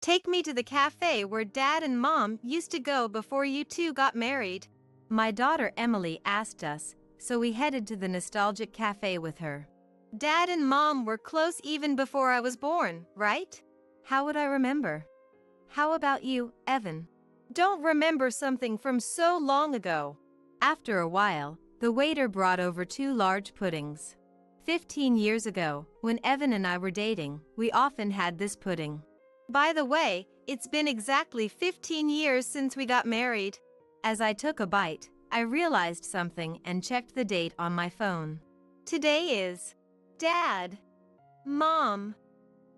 Take me to the cafe where Dad and Mom used to go before you two got married. My daughter Emily asked us, so we headed to the nostalgic cafe with her. Dad and Mom were close even before I was born, right? How would I remember? How about you, Evan? Don't remember something from so long ago. After a while, the waiter brought over 2 large puddings. 15 years ago, when Evan and I were dating, we often had this pudding. By the way, it's been exactly 15 years since we got married. As I took a bite, I realized something and checked the date on my phone. Today is Dad, Mom,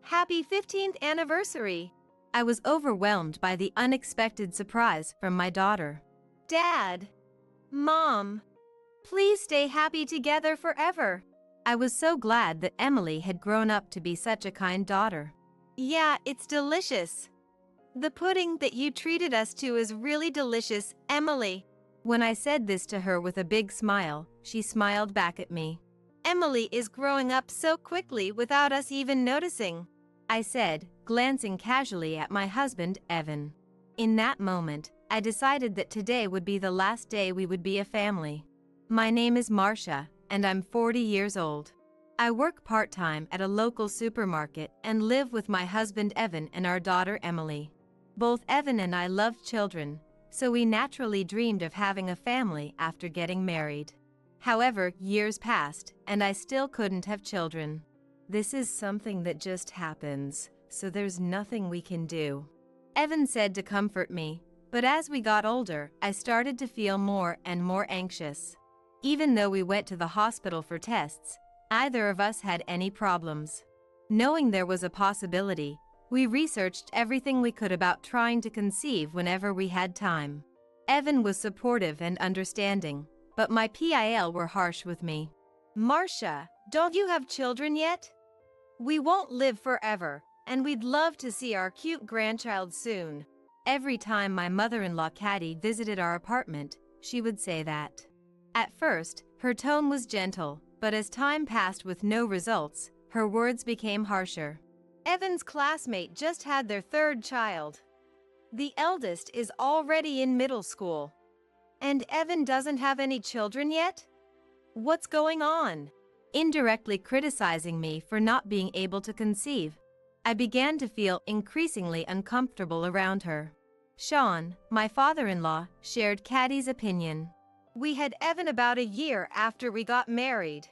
happy 15th anniversary. I was overwhelmed by the unexpected surprise from my daughter. Dad, Mom, please stay happy together forever. I was so glad that Emily had grown up to be such a kind daughter. Yeah, it's delicious. The pudding that you treated us to is really delicious, Emily. When I said this to her with a big smile, she smiled back at me. Emily is growing up so quickly without us even noticing, I said, glancing casually at my husband, Evan. In that moment, I decided that today would be the last day we would be a family. My name is Marcia, and I'm 40 years old. I work part-time at a local supermarket and live with my husband Evan and our daughter Emily. Both Evan and I loved children, so we naturally dreamed of having a family after getting married. However, years passed, and I still couldn't have children. This is something that just happens, so there's nothing we can do, Evan said to comfort me, but as we got older, I started to feel more and more anxious. Even though we went to the hospital for tests, neither of us had any problems. Knowing there was a possibility, we researched everything we could about trying to conceive whenever we had time. Evan was supportive and understanding, but my PIL were harsh with me. Marcia, don't you have children yet? We won't live forever, and we'd love to see our cute grandchild soon. Every time my mother-in-law Caddy visited our apartment, she would say that. At first, her tone was gentle, but as time passed with no results, her words became harsher. Evan's classmate just had their 3rd child. The eldest is already in middle school. And Evan doesn't have any children yet? What's going on? Indirectly criticizing me for not being able to conceive. I began to feel increasingly uncomfortable around her. Sean, my father-in-law, shared Caddy's opinion. We had Evan about a year after we got married.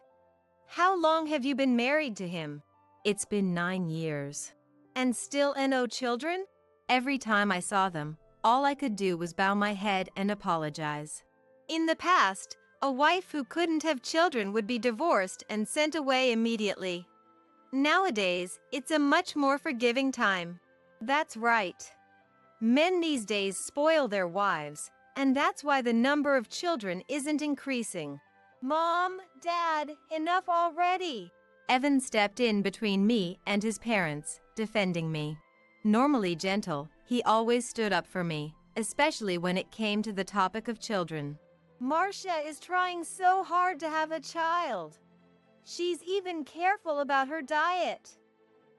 How long have you been married to him? It's been 9 years. And still no children? Every time I saw them, all I could do was bow my head and apologize. In the past, a wife who couldn't have children would be divorced and sent away immediately. Nowadays, it's a much more forgiving time. That's right. Men these days spoil their wives, and that's why the number of children isn't increasing. Mom, Dad, enough already. Evan stepped in between me and his parents, defending me. Normally gentle, he always stood up for me, especially when it came to the topic of children. Marcia is trying so hard to have a child. She's even careful about her diet.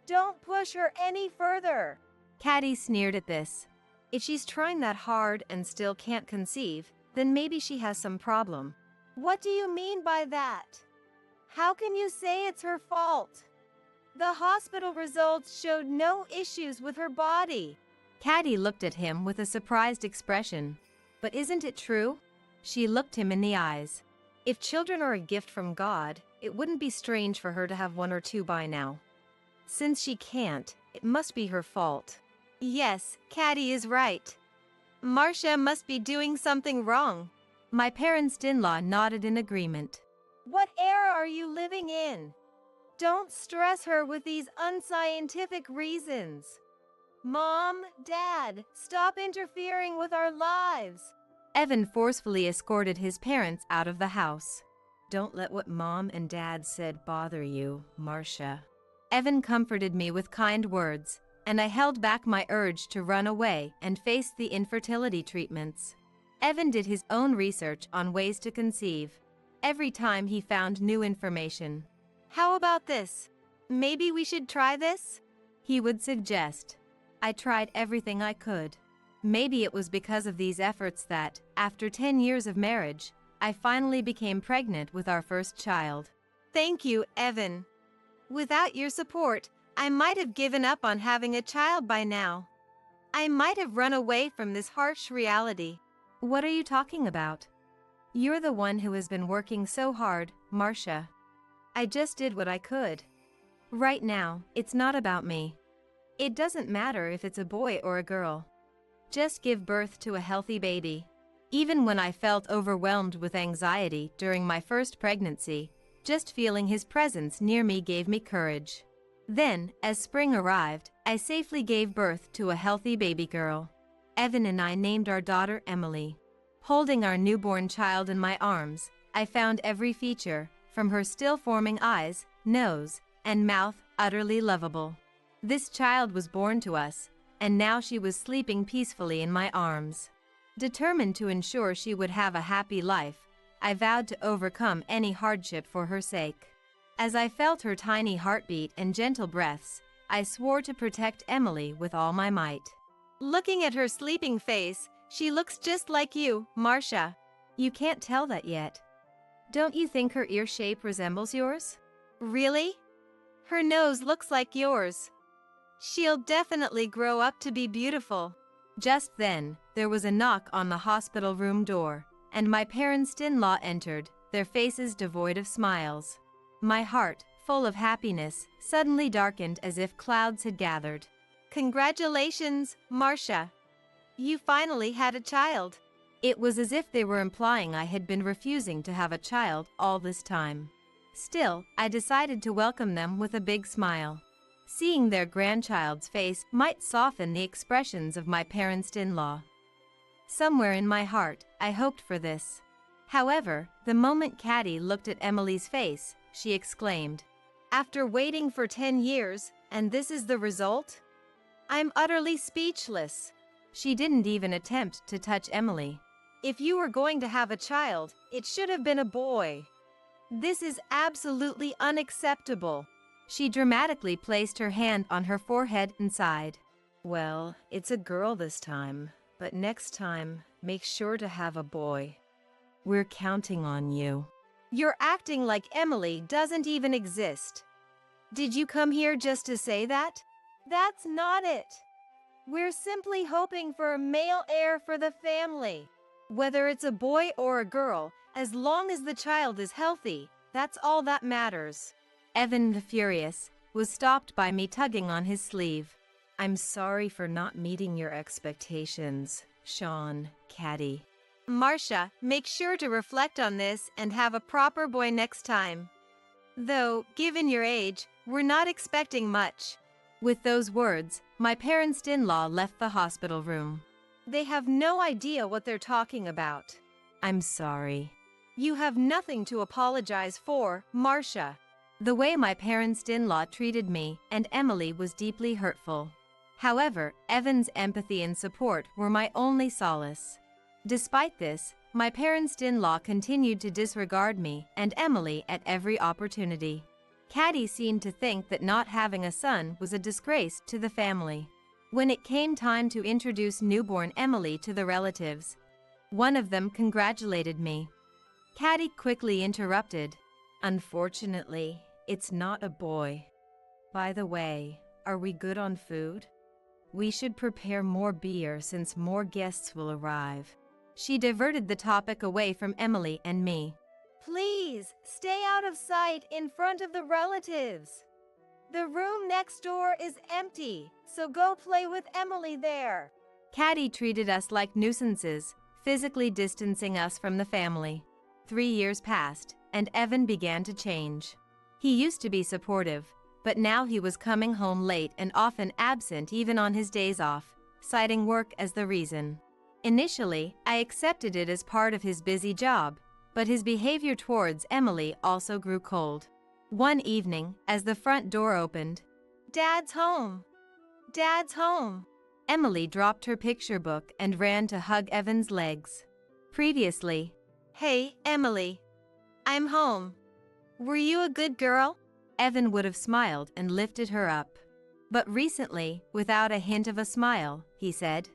Don't push her any further. Caddy sneered at this. If she's trying that hard and still can't conceive, then maybe she has some problem. What do you mean by that? How can you say it's her fault? The hospital results showed no issues with her body. Caddy looked at him with a surprised expression. But isn't it true? She looked him in the eyes. If children are a gift from God, it wouldn't be strange for her to have 1 or 2 by now. Since she can't, it must be her fault. Yes, Caddy is right. Marcia must be doing something wrong. My parents-in-law nodded in agreement. What era are you living in? Don't stress her with these unscientific reasons. Mom, Dad, stop interfering with our lives. Evan forcefully escorted his parents out of the house. Don't let what Mom and Dad said bother you, Marcia. Evan comforted me with kind words, and I held back my urge to run away and face the infertility treatments. Evan did his own research on ways to conceive. Every time he found new information. How about this? Maybe we should try this? He would suggest. I tried everything I could. Maybe it was because of these efforts that, after 10 years of marriage, I finally became pregnant with our first child. Thank you, Evan. Without your support, I might have given up on having a child by now. I might have run away from this harsh reality. What are you talking about? You're the one who has been working so hard, Marcia. I just did what I could. Right now, it's not about me. It doesn't matter if it's a boy or a girl. Just give birth to a healthy baby. Even when I felt overwhelmed with anxiety during my first pregnancy, just feeling his presence near me gave me courage. Then, as spring arrived, I safely gave birth to a healthy baby girl. Evan and I named our daughter Emily. Holding our newborn child in my arms, I found every feature, from her still-forming eyes, nose, and mouth, utterly lovable. This child was born to us, and now she was sleeping peacefully in my arms. Determined to ensure she would have a happy life, I vowed to overcome any hardship for her sake. As I felt her tiny heartbeat and gentle breaths, I swore to protect Emily with all my might. Looking at her sleeping face, she looks just like you, Marcia. You can't tell that yet. Don't you think her ear shape resembles yours? Really? Her nose looks like yours. She'll definitely grow up to be beautiful. Just then, there was a knock on the hospital room door, and my parents-in-law entered, their faces devoid of smiles. My heart, full of happiness, suddenly darkened as if clouds had gathered. Congratulations, Marcia. You finally had a child. It was as if they were implying I had been refusing to have a child all this time. Still, I decided to welcome them with a big smile. Seeing their grandchild's face might soften the expressions of my parents-in-law. Somewhere in my heart, I hoped for this. However, the moment Caddy looked at Emily's face, she exclaimed, "After waiting for 10 years, and this is the result? I'm utterly speechless." She didn't even attempt to touch Emily. "If you were going to have a child, it should have been a boy. This is absolutely unacceptable." She dramatically placed her hand on her forehead and sighed. "Well, it's a girl this time, but next time, make sure to have a boy. We're counting on you." You're acting like Emily doesn't even exist. Did you come here just to say that? That's not it. We're simply hoping for a male heir for the family. Whether it's a boy or a girl, as long as the child is healthy, that's all that matters. Evan, the furious, was stopped by me tugging on his sleeve. "I'm sorry for not meeting your expectations, Sean, Caddy. Marcia, make sure to reflect on this and have a proper boy next time. Though, given your age, we're not expecting much." With those words, my parents-in-law left the hospital room. They have no idea what they're talking about. I'm sorry. You have nothing to apologize for, Marcia. The way my parents-in-law treated me and Emily was deeply hurtful. However, Evan's empathy and support were my only solace. Despite this, my parents-in-law continued to disregard me and Emily at every opportunity. Caddy seemed to think that not having a son was a disgrace to the family. When it came time to introduce newborn Emily to the relatives, one of them congratulated me. Caddy quickly interrupted. "Unfortunately, it's not a boy. By the way, are we good on food? We should prepare more beer since more guests will arrive." She diverted the topic away from Emily and me. "Please, stay out of sight in front of the relatives. The room next door is empty, so go play with Emily there." Caddy treated us like nuisances, physically distancing us from the family. 3 years passed, and Evan began to change. He used to be supportive, but now he was coming home late and often absent even on his days off, citing work as the reason. Initially, I accepted it as part of his busy job, but his behavior towards Emily also grew cold. One evening, as the front door opened, "Dad's home! Dad's home!" Emily dropped her picture book and ran to hug Evan's legs. Previously, "Hey, Emily. I'm home. Were you a good girl?" Evan would have smiled and lifted her up. But recently, without a hint of a smile, he said,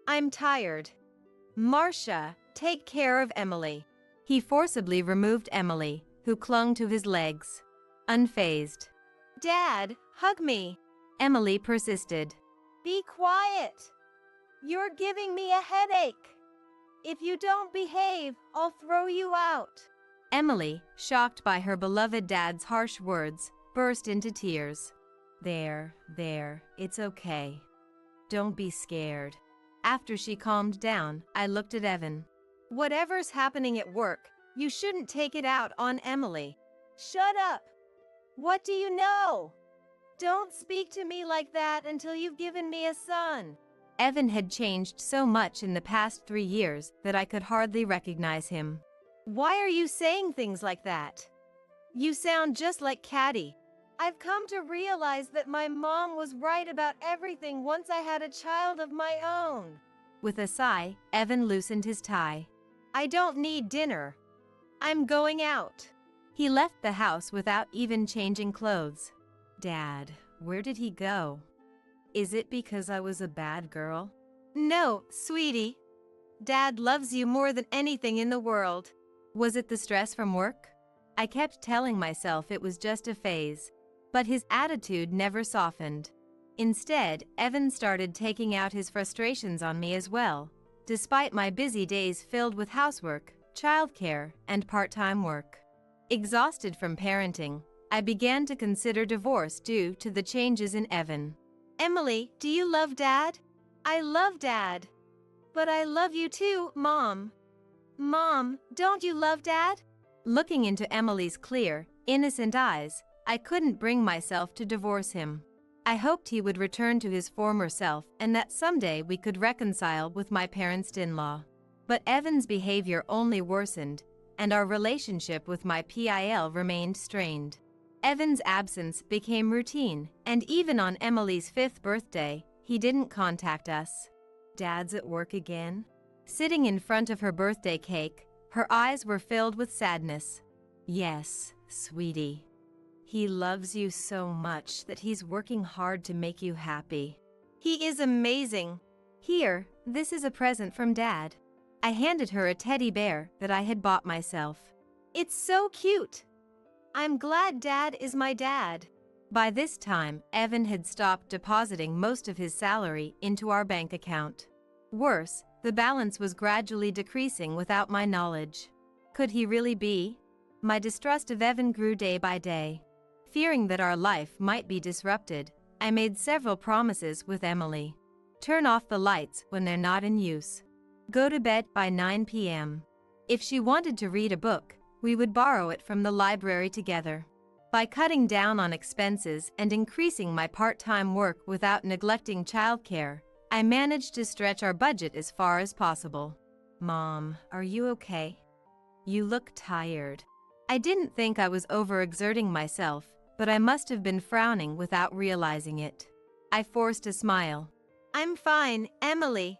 "I'm tired. Marcia, take care of Emily." He forcibly removed Emily, who clung to his legs. Unfazed. "Dad, hug me." Emily persisted. "Be quiet. You're giving me a headache. If you don't behave, I'll throw you out." Emily, shocked by her beloved dad's harsh words, burst into tears. There, it's okay. Don't be scared." After she calmed down, I looked at Evan. "Whatever's happening at work, you shouldn't take it out on Emily." "Shut up! What do you know? Don't speak to me like that until you've given me a son." Evan had changed so much in the past 3 years that I could hardly recognize him. "Why are you saying things like that? You sound just like Caddy." "I've come to realize that my mom was right about everything once I had a child of my own." With a sigh, Evan loosened his tie. "I don't need dinner. I'm going out." He left the house without even changing clothes. Dad, where did he go? Is it because I was a bad girl? "No, sweetie. Dad loves you more than anything in the world." Was it the stress from work? I kept telling myself it was just a phase. But his attitude never softened. Instead, Evan started taking out his frustrations on me as well, despite my busy days filled with housework, childcare, and part-time work. Exhausted from parenting, I began to consider divorce due to the changes in Evan. "Emily, do you love Dad?" "I love Dad. But I love you too, Mom." "Mom, don't you love Dad?" Looking into Emily's clear, innocent eyes, I couldn't bring myself to divorce him. I hoped he would return to his former self and that someday we could reconcile with my parents-in-law. But Evan's behavior only worsened, and our relationship with my PIL remained strained. Evan's absence became routine, and even on Emily's 5th birthday, he didn't contact us. "Dad's at work again?" Sitting in front of her birthday cake, her eyes were filled with sadness. "Yes, sweetie. He loves you so much that he's working hard to make you happy." "He is amazing." "Here, this is a present from Dad." I handed her a teddy bear that I had bought myself. "It's so cute. I'm glad Dad is my dad." By this time, Evan had stopped depositing most of his salary into our bank account. Worse, the balance was gradually decreasing without my knowledge. Could he really be? My distrust of Evan grew day by day. Fearing that our life might be disrupted, I made several promises with Emily. Turn off the lights when they're not in use. Go to bed by 9 p.m. If she wanted to read a book, we would borrow it from the library together. By cutting down on expenses and increasing my part-time work without neglecting childcare, I managed to stretch our budget as far as possible. "Mom, are you okay? You look tired." I didn't think I was overexerting myself, but I must have been frowning without realizing it. I forced a smile. "I'm fine, Emily.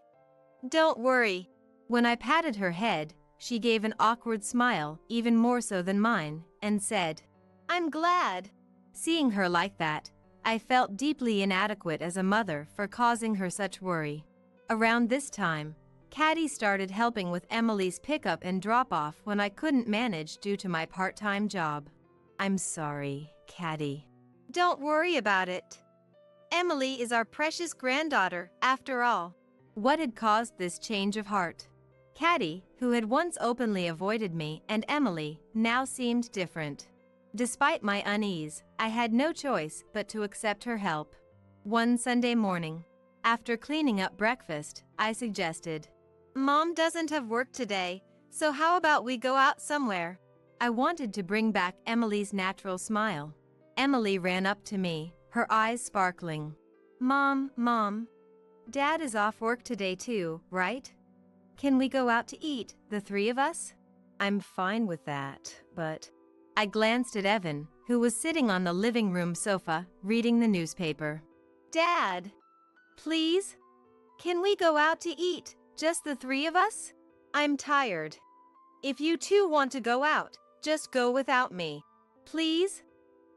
Don't worry." When I patted her head, she gave an awkward smile, even more so than mine, and said, "I'm glad." Seeing her like that, I felt deeply inadequate as a mother for causing her such worry. Around this time, Caddy started helping with Emily's pickup and drop-off when I couldn't manage due to my part-time job. "I'm sorry, Caddy." "Don't worry about it. Emily is our precious granddaughter, after all." What had caused this change of heart? Caddy, who had once openly avoided me, and Emily, now seemed different. Despite my unease, I had no choice but to accept her help. One Sunday morning, after cleaning up breakfast, I suggested, "Mom doesn't have work today, so how about we go out somewhere?" I wanted to bring back Emily's natural smile. Emily ran up to me, her eyes sparkling. Mom, Dad is off work today too, right? Can we go out to eat, the 3 of us?" "I'm fine with that, but..." I glanced at Evan, who was sitting on the living room sofa, reading the newspaper. "Dad, please? Can we go out to eat, just the 3 of us? I'm tired. If you two want to go out, just go without me. Please?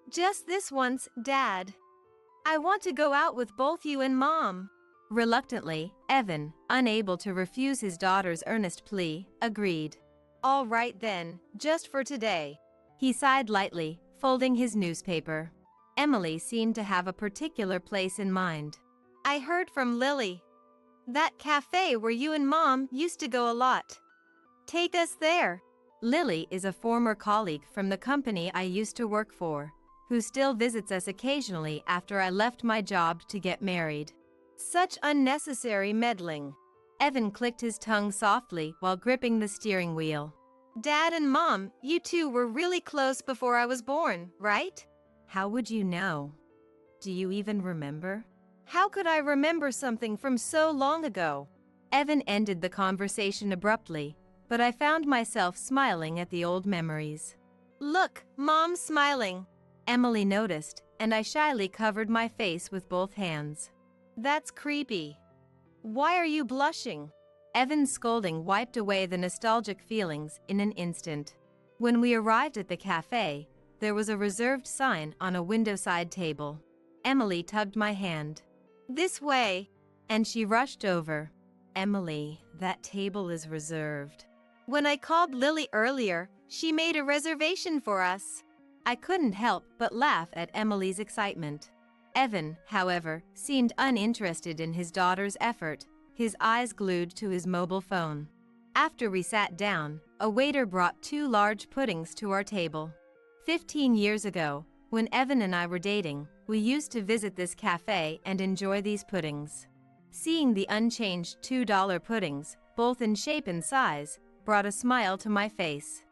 Just this once, Dad. I want to go out with both you and Mom. Reluctantly, Evan, unable to refuse his daughter's earnest plea, agreed. All right then, just for today. He sighed lightly, folding his newspaper. Emily seemed to have a particular place in mind. I heard from Lily. That cafe where you and Mom used to go a lot. Take us there. Lily is a former colleague from the company I used to work for, who still visits us occasionally after I left my job to get married. Such unnecessary meddling. Evan clicked his tongue softly while gripping the steering wheel. Dad and Mom, you two were really close before I was born, right? How would you know? Do you even remember? How could I remember something from so long ago? Evan ended the conversation abruptly, but I found myself smiling at the old memories. Look, Mom's smiling. Emily noticed, and I shyly covered my face with both hands. That's creepy. Why are you blushing? Evan's scolding wiped away the nostalgic feelings in an instant. When we arrived at the cafe, there was a reserved sign on a windowside table. Emily tugged my hand. This way. And she rushed over. Emily, that table is reserved. When I called Lily earlier, she made a reservation for us. I couldn't help but laugh at Emily's excitement. Evan, however, seemed uninterested in his daughter's effort, his eyes glued to his mobile phone. After we sat down, a waiter brought 2 large puddings to our table. 15 years ago, when Evan and I were dating, we used to visit this cafe and enjoy these puddings. Seeing the unchanged $2 puddings, both in shape and size, brought a smile to my face.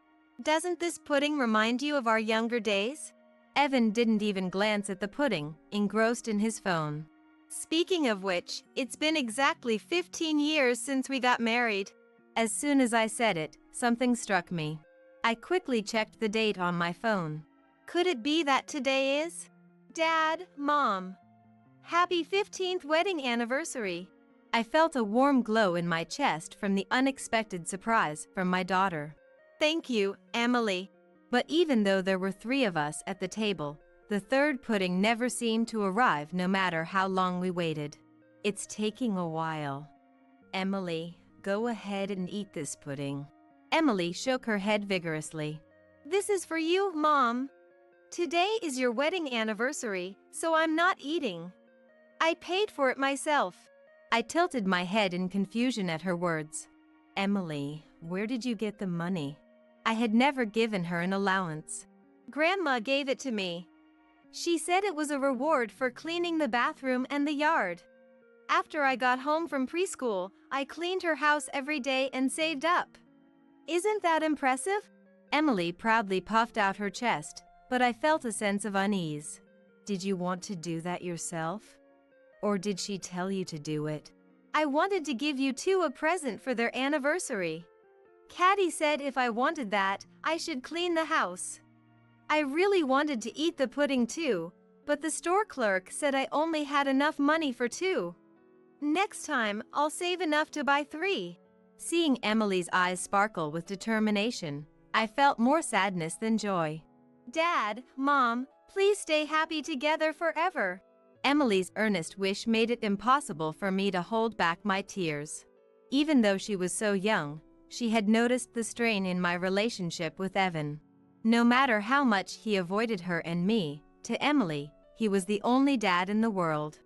Doesn't this pudding remind you of our younger days? Evan didn't even glance at the pudding, engrossed in his phone. Speaking of which, it's been exactly 15 years since we got married. As soon as I said it, something struck me. I quickly checked the date on my phone. Could it be that today is? Dad, Mom. Happy 15th wedding anniversary. I felt a warm glow in my chest from the unexpected surprise from my daughter. Thank you, Emily. But even though there were 3 of us at the table, the 3rd pudding never seemed to arrive no matter how long we waited. It's taking a while. Emily, go ahead and eat this pudding. Emily shook her head vigorously. This is for you, Mom. Today is your wedding anniversary, so I'm not eating. I paid for it myself. I tilted my head in confusion at her words. Emily, where did you get the money? I had never given her an allowance. Grandma gave it to me. She said it was a reward for cleaning the bathroom and the yard. After I got home from preschool, I cleaned her house every day and saved up. Isn't that impressive? Emily proudly puffed out her chest, but I felt a sense of unease. Did you want to do that yourself? Or did she tell you to do it? I wanted to give you 2 a present for their anniversary. Caddy said if I wanted that, I should clean the house. I really wanted to eat the pudding too, but the store clerk said I only had enough money for 2. Next time, I'll save enough to buy 3. Seeing Emily's eyes sparkle with determination, I felt more sadness than joy. Dad, Mom, please stay happy together forever. Emily's earnest wish made it impossible for me to hold back my tears. Even though she was so young, she had noticed the strain in my relationship with Evan. No matter how much he avoided her and me, to Emily, he was the only dad in the world.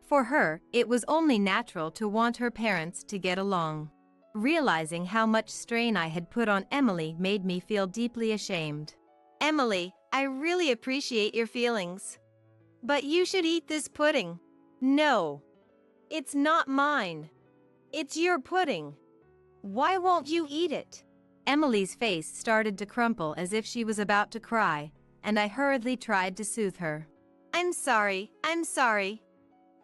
For her, it was only natural to want her parents to get along. Realizing how much strain I had put on Emily made me feel deeply ashamed. Emily, I really appreciate your feelings. But you should eat this pudding. No. It's not mine. It's your pudding. Why won't you eat it? Emily's face started to crumple as if she was about to cry, and I hurriedly tried to soothe her. I'm sorry.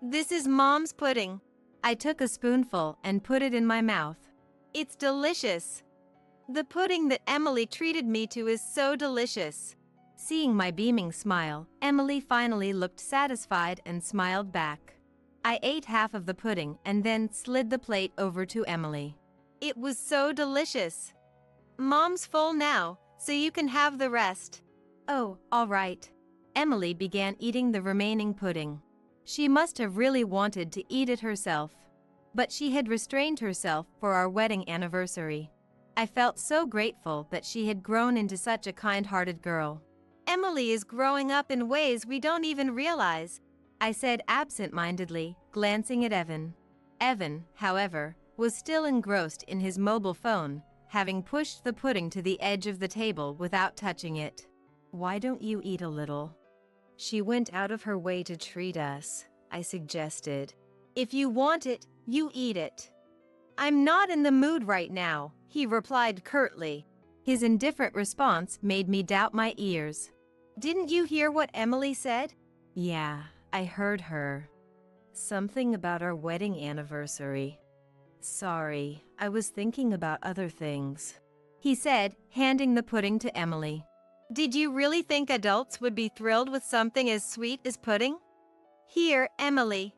This is Mom's pudding. I took a spoonful and put it in my mouth. It's delicious. The pudding that Emily treated me to is so delicious. Seeing my beaming smile, Emily finally looked satisfied and smiled back. I ate half of the pudding and then slid the plate over to Emily. It was so delicious. Mom's full now, so you can have the rest. Oh, all right. Emily began eating the remaining pudding. She must have really wanted to eat it herself. But she had restrained herself for our wedding anniversary. I felt so grateful that she had grown into such a kind-hearted girl. Emily is growing up in ways we don't even realize, I said absent-mindedly, glancing at Evan. Evan, however, was still engrossed in his mobile phone, having pushed the pudding to the edge of the table without touching it. Why don't you eat a little? She went out of her way to treat us, I suggested. If you want it, you eat it. I'm not in the mood right now, he replied curtly. His indifferent response made me doubt my ears. Didn't you hear what Emily said? Yeah, I heard her. Something about our wedding anniversary. Sorry, I was thinking about other things, he said, handing the pudding to Emily. Did you really think adults would be thrilled with something as sweet as pudding? Here, Emily.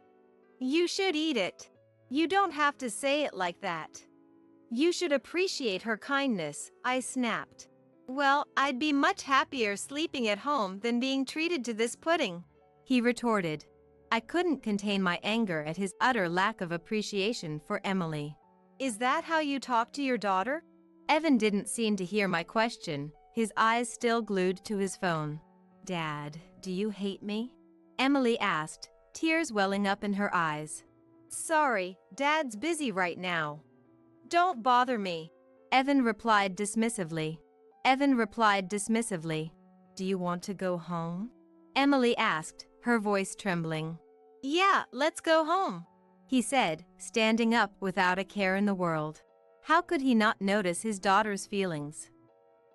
You should eat it. You don't have to say it like that. You should appreciate her kindness, I snapped. Well, I'd be much happier sleeping at home than being treated to this pudding, he retorted. I couldn't contain my anger at his utter lack of appreciation for Emily. Is that how you talk to your daughter? Evan didn't seem to hear my question, his eyes still glued to his phone. Dad, do you hate me? Emily asked, tears welling up in her eyes. Sorry, Dad's busy right now. Don't bother me, Evan replied dismissively. Do you want to go home? Emily asked, her voice trembling. Yeah, let's go home, he said, standing up without a care in the world. How could he not notice his daughter's feelings?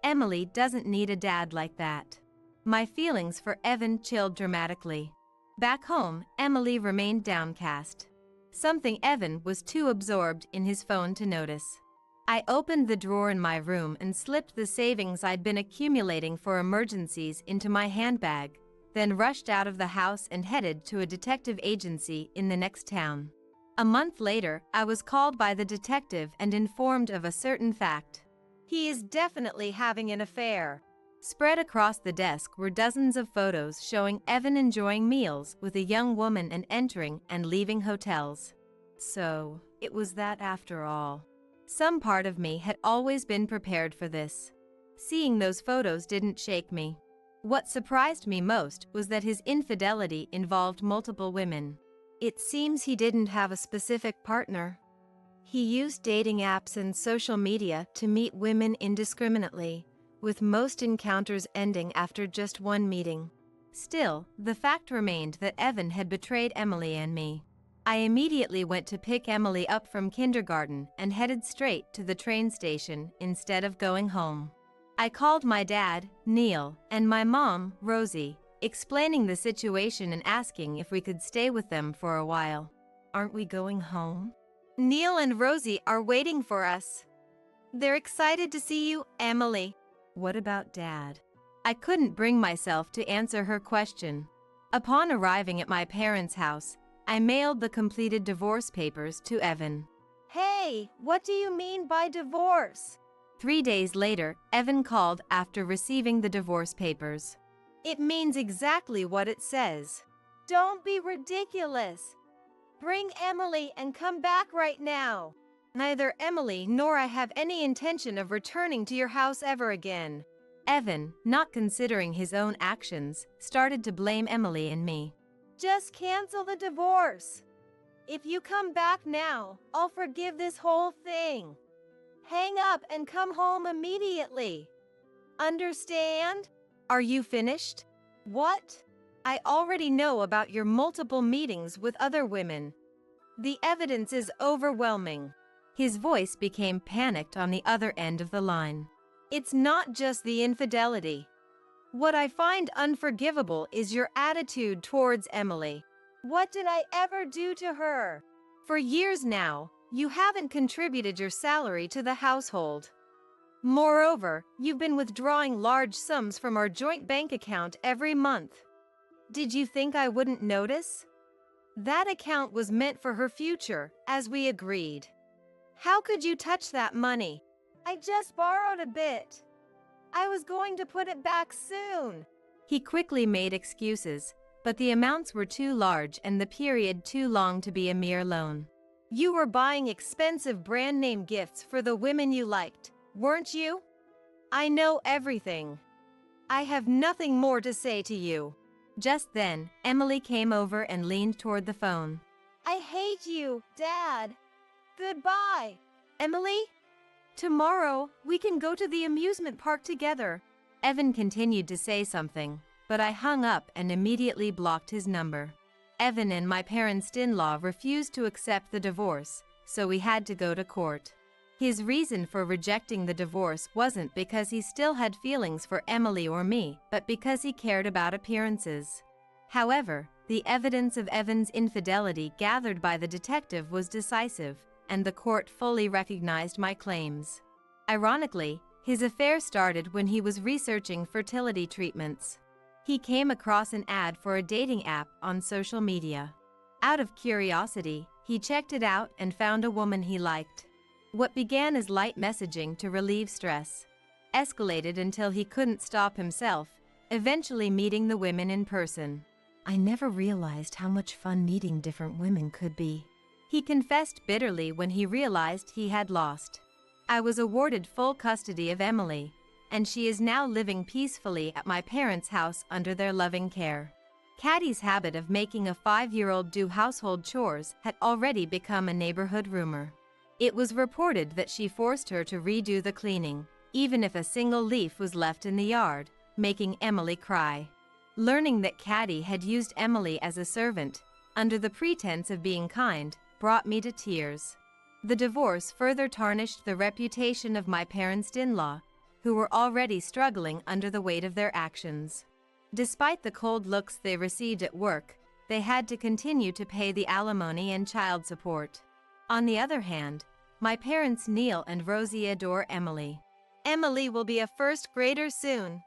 Emily doesn't need a dad like that. My feelings for Evan chilled dramatically. Back home, Emily remained downcast. Something Evan was too absorbed in his phone to notice. I opened the drawer in my room and slipped the savings I'd been accumulating for emergencies into my handbag, then rushed out of the house and headed to a detective agency in the next town. A month later, I was called by the detective and informed of a certain fact. He is definitely having an affair. Spread across the desk were dozens of photos showing Evan enjoying meals with a young woman and entering and leaving hotels. So, it was that after all. Some part of me had always been prepared for this. Seeing those photos didn't shake me. What surprised me most was that his infidelity involved multiple women. It seems he didn't have a specific partner. He used dating apps and social media to meet women indiscriminately, with most encounters ending after just one meeting. Still, the fact remained that Evan had betrayed Emily and me. I immediately went to pick Emily up from kindergarten and headed straight to the train station instead of going home. I called my dad, Neil, and my mom, Rosie, explaining the situation and asking if we could stay with them for a while. Aren't we going home? Neil and Rosie are waiting for us. They're excited to see you, Emily. What about Dad? I couldn't bring myself to answer her question. Upon arriving at my parents' house, I mailed the completed divorce papers to Evan. Hey, what do you mean by divorce? 3 days later, Evan called after receiving the divorce papers. It means exactly what it says. Don't be ridiculous. Bring Emily and come back right now. Neither Emily nor I have any intention of returning to your house ever again. Evan, not considering his own actions, started to blame Emily and me. Just cancel the divorce. If you come back now, I'll forgive this whole thing. Hang up and come home immediately. Understand? Are you finished? What? I already know about your multiple meetings with other women. The evidence is overwhelming. His voice became panicked on the other end of the line. It's not just the infidelity. What I find unforgivable is your attitude towards Emily. What did I ever do to her? For years now, you haven't contributed your salary to the household. Moreover, you've been withdrawing large sums from our joint bank account every month. Did you think I wouldn't notice? That account was meant for her future, as we agreed. How could you touch that money? I just borrowed a bit. I was going to put it back soon. He quickly made excuses, but the amounts were too large and the period too long to be a mere loan. You were buying expensive brand name gifts for the women you liked, weren't you? I know everything. I have nothing more to say to you. Just then, Emily came over and leaned toward the phone. I hate you, Dad. Goodbye. Emily? Tomorrow, we can go to the amusement park together. Evan continued to say something, but I hung up and immediately blocked his number. Evan and my parents-in-law refused to accept the divorce, so we had to go to court. His reason for rejecting the divorce wasn't because he still had feelings for Emily or me, but because he cared about appearances. However, the evidence of Evan's infidelity gathered by the detective was decisive, and the court fully recognized my claims. Ironically, his affair started when he was researching fertility treatments. He came across an ad for a dating app on social media. Out of curiosity, he checked it out and found a woman he liked. What began as light messaging to relieve stress escalated until he couldn't stop himself, eventually meeting the women in person. I never realized how much fun meeting different women could be. He confessed bitterly when he realized he had lost. I was awarded full custody of Emily, and she is now living peacefully at my parents' house under their loving care. Caddy's habit of making a 5-year-old do household chores had already become a neighborhood rumor. It was reported that she forced her to redo the cleaning, even if a single leaf was left in the yard, making Emily cry. Learning that Caddy had used Emily as a servant, under the pretense of being kind, brought me to tears. The divorce further tarnished the reputation of my parents-in-law, who were already struggling under the weight of their actions. Despite the cold looks they received at work, they had to continue to pay the alimony and child support. On the other hand, my parents Neil and Rosie adore Emily. Emily will be a first grader soon.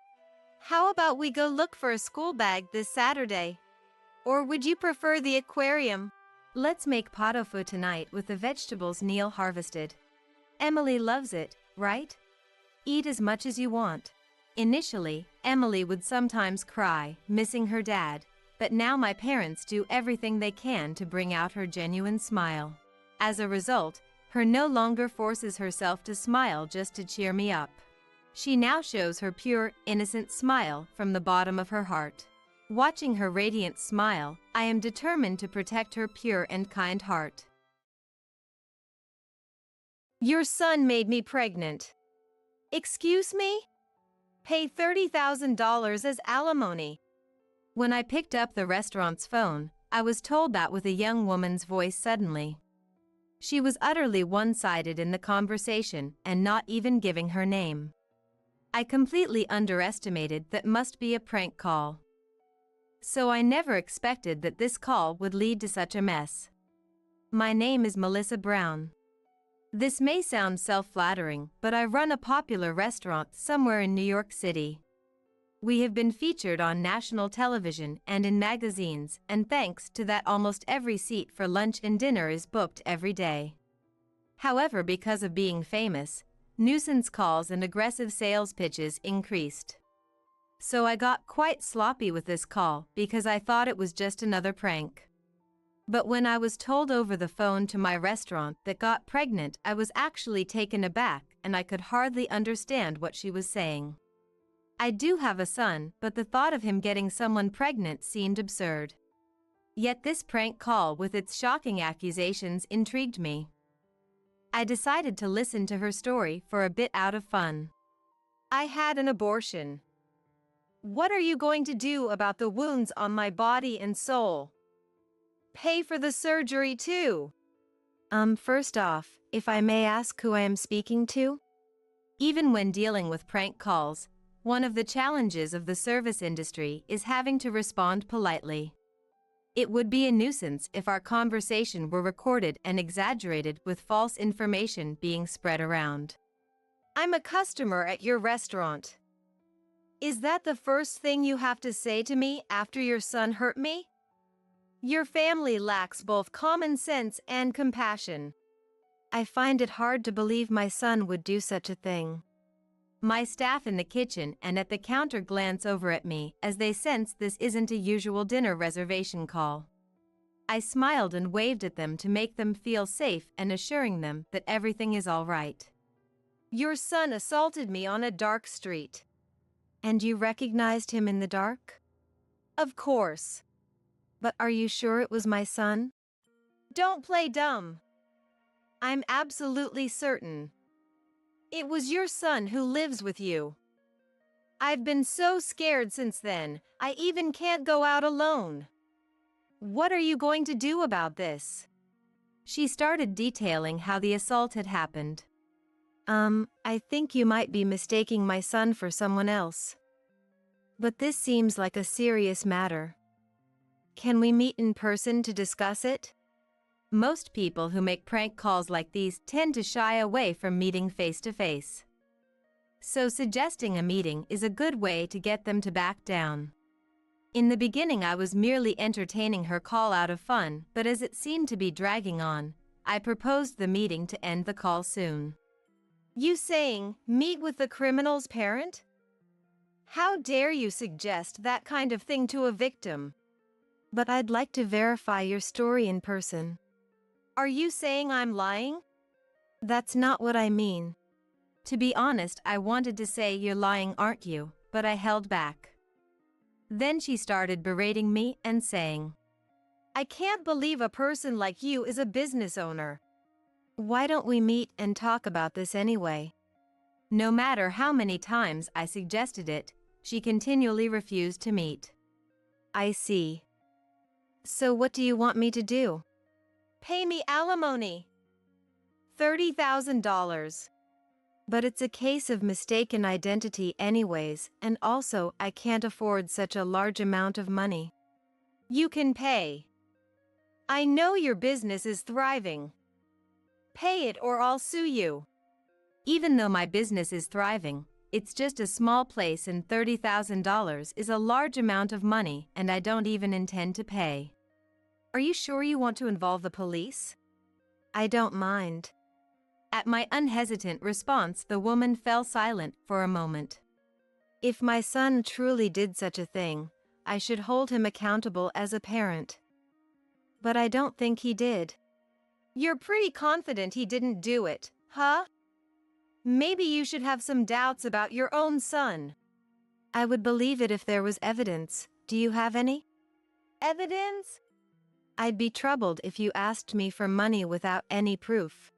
How about we go look for a school bag this Saturday? Or would you prefer the aquarium? Let's make pot au feu tonight with the vegetables Neil harvested. Emily loves it, right? Eat as much as you want. Initially, Emily would sometimes cry, missing her dad, but now my parents do everything they can to bring out her genuine smile. As a result, her no longer forces herself to smile just to cheer me up. She now shows her pure, innocent smile from the bottom of her heart. Watching her radiant smile, I am determined to protect her pure and kind heart. Your son made me pregnant. Excuse me? Pay $30,000 as alimony. When I picked up the restaurant's phone, I was told that with a young woman's voice suddenly. She was utterly one-sided in the conversation and not even giving her name. I completely underestimated that must be a prank call. So I never expected that this call would lead to such a mess. My name is Melissa Brown. This may sound self-flattering, but I run a popular restaurant somewhere in New York City. We have been featured on national television and in magazines, and thanks to that almost every seat for lunch and dinner is booked every day. However, because of being famous, nuisance calls and aggressive sales pitches increased. So I got quite sloppy with this call because I thought it was just another prank. But when I was told over the phone to my restaurant that got pregnant, I was actually taken aback and I could hardly understand what she was saying. I do have a son, but the thought of him getting someone pregnant seemed absurd. Yet this prank call with its shocking accusations intrigued me. I decided to listen to her story for a bit out of fun. I had an abortion. What are you going to do about the wounds on my body and soul? Pay for the surgery too. First off, if I may ask who I am speaking to? Even when dealing with prank calls, one of the challenges of the service industry is having to respond politely. It would be a nuisance if our conversation were recorded and exaggerated with false information being spread around. I'm a customer at your restaurant. Is that the first thing you have to say to me after your son hurt me? Your family lacks both common sense and compassion. I find it hard to believe my son would do such a thing. My staff in the kitchen and at the counter glance over at me as they sense this isn't a usual dinner reservation call. I smiled and waved at them to make them feel safe and assuring them that everything is all right. Your son assaulted me on a dark street. And you recognized him in the dark? Of course. But are you sure it was my son? Don't play dumb. I'm absolutely certain. It was your son who lives with you. I've been so scared since then, I even can't go out alone. What are you going to do about this? She started detailing how the assault had happened. I think you might be mistaking my son for someone else. But this seems like a serious matter. Can we meet in person to discuss it? Most people who make prank calls like these tend to shy away from meeting face to face. So suggesting a meeting is a good way to get them to back down. In the beginning I was merely entertaining her call out of fun, but as it seemed to be dragging on, I proposed the meeting to end the call soon. You saying, meet with the criminal's parent? How dare you suggest that kind of thing to a victim? But I'd like to verify your story in person. Are you saying I'm lying? That's not what I mean. To be honest, I wanted to say you're lying, aren't you? But I held back. Then she started berating me and saying, I can't believe a person like you is a business owner. Why don't we meet and talk about this anyway? No matter how many times I suggested it, she continually refused to meet. I see. So what do you want me to do? Pay me alimony. $30,000. But it's a case of mistaken identity anyways, and also I can't afford such a large amount of money. You can pay. I know your business is thriving. Pay it or I'll sue you. Even though my business is thriving, it's just a small place and $30,000 is a large amount of money and I don't even intend to pay. Are you sure you want to involve the police? I don't mind. At my unhesitant response, the woman fell silent for a moment. If my son truly did such a thing, I should hold him accountable as a parent. But I don't think he did. You're pretty confident he didn't do it, huh? Maybe you should have some doubts about your own son. I would believe it if there was evidence. Do you have any? Evidence? I'd be troubled if you asked me for money without any proof.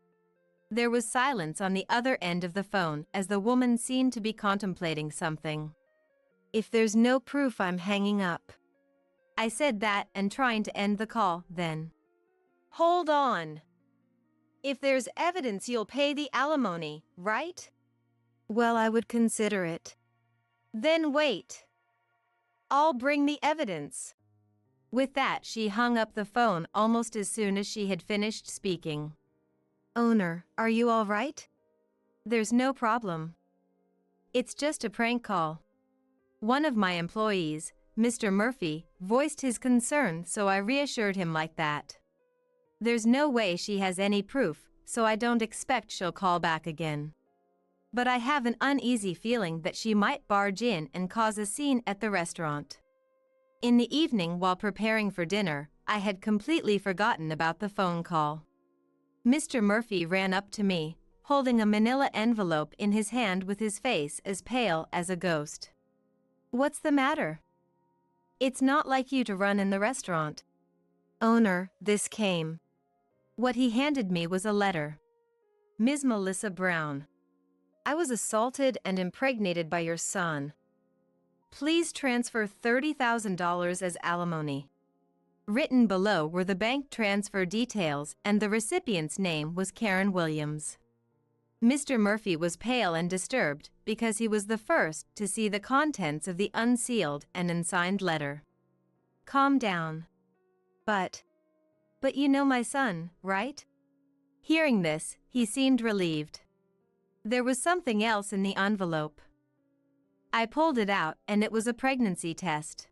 There was silence on the other end of the phone as the woman seemed to be contemplating something. If there's no proof, I'm hanging up. I said that and trying to end the call, then. Hold on. If there's evidence, you'll pay the alimony, right? Well, I would consider it. Then wait. I'll bring the evidence. With that, she hung up the phone almost as soon as she had finished speaking. Owner, are you all right? There's no problem. It's just a prank call. One of my employees, Mr. Murphy, voiced his concern, so I reassured him like that. There's no way she has any proof, so I don't expect she'll call back again. But I have an uneasy feeling that she might barge in and cause a scene at the restaurant. In the evening, while preparing for dinner, I had completely forgotten about the phone call. Mr. Murphy ran up to me, holding a manila envelope in his hand with his face as pale as a ghost. What's the matter? It's not like you to run in the restaurant. Owner, this came. What he handed me was a letter. Ms. Melissa Brown. I was assaulted and impregnated by your son. Please transfer $30,000 as alimony. Written below were the bank transfer details and the recipient's name was Karen Williams. Mr. Murphy was pale and disturbed because he was the first to see the contents of the unsealed and unsigned letter. Calm down. But you know my son, right? Hearing this, he seemed relieved. There was something else in the envelope. I pulled it out and it was a pregnancy test.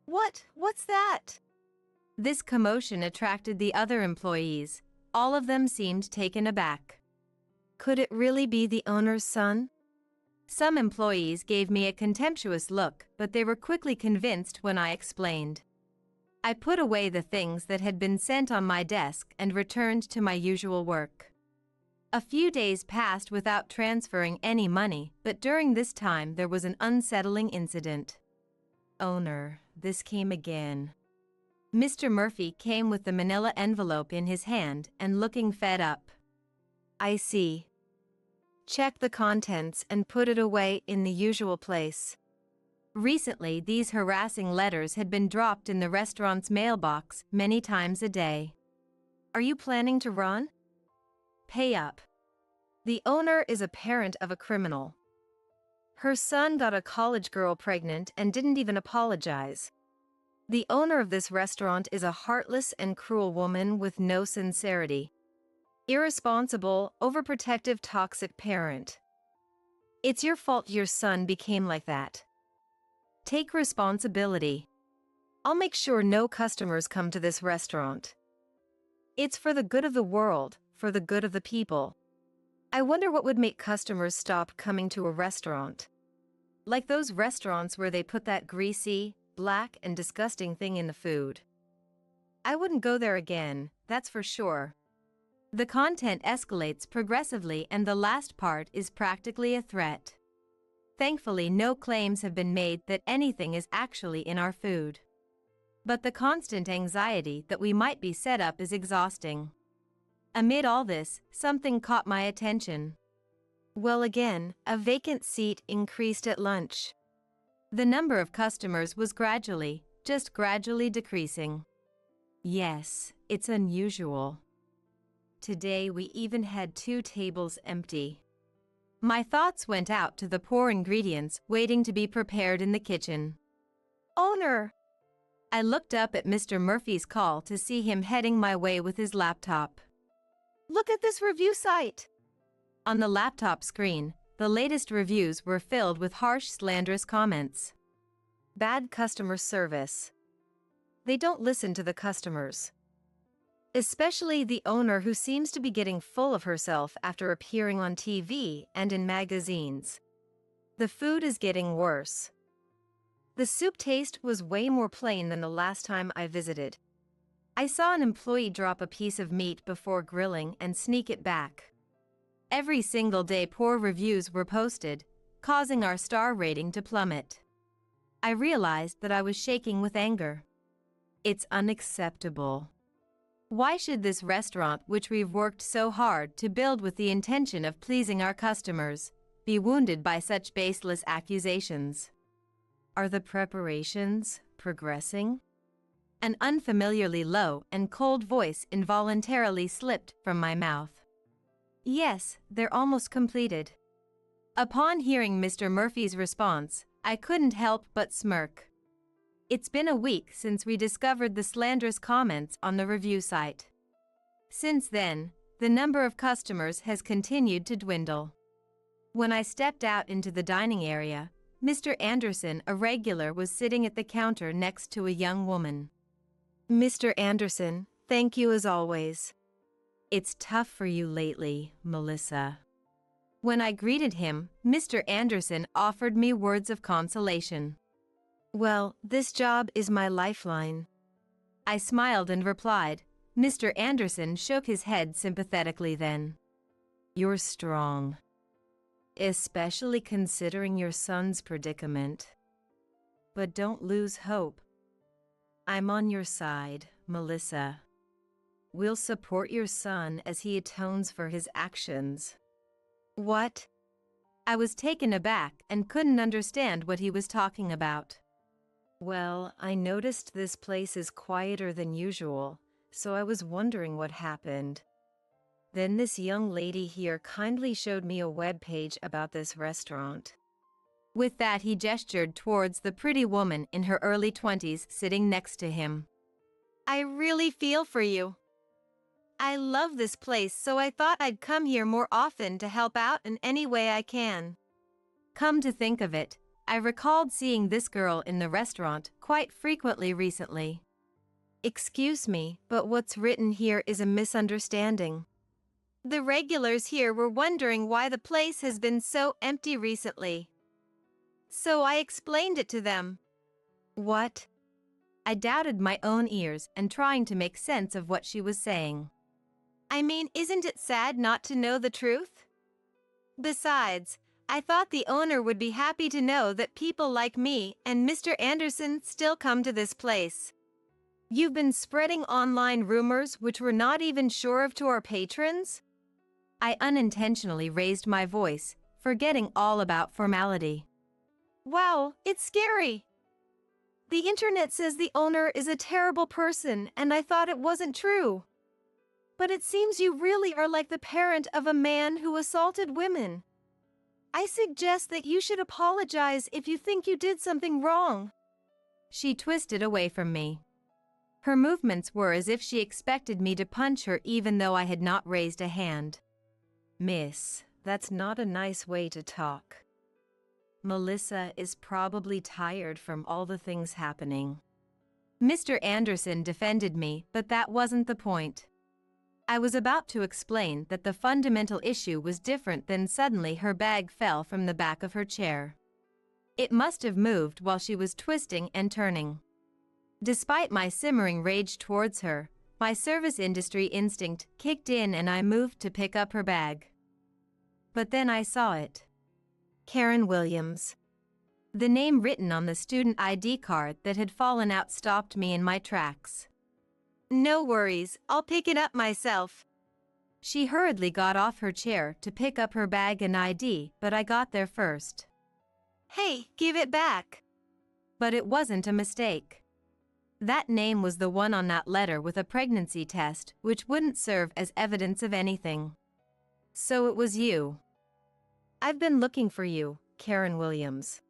What's that? This commotion attracted the other employees. All of them seemed taken aback. Could it really be the owner's son? Some employees gave me a contemptuous look, but they were quickly convinced when I explained. I put away the things that had been sent on my desk and returned to my usual work. A few days passed without transferring any money, but during this time there was an unsettling incident. Owner, this came again. Mr. Murphy came with the manila envelope in his hand and looking fed up. I see. Check the contents and put it away in the usual place. Recently, these harassing letters had been dropped in the restaurant's mailbox many times a day. Are you planning to run? Pay up. The owner is a parent of a criminal. Her son got a college girl pregnant and didn't even apologize. The owner of this restaurant is a heartless and cruel woman with no sincerity. Irresponsible, overprotective, toxic parent. It's your fault your son became like that. Take responsibility. I'll make sure no customers come to this restaurant. It's for the good of the world, for the good of the people. I wonder what would make customers stop coming to a restaurant. Like those restaurants where they put that greasy, black, and disgusting thing in the food. I wouldn't go there again, that's for sure. The content escalates progressively and the last part is practically a threat. Thankfully, no claims have been made that anything is actually in our food. But the constant anxiety that we might be set up is exhausting. Amid all this, something caught my attention. Well, again, a vacant seat increased at lunch. The number of customers was just gradually decreasing. Yes, it's unusual. Today we even had 2 tables empty. My thoughts went out to the poor ingredients waiting to be prepared in the kitchen. Owner! I looked up at Mr. Murphy's call to see him heading my way with his laptop. Look at this review site! On the laptop screen, the latest reviews were filled with harsh, slanderous comments. Bad customer service. They don't listen to the customers. Especially the owner who seems to be getting full of herself after appearing on TV and in magazines. The food is getting worse. The soup taste was way more plain than the last time I visited. I saw an employee drop a piece of meat before grilling and sneak it back. Every single day poor reviews were posted, causing our star rating to plummet. I realized that I was shaking with anger. It's unacceptable. Why should this restaurant, which we've worked so hard to build with the intention of pleasing our customers, be wounded by such baseless accusations? Are the preparations progressing? An unfamiliarly low and cold voice involuntarily slipped from my mouth. Yes, they're almost completed. Upon hearing Mr. Murphy's response, I couldn't help but smirk. It's been a week since we discovered the slanderous comments on the review site. Since then, the number of customers has continued to dwindle. When I stepped out into the dining area, Mr. Anderson, a regular, was sitting at the counter next to a young woman. Mr. Anderson, thank you as always. It's tough for you lately, Melissa. When I greeted him, Mr. Anderson offered me words of consolation. Well, this job is my lifeline. I smiled and replied. Mr. Anderson shook his head sympathetically then. You're strong. Especially considering your son's predicament. But don't lose hope. I'm on your side, Melissa. We'll support your son as he atones for his actions. What? I was taken aback and couldn't understand what he was talking about. Well, I noticed this place is quieter than usual, so I was wondering what happened. Then this young lady here kindly showed me a web page about this restaurant. With that, he gestured towards the pretty woman in her early 20s sitting next to him. I really feel for you. I love this place, so I thought I'd come here more often to help out in any way I can. Come to think of it, I recalled seeing this girl in the restaurant quite frequently recently. Excuse me, but what's written here is a misunderstanding. The regulars here were wondering why the place has been so empty recently. So I explained it to them. What? I doubted my own ears and trying to make sense of what she was saying. I mean, isn't it sad not to know the truth? Besides, I thought the owner would be happy to know that people like me and Mr. Anderson still come to this place. You've been spreading online rumors which we're not even sure of to our patrons? I unintentionally raised my voice, forgetting all about formality. Wow, it's scary. The internet says the owner is a terrible person and I thought it wasn't true. But it seems you really are like the parent of a man who assaulted women. I suggest that you should apologize if you think you did something wrong. She twisted away from me. Her movements were as if she expected me to punch her even though I had not raised a hand. Miss, that's not a nice way to talk. Melissa is probably tired from all the things happening. Mr. Anderson defended me, but that wasn't the point. I was about to explain that the fundamental issue was different than suddenly her bag fell from the back of her chair. It must have moved while she was twisting and turning. Despite my simmering rage towards her, my service industry instinct kicked in and I moved to pick up her bag. But then I saw it. Karen Williams. The name written on the student ID card that had fallen out stopped me in my tracks. No worries, I'll pick it up myself. She hurriedly got off her chair to pick up her bag and ID, but I got there first. Hey, give it back. But it wasn't a mistake. That name was the one on that letter with a pregnancy test, which wouldn't serve as evidence of anything. So it was you. I've been looking for you, Karen Williams.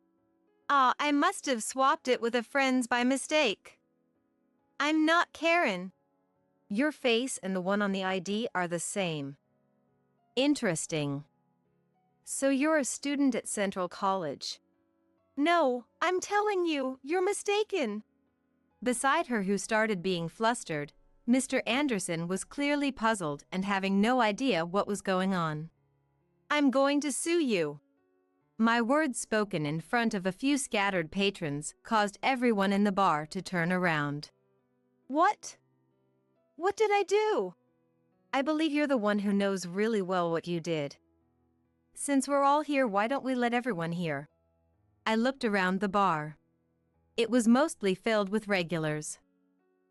I must have swapped it with a friend's by mistake. I'm not Karen. Your face and the one on the ID are the same. Interesting. So you're a student at Central College. No, I'm telling you, you're mistaken. Beside her, who started being flustered, Mr. Anderson was clearly puzzled and having no idea what was going on. I'm going to sue you. My words spoken in front of a few scattered patrons caused everyone in the bar to turn around. What? What did I do? I believe you're the one who knows really well what you did. Since we're all here, why don't we let everyone hear? I looked around the bar. It was mostly filled with regulars.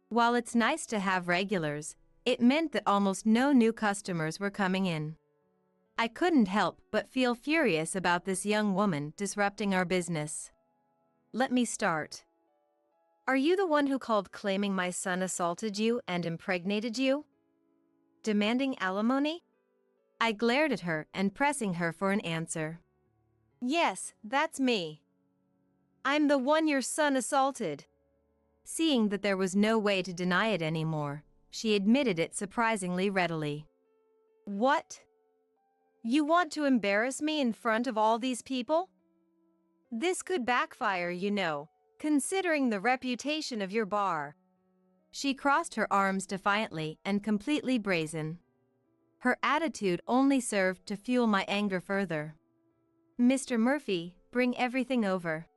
While it's nice to have regulars, it meant that almost no new customers were coming in. I couldn't help but feel furious about this young woman disrupting our business. Let me start. Are you the one who called claiming my son assaulted you and impregnated you? Demanding alimony? I glared at her and pressing her for an answer. Yes, that's me. I'm the one your son assaulted. Seeing that there was no way to deny it anymore, she admitted it surprisingly readily. What? You want to embarrass me in front of all these people? This could backfire, you know, considering the reputation of your bar. She crossed her arms defiantly and completely brazen. Her attitude only served to fuel my anger further. Mr. Murphy, bring everything over.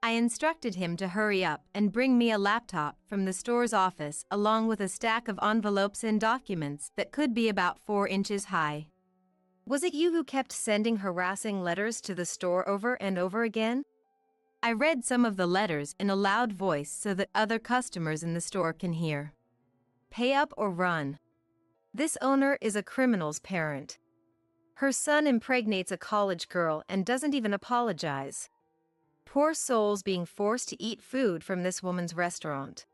I instructed him to hurry up and bring me a laptop from the store's office along with a stack of envelopes and documents that could be about 4 inches high. Was it you who kept sending harassing letters to the store over and over again? I read some of the letters in a loud voice so that other customers in the store can hear. Pay up or run. This owner is a criminal's parent. Her son impregnates a college girl and doesn't even apologize. Poor souls being forced to eat food from this woman's restaurant.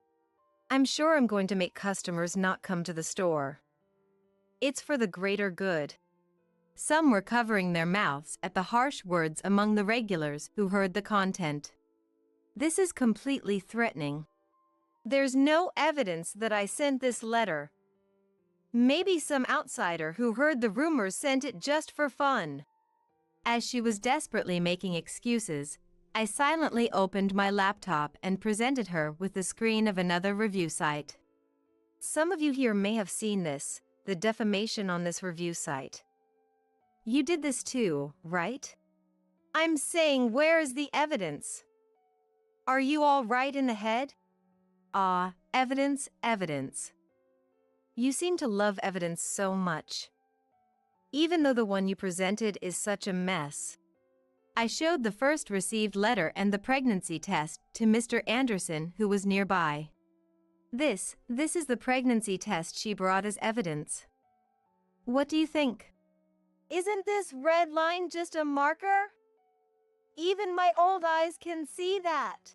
I'm sure I'm going to make customers not come to the store. It's for the greater good. Some were covering their mouths at the harsh words among the regulars who heard the content. This is completely threatening. There's no evidence that I sent this letter. Maybe some outsider who heard the rumors sent it just for fun. As she was desperately making excuses, I silently opened my laptop and presented her with the screen of another review site. Some of you here may have seen this, the defamation on this review site. You did this too, right? I'm saying, where is the evidence? Are you all right in the head? Evidence, evidence. You seem to love evidence so much. Even though the one you presented is such a mess. I showed the first received letter and the pregnancy test to Mr. Anderson, who was nearby. This is the pregnancy test she brought as evidence. What do you think? Isn't this red line just a marker? Even my old eyes can see that.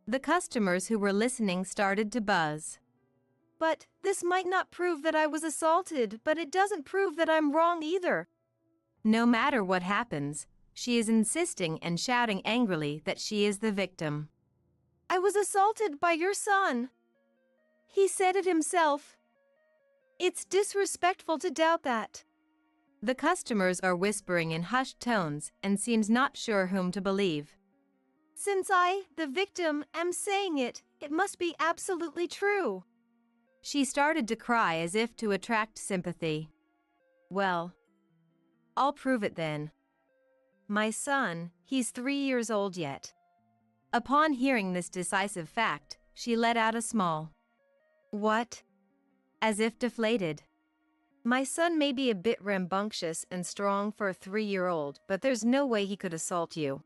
The customers who were listening started to buzz. But this might not prove that I was assaulted, but it doesn't prove that I'm wrong either. No matter what happens, she is insisting and shouting angrily that she is the victim. I was assaulted by your son. He said it himself. It's disrespectful to doubt that. The customers are whispering in hushed tones and seems not sure whom to believe. Since I, the victim, am saying it, it must be absolutely true. She started to cry as if to attract sympathy. Well, I'll prove it then. My son, he's 3 years old yet. Upon hearing this decisive fact, she let out a small "What?" as if deflated. My son may be a bit rambunctious and strong for a 3-year-old, but there's no way he could assault you.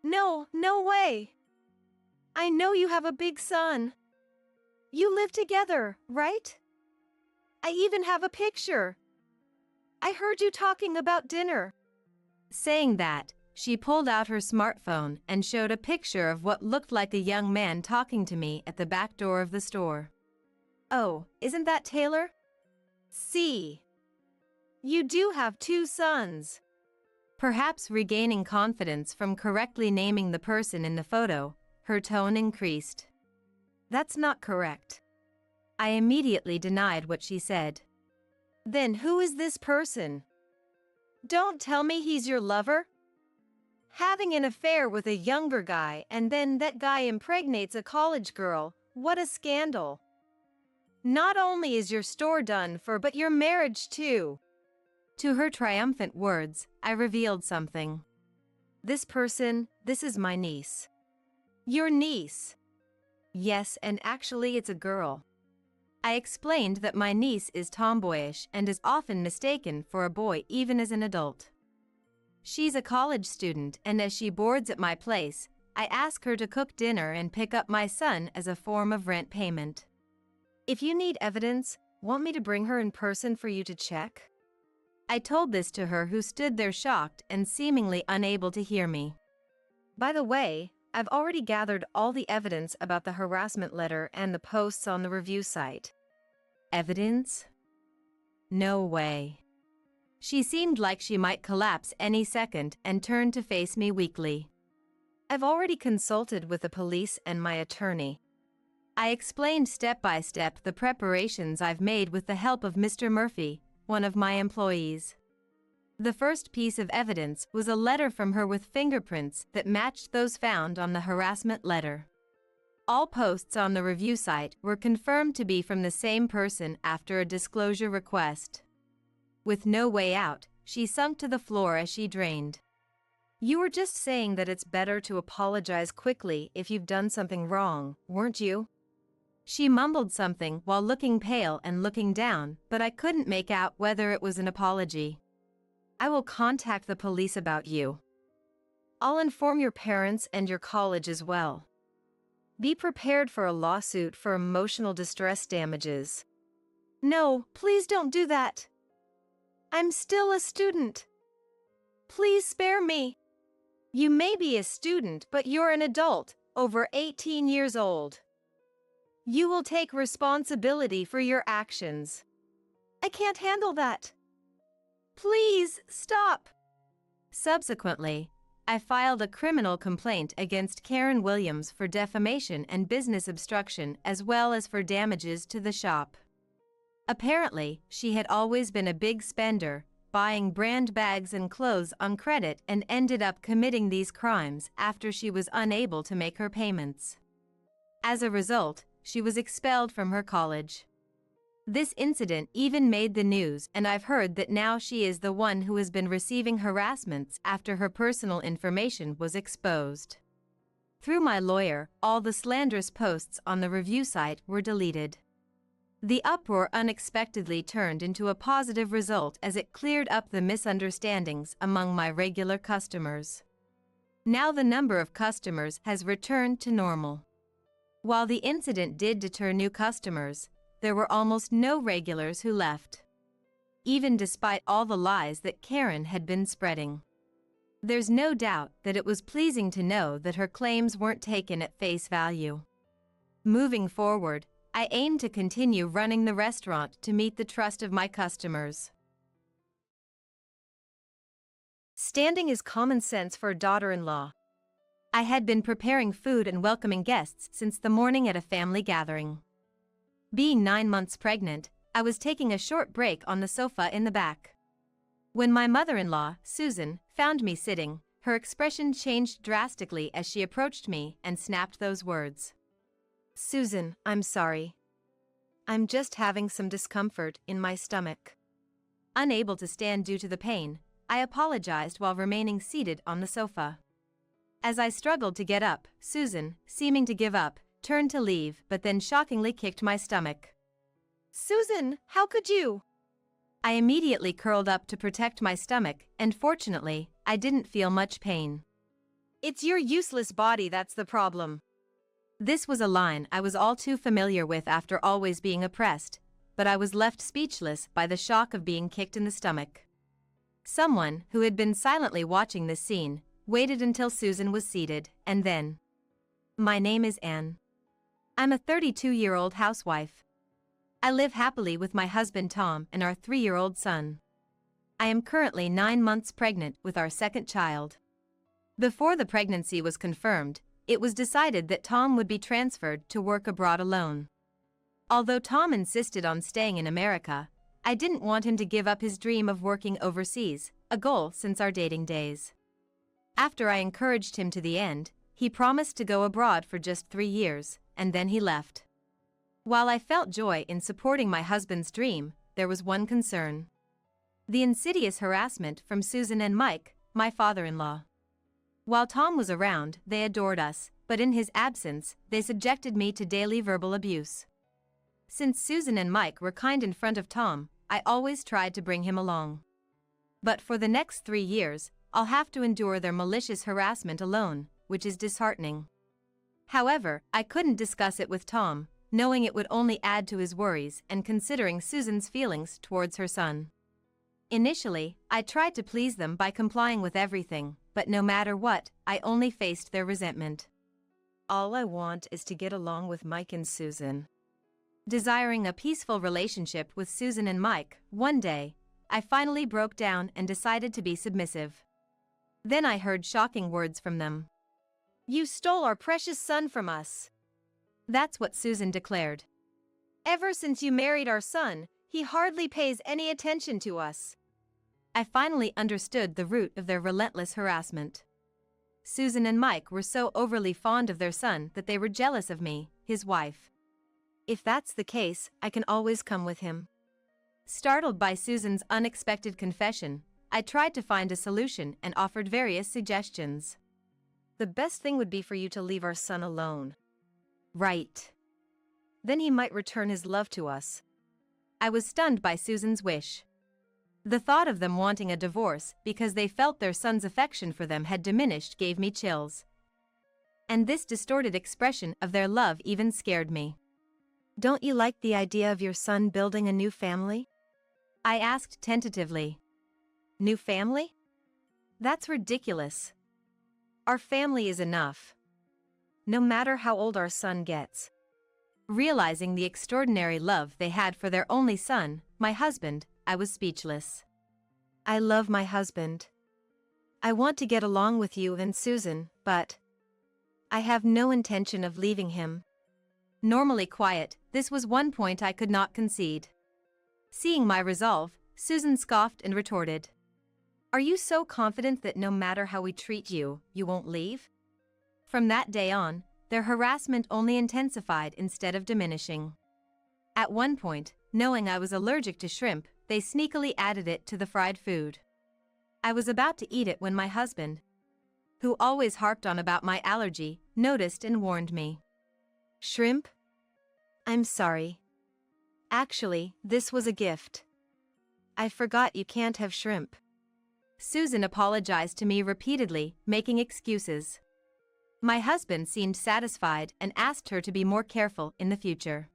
No way. I know you have a big son. You live together, right? I even have a picture. I heard you talking about dinner. Saying that, she pulled out her smartphone and showed a picture of what looked like a young man talking to me at the back door of the store. Oh, isn't that Taylor? See. You do have 2 sons. Perhaps regaining confidence from correctly naming the person in the photo, her tone increased. That's not correct. I immediately denied what she said. Then who is this person? Don't tell me he's your lover? Having an affair with a younger guy and then that guy impregnates a college girl, what a scandal. Not only is your store done for, but your marriage too. To her triumphant words, I revealed something. This is my niece. Your niece? Yes, and actually it's a girl. I explained that my niece is tomboyish and is often mistaken for a boy even as an adult. She's a college student, and as she boards at my place, I ask her to cook dinner and pick up my son as a form of rent payment. If you need evidence, want me to bring her in person for you to check? I told this to her, who stood there shocked and seemingly unable to hear me. By the way, I've already gathered all the evidence about the harassment letter and the posts on the review site. Evidence? No way. She seemed like she might collapse any second and turned to face me weakly. I've already consulted with the police and my attorney. I explained step by step the preparations I've made with the help of Mr. Murphy, one of my employees. The first piece of evidence was a letter from her with fingerprints that matched those found on the harassment letter. All posts on the review site were confirmed to be from the same person after a disclosure request. With no way out, she sunk to the floor as she drained. You were just saying that it's better to apologize quickly if you've done something wrong, weren't you? She mumbled something while looking pale and looking down, but I couldn't make out whether it was an apology. I will contact the police about you. I'll inform your parents and your college as well. Be prepared for a lawsuit for emotional distress damages. No, please don't do that. I'm still a student. Please spare me. You may be a student, but you're an adult, over 18 years old. You will take responsibility for your actions. I can't handle that. Please, stop. Subsequently, I filed a criminal complaint against Karen Williams for defamation and business obstruction, as well as for damages to the shop. Apparently, she had always been a big spender, buying brand bags and clothes on credit, and ended up committing these crimes after she was unable to make her payments. As a result, she was expelled from her college. This incident even made the news, and I've heard that now she is the one who has been receiving harassments after her personal information was exposed. Through my lawyer, all the slanderous posts on the review site were deleted. The uproar unexpectedly turned into a positive result as it cleared up the misunderstandings among my regular customers. Now the number of customers has returned to normal. While the incident did deter new customers, there were almost no regulars who left, even despite all the lies that Karen had been spreading. There's no doubt that it was pleasing to know that her claims weren't taken at face value. Moving forward, I aim to continue running the restaurant to meet the trust of my customers. Standing is common sense for a daughter-in-law. I had been preparing food and welcoming guests since the morning at a family gathering. Being 9 months pregnant, I was taking a short break on the sofa in the back. When my mother-in-law, Susan, found me sitting, her expression changed drastically as she approached me and snapped those words. "Susan, I'm sorry. I'm just having some discomfort in my stomach." Unable to stand due to the pain, I apologized while remaining seated on the sofa. As I struggled to get up, Susan, seeming to give up, turned to leave but then shockingly kicked my stomach. "Susan, how could you?" I immediately curled up to protect my stomach, and fortunately, I didn't feel much pain. "It's your useless body that's the problem." This was a line I was all too familiar with after always being oppressed, but I was left speechless by the shock of being kicked in the stomach. Someone, who had been silently watching this scene, waited until Susan was seated, and then. "My name is Anne. I'm a 32-year-old housewife. I live happily with my husband Tom and our 3-year-old son. I am currently 9 months pregnant with our second child." Before the pregnancy was confirmed, it was decided that Tom would be transferred to work abroad alone. Although Tom insisted on staying in America, I didn't want him to give up his dream of working overseas, a goal since our dating days. After I encouraged him to the end, he promised to go abroad for just 3 years, and then he left. While I felt joy in supporting my husband's dream, there was one concern: the insidious harassment from Susan and Mike, my father-in-law. While Tom was around, they adored us, but in his absence, they subjected me to daily verbal abuse. Since Susan and Mike were kind in front of Tom, I always tried to bring him along. But for the next 3 years, I'll have to endure their malicious harassment alone, which is disheartening. However, I couldn't discuss it with Tom, knowing it would only add to his worries and considering Susan's feelings towards her son. Initially, I tried to please them by complying with everything, but no matter what, I only faced their resentment. All I want is to get along with Mike and Susan. Desiring a peaceful relationship with Susan and Mike, one day, I finally broke down and decided to be submissive. Then I heard shocking words from them. "You stole our precious son from us." That's what Susan declared. "Ever since you married our son, he hardly pays any attention to us." I finally understood the root of their relentless harassment. Susan and Mike were so overly fond of their son that they were jealous of me, his wife. "If that's the case, I can always come with him." Startled by Susan's unexpected confession, I tried to find a solution and offered various suggestions. "The best thing would be for you to leave our son alone." "Right. Then he might return his love to us." I was stunned by Susan's wish. The thought of them wanting a divorce because they felt their son's affection for them had diminished gave me chills. And this distorted expression of their love even scared me. "Don't you like the idea of your son building a new family?" I asked tentatively. "New family? That's ridiculous. Our family is enough. No matter how old our son gets." Realizing the extraordinary love they had for their only son, my husband, I was speechless. "I love my husband. I want to get along with you and Susan, but I have no intention of leaving him." Normally quiet, this was one point I could not concede. Seeing my resolve, Susan scoffed and retorted. "Are you so confident that no matter how we treat you, you won't leave?" From that day on, their harassment only intensified instead of diminishing. At one point, Knowing I was allergic to shrimp, they sneakily added it to the fried food. I was about to eat it when my husband, who always harped on about my allergy, noticed and warned me. Shrimp? I'm sorry. Actually, this was a gift. I forgot you can't have shrimp. Susan apologized to me repeatedly, making excuses. My husband seemed satisfied and asked her to be more careful in the future.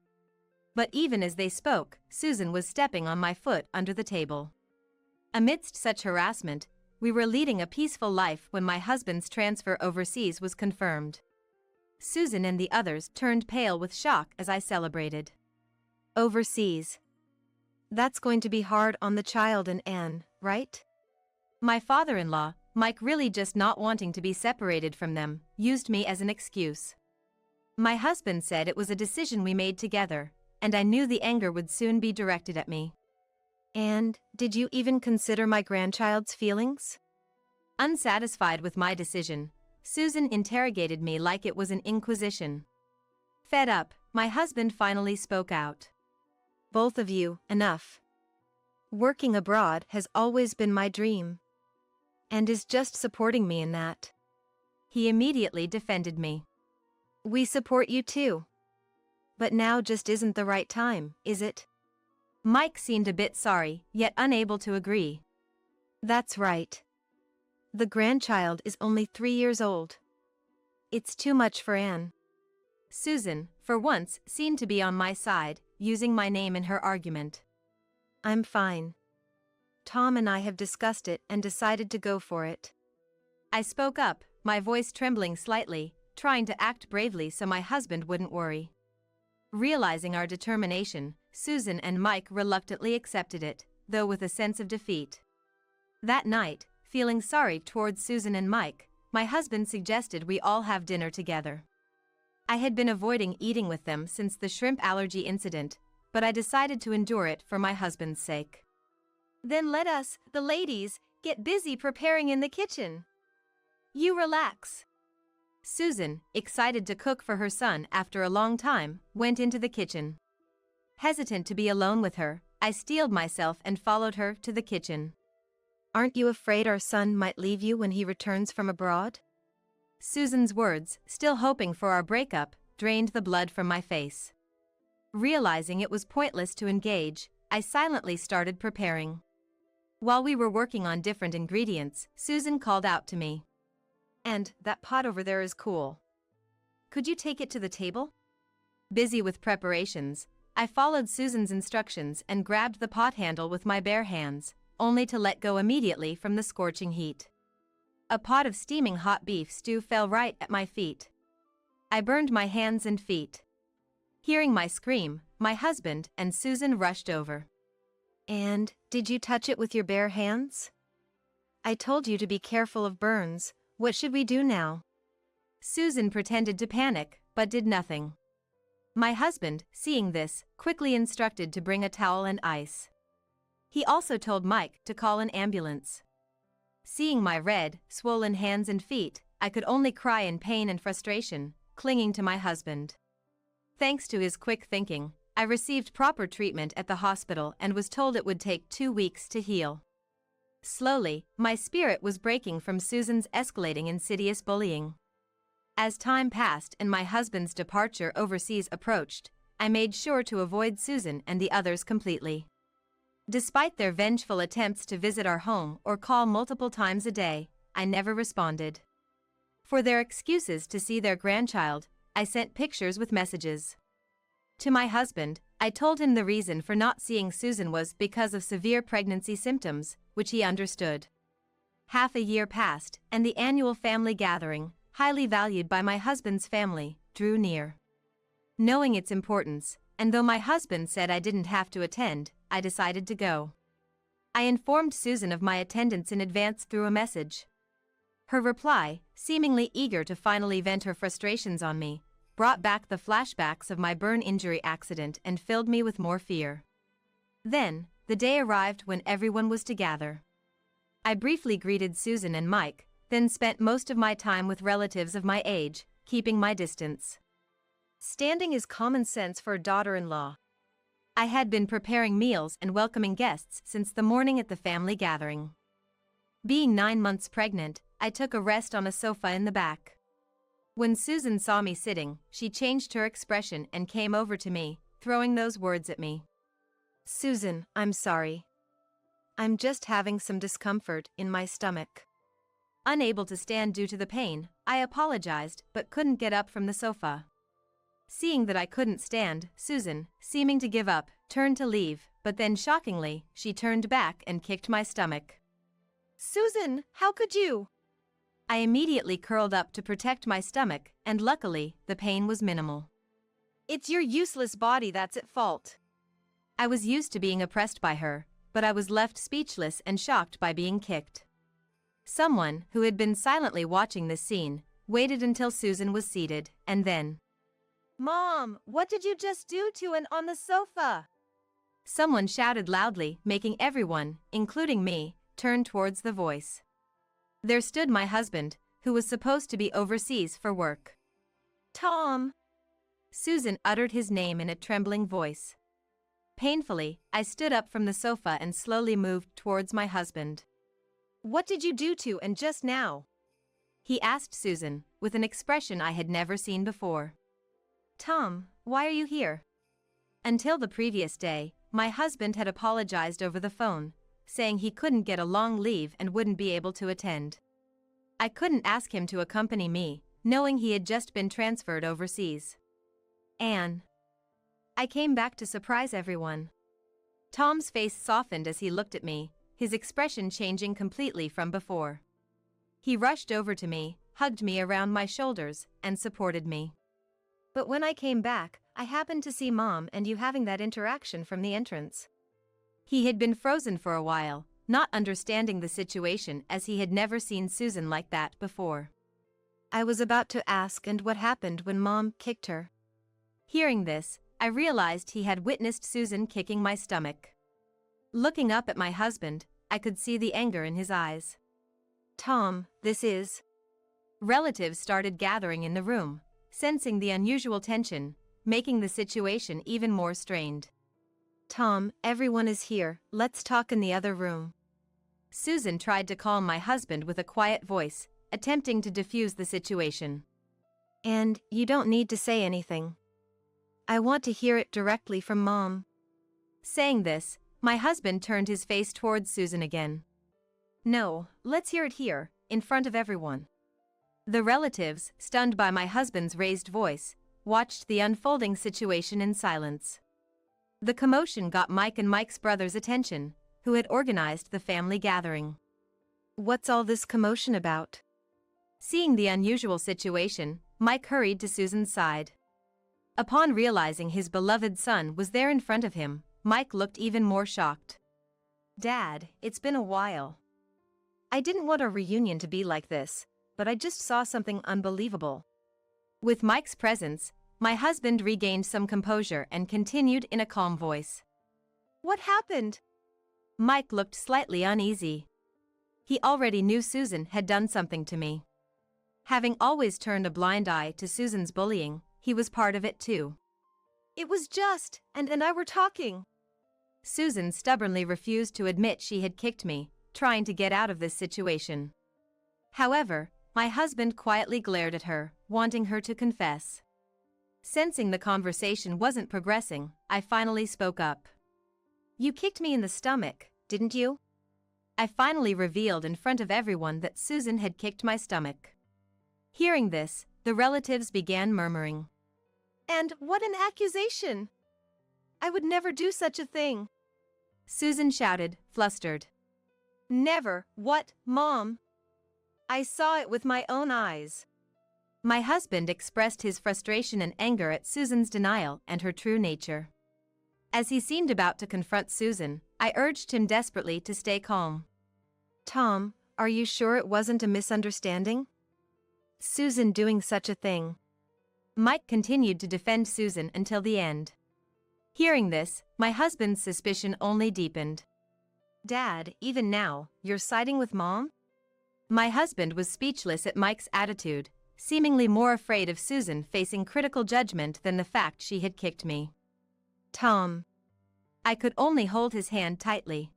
But even as they spoke, Susan was stepping on my foot under the table. Amidst such harassment, we were leading a peaceful life when my husband's transfer overseas was confirmed. Susan and the others turned pale with shock as I celebrated. Overseas. That's going to be hard on the child and Anne, right? My father-in-law, Mike, really just not wanting to be separated from them, used me as an excuse. My husband said it was a decision we made together, and I knew the anger would soon be directed at me. And, did you even consider my grandchild's feelings? Unsatisfied with my decision, Susan interrogated me like it was an inquisition. Fed up, my husband finally spoke out. Both of you, enough. Working abroad has always been my dream. And is just supporting me in that. He immediately defended me. We support you too. But now just isn't the right time, is it? Mike seemed a bit sorry, yet unable to agree. That's right. The grandchild is only 3 years old. It's too much for Anne. Susan, for once, seemed to be on my side, using my name in her argument. I'm fine. Tom and I have discussed it and decided to go for it. I spoke up, my voice trembling slightly, trying to act bravely so my husband wouldn't worry. Realizing our determination, Susan and Mike reluctantly accepted it, though with a sense of defeat. That night, feeling sorry towards Susan and Mike, my husband suggested we all have dinner together. I had been avoiding eating with them since the shrimp allergy incident, but I decided to endure it for my husband's sake. Then let us, the ladies, get busy preparing in the kitchen. You relax. Susan, excited to cook for her son after a long time, went into the kitchen. Hesitant to be alone with her, I steeled myself and followed her to the kitchen. Aren't you afraid our son might leave you when he returns from abroad? Susan's words, still hoping for our breakup, drained the blood from my face. Realizing it was pointless to engage, I silently started preparing. While we were working on different ingredients, Susan called out to me. And that pot over there is cool. Could you take it to the table? Busy with preparations, I followed Susan's instructions and grabbed the pot handle with my bare hands, only to let go immediately from the scorching heat. A pot of steaming hot beef stew fell right at my feet. I burned my hands and feet. Hearing my scream, my husband and Susan rushed over. And, did you touch it with your bare hands? I told you to be careful of burns. What should we do now? Susan pretended to panic, but did nothing. My husband, seeing this, quickly instructed to bring a towel and ice. He also told Mike to call an ambulance. Seeing my red, swollen hands and feet, I could only cry in pain and frustration, clinging to my husband. Thanks to his quick thinking, I received proper treatment at the hospital and was told it would take 2 weeks to heal. Slowly, my spirit was breaking from Susan's escalating insidious bullying. As time passed and my husband's departure overseas approached, I made sure to avoid Susan and the others completely. Despite their vengeful attempts to visit our home or call multiple times a day, I never responded. For their excuses to see their grandchild, I sent pictures with messages. To my husband, I told him the reason for not seeing Susan was because of severe pregnancy symptoms, which he understood. Half a year passed, and the annual family gathering, highly valued by my husband's family, drew near. Knowing its importance, and though my husband said I didn't have to attend, I decided to go. I informed Susan of my attendance in advance through a message. Her reply, seemingly eager to finally vent her frustrations on me, brought back the flashbacks of my burn injury accident and filled me with more fear. Then, the day arrived when everyone was to gather. I briefly greeted Susan and Mike, then spent most of my time with relatives of my age, keeping my distance. Standing is common sense for a daughter-in-law. I had been preparing meals and welcoming guests since the morning at the family gathering. Being 9 months pregnant, I took a rest on a sofa in the back. When Susan saw me sitting, she changed her expression and came over to me, throwing those words at me. "Susan, I'm sorry. I'm just having some discomfort in my stomach." Unable to stand due to the pain, I apologized but couldn't get up from the sofa. Seeing that I couldn't stand, Susan, seeming to give up, turned to leave, but then shockingly, she turned back and kicked my stomach. "Susan, how could you?" I immediately curled up to protect my stomach, and luckily, the pain was minimal. "It's your useless body that's at fault." I was used to being oppressed by her, but I was left speechless and shocked by being kicked. Someone, who had been silently watching this scene, waited until Susan was seated, and then, "Mom, what did you just do to an on the sofa?" Someone shouted loudly, making everyone, including me, turn towards the voice. There stood my husband, who was supposed to be overseas for work. "Tom." Susan uttered his name in a trembling voice. Painfully, I stood up from the sofa and slowly moved towards my husband. "What did you do to and just now?" he asked Susan, with an expression I had never seen before. "Tom, why are you here?" Until the previous day, my husband had apologized over the phone, saying he couldn't get a long leave and wouldn't be able to attend. I couldn't ask him to accompany me, knowing he had just been transferred overseas. Anne. I came back to surprise everyone. Tom's face softened as he looked at me, his expression changing completely from before. He rushed over to me, hugged me around my shoulders, and supported me. "But when I came back, I happened to see Mom and you having that interaction from the entrance." He had been frozen for a while, not understanding the situation as he had never seen Susan like that before. "I was about to ask and what happened when Mom kicked her." Hearing this, I realized he had witnessed Susan kicking my stomach. Looking up at my husband, I could see the anger in his eyes. "Tom, this is..." Relatives started gathering in the room, sensing the unusual tension, making the situation even more strained. "Tom, everyone is here, let's talk in the other room." Susan tried to calm my husband with a quiet voice, attempting to defuse the situation. "And you don't need to say anything. I want to hear it directly from Mom." Saying this, my husband turned his face towards Susan again. "No, let's hear it here, in front of everyone." The relatives, stunned by my husband's raised voice, watched the unfolding situation in silence. The commotion got Mike and Mike's brother's attention, who had organized the family gathering. "What's all this commotion about?" Seeing the unusual situation, Mike hurried to Susan's side. Upon realizing his beloved son was there in front of him, Mike looked even more shocked. "Dad, it's been a while. I didn't want our reunion to be like this, but I just saw something unbelievable." With Mike's presence, my husband regained some composure and continued in a calm voice. "What happened?" Mike looked slightly uneasy. He already knew Susan had done something to me. Having always turned a blind eye to Susan's bullying, he was part of it too. "It was just, and I were talking." Susan stubbornly refused to admit she had kicked me, trying to get out of this situation. However, my husband quietly glared at her, wanting her to confess. Sensing the conversation wasn't progressing, I finally spoke up. "You kicked me in the stomach, didn't you?" I finally revealed in front of everyone that Susan had kicked my stomach. Hearing this, the relatives began murmuring. "And what an accusation! I would never do such a thing!" Susan shouted, flustered. "Never, what, Mom? I saw it with my own eyes." My husband expressed his frustration and anger at Susan's denial and her true nature. As he seemed about to confront Susan, I urged him desperately to stay calm. "Tom, are you sure it wasn't a misunderstanding? Susan doing such a thing." Mike continued to defend Susan until the end. Hearing this, my husband's suspicion only deepened. "Dad, even now, you're siding with Mom?" My husband was speechless at Mike's attitude, seemingly more afraid of Susan facing critical judgment than the fact she had kicked me. "Tom, I could only hold his hand tightly.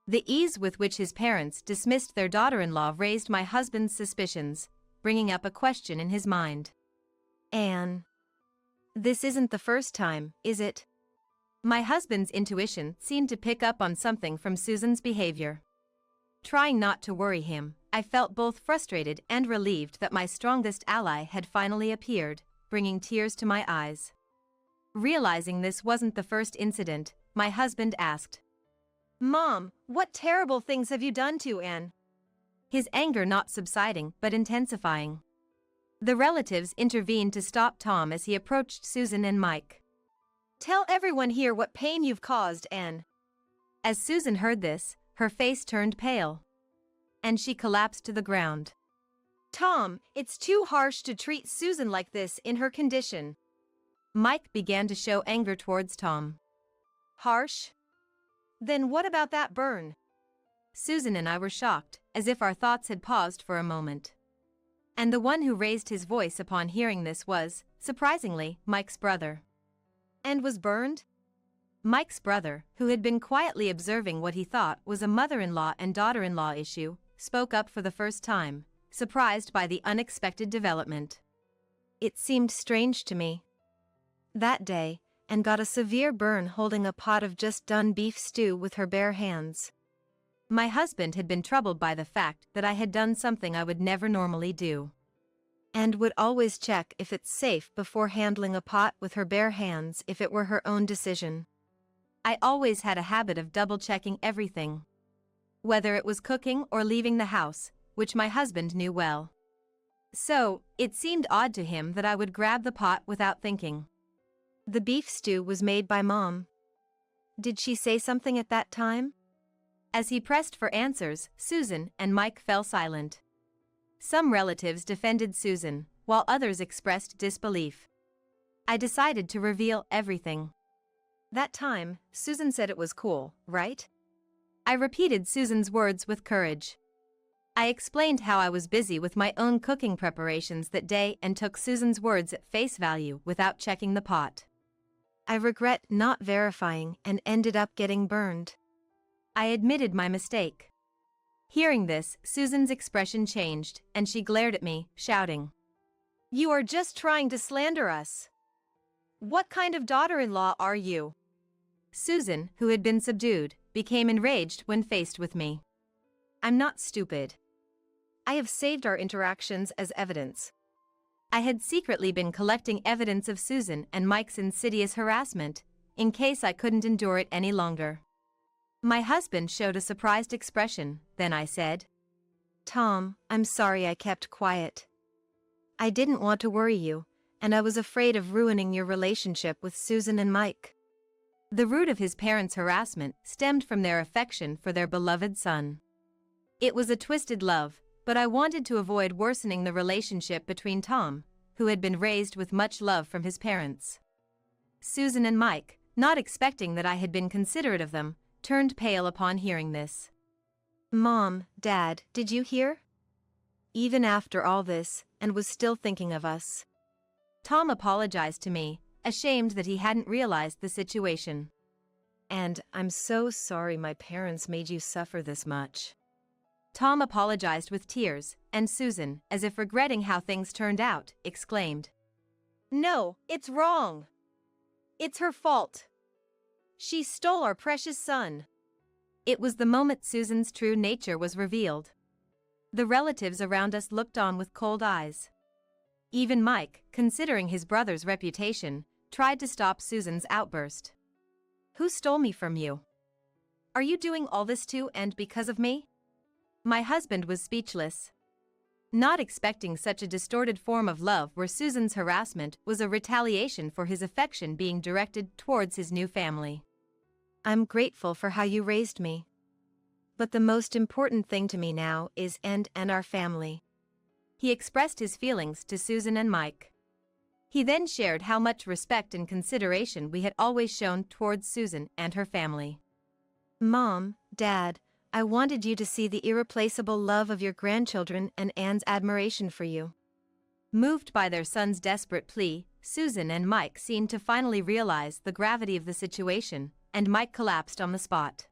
The ease with which his parents dismissed their daughter-in-law raised my husband's suspicions, bringing up a question in his mind. Anne. This isn't the first time, is it? My husband's intuition seemed to pick up on something from Susan's behavior. Trying not to worry him, I felt both frustrated and relieved that my strongest ally had finally appeared, bringing tears to my eyes. Realizing this wasn't the first incident, my husband asked, "Mom, what terrible things have you done to Anne?" His anger not subsiding but intensifying. The relatives intervened to stop Tom as he approached Susan and Mike. "Tell everyone here what pain you've caused, Anne." As Susan heard this, her face turned pale, and she collapsed to the ground. "Tom, it's too harsh to treat Susan like this in her condition." Mike began to show anger towards Tom. "Harsh? Then what about that burn?" Susan and I were shocked, as if our thoughts had paused for a moment. And the one who raised his voice upon hearing this was, surprisingly, Mike's brother. "And was burned?" Mike's brother, who had been quietly observing what he thought was a mother-in-law and daughter-in-law issue, spoke up for the first time, surprised by the unexpected development. "It seemed strange to me that day, and got a severe burn holding a pot of just done beef stew with her bare hands." My husband had been troubled by the fact that I had done something I would never normally do, and would always check if it's safe before handling a pot with her bare hands if it were her own decision. I always had a habit of double-checking everything, whether it was cooking or leaving the house, which my husband knew well. So, it seemed odd to him that I would grab the pot without thinking. "The beef stew was made by Mom. Did she say something at that time?" As he pressed for answers, Susan and Mike fell silent. Some relatives defended Susan, while others expressed disbelief. I decided to reveal everything. "That time, Susan said it was cool, right?" I repeated Susan's words with courage. I explained how I was busy with my own cooking preparations that day and took Susan's words at face value without checking the pot. "I regret not verifying and ended up getting burned." I admitted my mistake. Hearing this, Susan's expression changed, and she glared at me, shouting, "You are just trying to slander us. What kind of daughter-in-law are you?" Susan, who had been subdued, became enraged when faced with me. "I'm not stupid. I have saved our interactions as evidence." I had secretly been collecting evidence of Susan and Mike's insidious harassment, in case I couldn't endure it any longer. My husband showed a surprised expression, then I said, "Tom, I'm sorry I kept quiet. I didn't want to worry you, and I was afraid of ruining your relationship with Susan and Mike." The root of his parents' harassment stemmed from their affection for their beloved son. It was a twisted love, but I wanted to avoid worsening the relationship between Tom, who had been raised with much love from his parents. Susan and Mike, not expecting that I had been considerate of them, turned pale upon hearing this. "Mom, Dad, did you hear? Even after all this, and was still thinking of us." Tom apologized to me, ashamed that he hadn't realized the situation. "And I'm so sorry my parents made you suffer this much." Tom apologized with tears, and Susan, as if regretting how things turned out, exclaimed, "No, it's wrong. It's her fault. She stole our precious son." It was the moment Susan's true nature was revealed. The relatives around us looked on with cold eyes. Even Mike, considering his brother's reputation, tried to stop Susan's outburst. "Who stole me from you? Are you doing all this too and because of me?" My husband was speechless, not expecting such a distorted form of love where Susan's harassment was a retaliation for his affection being directed towards his new family. "I'm grateful for how you raised me. But the most important thing to me now is and our family." He expressed his feelings to Susan and Mike. He then shared how much respect and consideration we had always shown towards Susan and her family. "Mom, Dad, I wanted you to see the irreplaceable love of your grandchildren and Anne's admiration for you." Moved by their son's desperate plea, Susan and Mike seemed to finally realize the gravity of the situation, and Mike collapsed on the spot.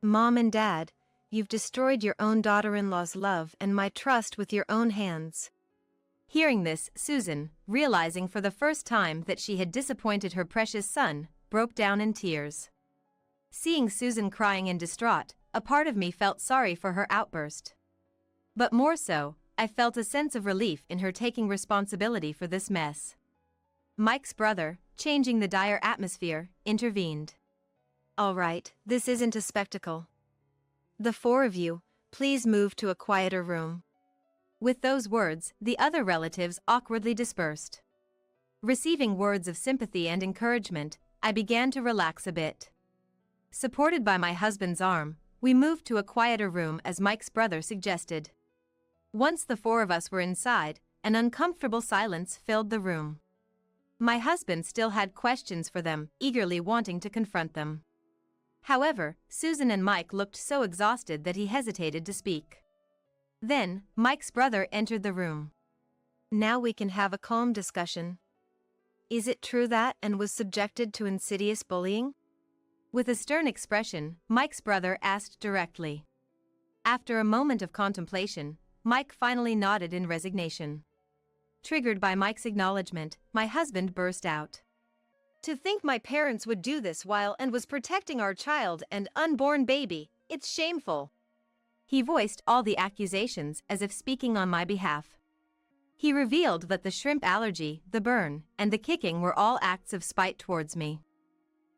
"Mom and Dad, you've destroyed your own daughter-in-law's love and my trust with your own hands." Hearing this, Susan, realizing for the first time that she had disappointed her precious son, broke down in tears. Seeing Susan crying and distraught, a part of me felt sorry for her outburst. But more so, I felt a sense of relief in her taking responsibility for this mess. Mike's brother, changing the dire atmosphere, intervened. "All right, this isn't a spectacle. The four of you, please move to a quieter room." With those words, the other relatives awkwardly dispersed. Receiving words of sympathy and encouragement, I began to relax a bit. Supported by my husband's arm, we moved to a quieter room as Mike's brother suggested. Once the four of us were inside, an uncomfortable silence filled the room. My husband still had questions for them, eagerly wanting to confront them. However, Susan and Mike looked so exhausted that he hesitated to speak. Then, Mike's brother entered the room. "Now we can have a calm discussion. Is it true that Anne was subjected to insidious bullying?" With a stern expression, Mike's brother asked directly. After a moment of contemplation, Mike finally nodded in resignation. Triggered by Mike's acknowledgement, my husband burst out. "To think my parents would do this while Anne was protecting our child and unborn baby, it's shameful." He voiced all the accusations as if speaking on my behalf. He revealed that the shrimp allergy, the burn, and the kicking were all acts of spite towards me.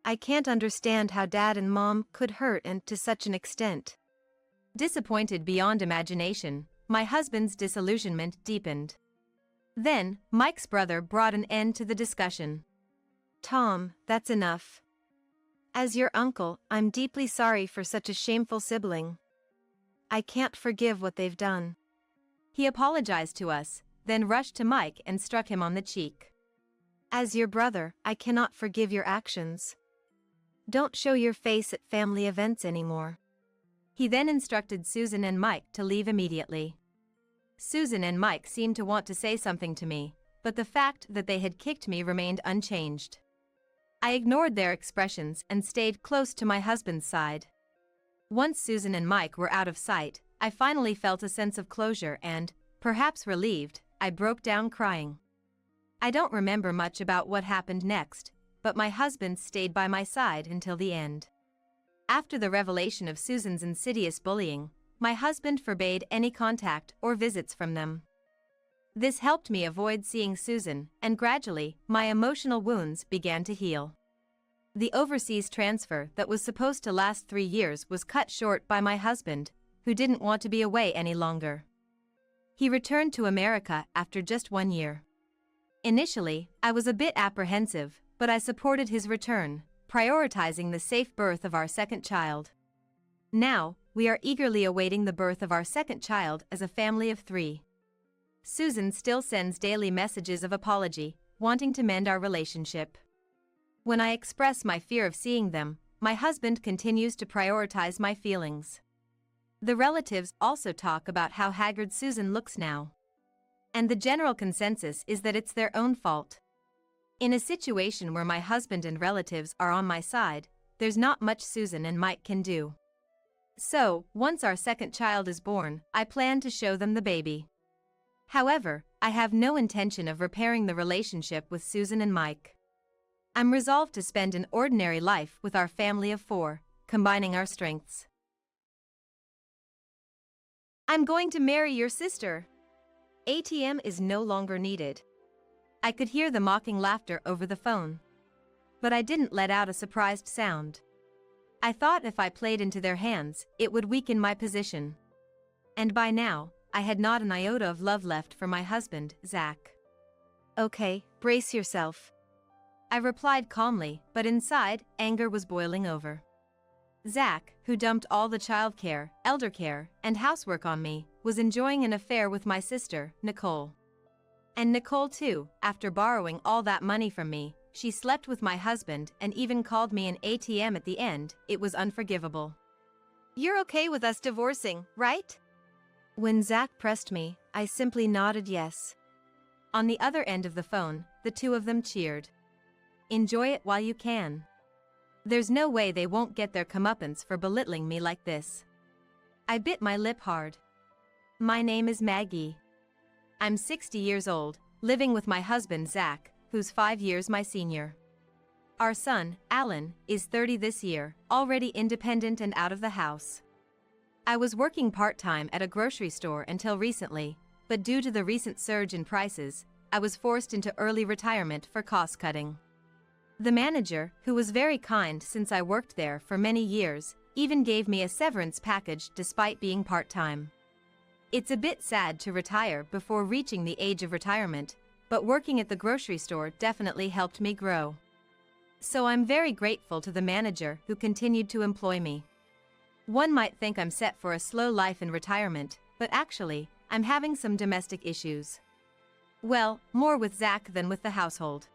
"I can't understand how Dad and Mom could hurt Anne to such an extent." Disappointed beyond imagination, my husband's disillusionment deepened. Then, Mike's brother brought an end to the discussion. "Tom, that's enough. As your uncle, I'm deeply sorry for such a shameful sibling. I can't forgive what they've done." He apologized to us, then rushed to Mike and struck him on the cheek. "As your brother, I cannot forgive your actions. Don't show your face at family events anymore." He then instructed Susan and Mike to leave immediately. Susan and Mike seemed to want to say something to me, but the fact that they had kicked me remained unchanged. I ignored their expressions and stayed close to my husband's side. Once Susan and Mike were out of sight, I finally felt a sense of closure and, perhaps relieved, I broke down crying. I don't remember much about what happened next, but my husband stayed by my side until the end. After the revelation of Susan's insidious bullying, my husband forbade any contact or visits from them. This helped me avoid seeing Susan, and gradually, my emotional wounds began to heal. The overseas transfer that was supposed to last 3 years was cut short by my husband, who didn't want to be away any longer. He returned to America after just 1 year. Initially, I was a bit apprehensive, but I supported his return, prioritizing the safe birth of our second child. Now, we are eagerly awaiting the birth of our second child as a family of 3. Susan still sends daily messages of apology, wanting to mend our relationship. When I express my fear of seeing them, my husband continues to prioritize my feelings. The relatives also talk about how haggard Susan looks now. And the general consensus is that it's their own fault. In a situation where my husband and relatives are on my side, there's not much Susan and Mike can do. So, once our second child is born, I plan to show them the baby. However, I have no intention of repairing the relationship with Susan and Mike. I'm resolved to spend an ordinary life with our family of 4, combining our strengths. "I'm going to marry your sister. ATM is no longer needed." I could hear the mocking laughter over the phone. But I didn't let out a surprised sound. I thought if I played into their hands, it would weaken my position. And by now, I had not an iota of love left for my husband, Zach. "Okay, brace yourself," I replied calmly, but inside, anger was boiling over. Zach, who dumped all the childcare, elder care, and housework on me, was enjoying an affair with my sister, Nicole. And Nicole too, after borrowing all that money from me, she slept with my husband and even called me an ATM at the end. It was unforgivable. "You're okay with us divorcing, right?" When Zach pressed me, I simply nodded yes. On the other end of the phone, the two of them cheered. "Enjoy it while you can." There's no way they won't get their comeuppance for belittling me like this. I bit my lip hard. My name is Maggie. I'm 60 years old, living with my husband Zach, who's 5 years my senior. Our son, Alan, is 30 this year, already independent and out of the house. I was working part-time at a grocery store until recently, but due to the recent surge in prices, I was forced into early retirement for cost-cutting. The manager, who was very kind since I worked there for many years, even gave me a severance package despite being part-time. It's a bit sad to retire before reaching the age of retirement, but working at the grocery store definitely helped me grow. So I'm very grateful to the manager who continued to employ me. One might think I'm set for a slow life in retirement, but actually, I'm having some domestic issues. Well, more with Zach than with the household.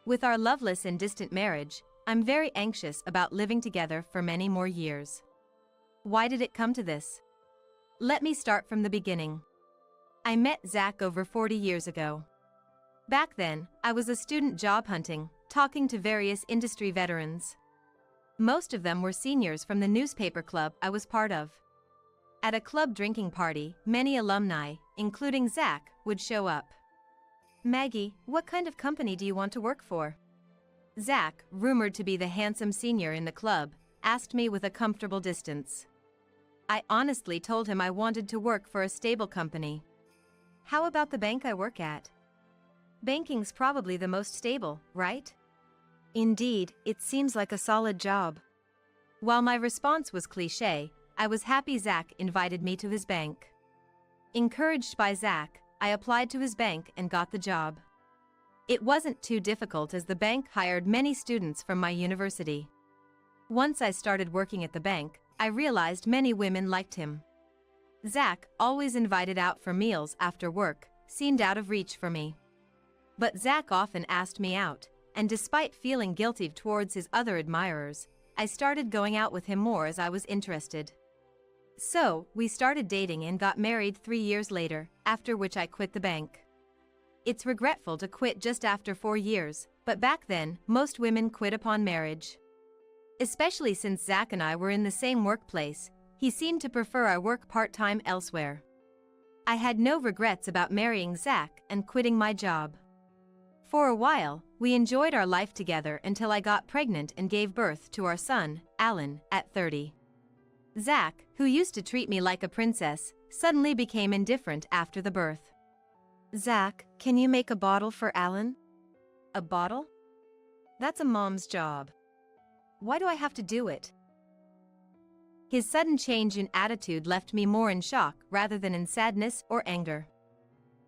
With our loveless and distant marriage, I'm very anxious about living together for many more years. Why did it come to this? Let me start from the beginning. I met Zach over 40 years ago. Back then, I was a student job hunting, talking to various industry veterans. Most of them were seniors from the newspaper club I was part of. At a club drinking party, many alumni, including Zach, would show up. Maggie, what kind of company do you want to work for? Zach, rumored to be the handsome senior in the club, asked me with a comfortable distance. I honestly told him I wanted to work for a stable company. How about the bank I work at? Banking's probably the most stable, right? Indeed, it seems like a solid job. While my response was cliché, I was happy Zach invited me to his bank. Encouraged by Zach, I applied to his bank and got the job. It wasn't too difficult as the bank hired many students from my university. Once I started working at the bank, I realized many women liked him. Zach, always invited out for meals after work, seemed out of reach for me. But Zach often asked me out, and despite feeling guilty towards his other admirers, I started going out with him more as I was interested. So, we started dating and got married 3 years later, after which I quit the bank. It's regretful to quit just after 4 years, but back then, most women quit upon marriage. Especially since Zach and I were in the same workplace, he seemed to prefer I work part-time elsewhere. I had no regrets about marrying Zach and quitting my job. For a while, we enjoyed our life together until I got pregnant and gave birth to our son, Alan, at 30. Zach, who used to treat me like a princess, suddenly became indifferent after the birth. Zach, can you make a bottle for Alan? A bottle? That's a mom's job. Why do I have to do it? His sudden change in attitude left me more in shock rather than in sadness or anger.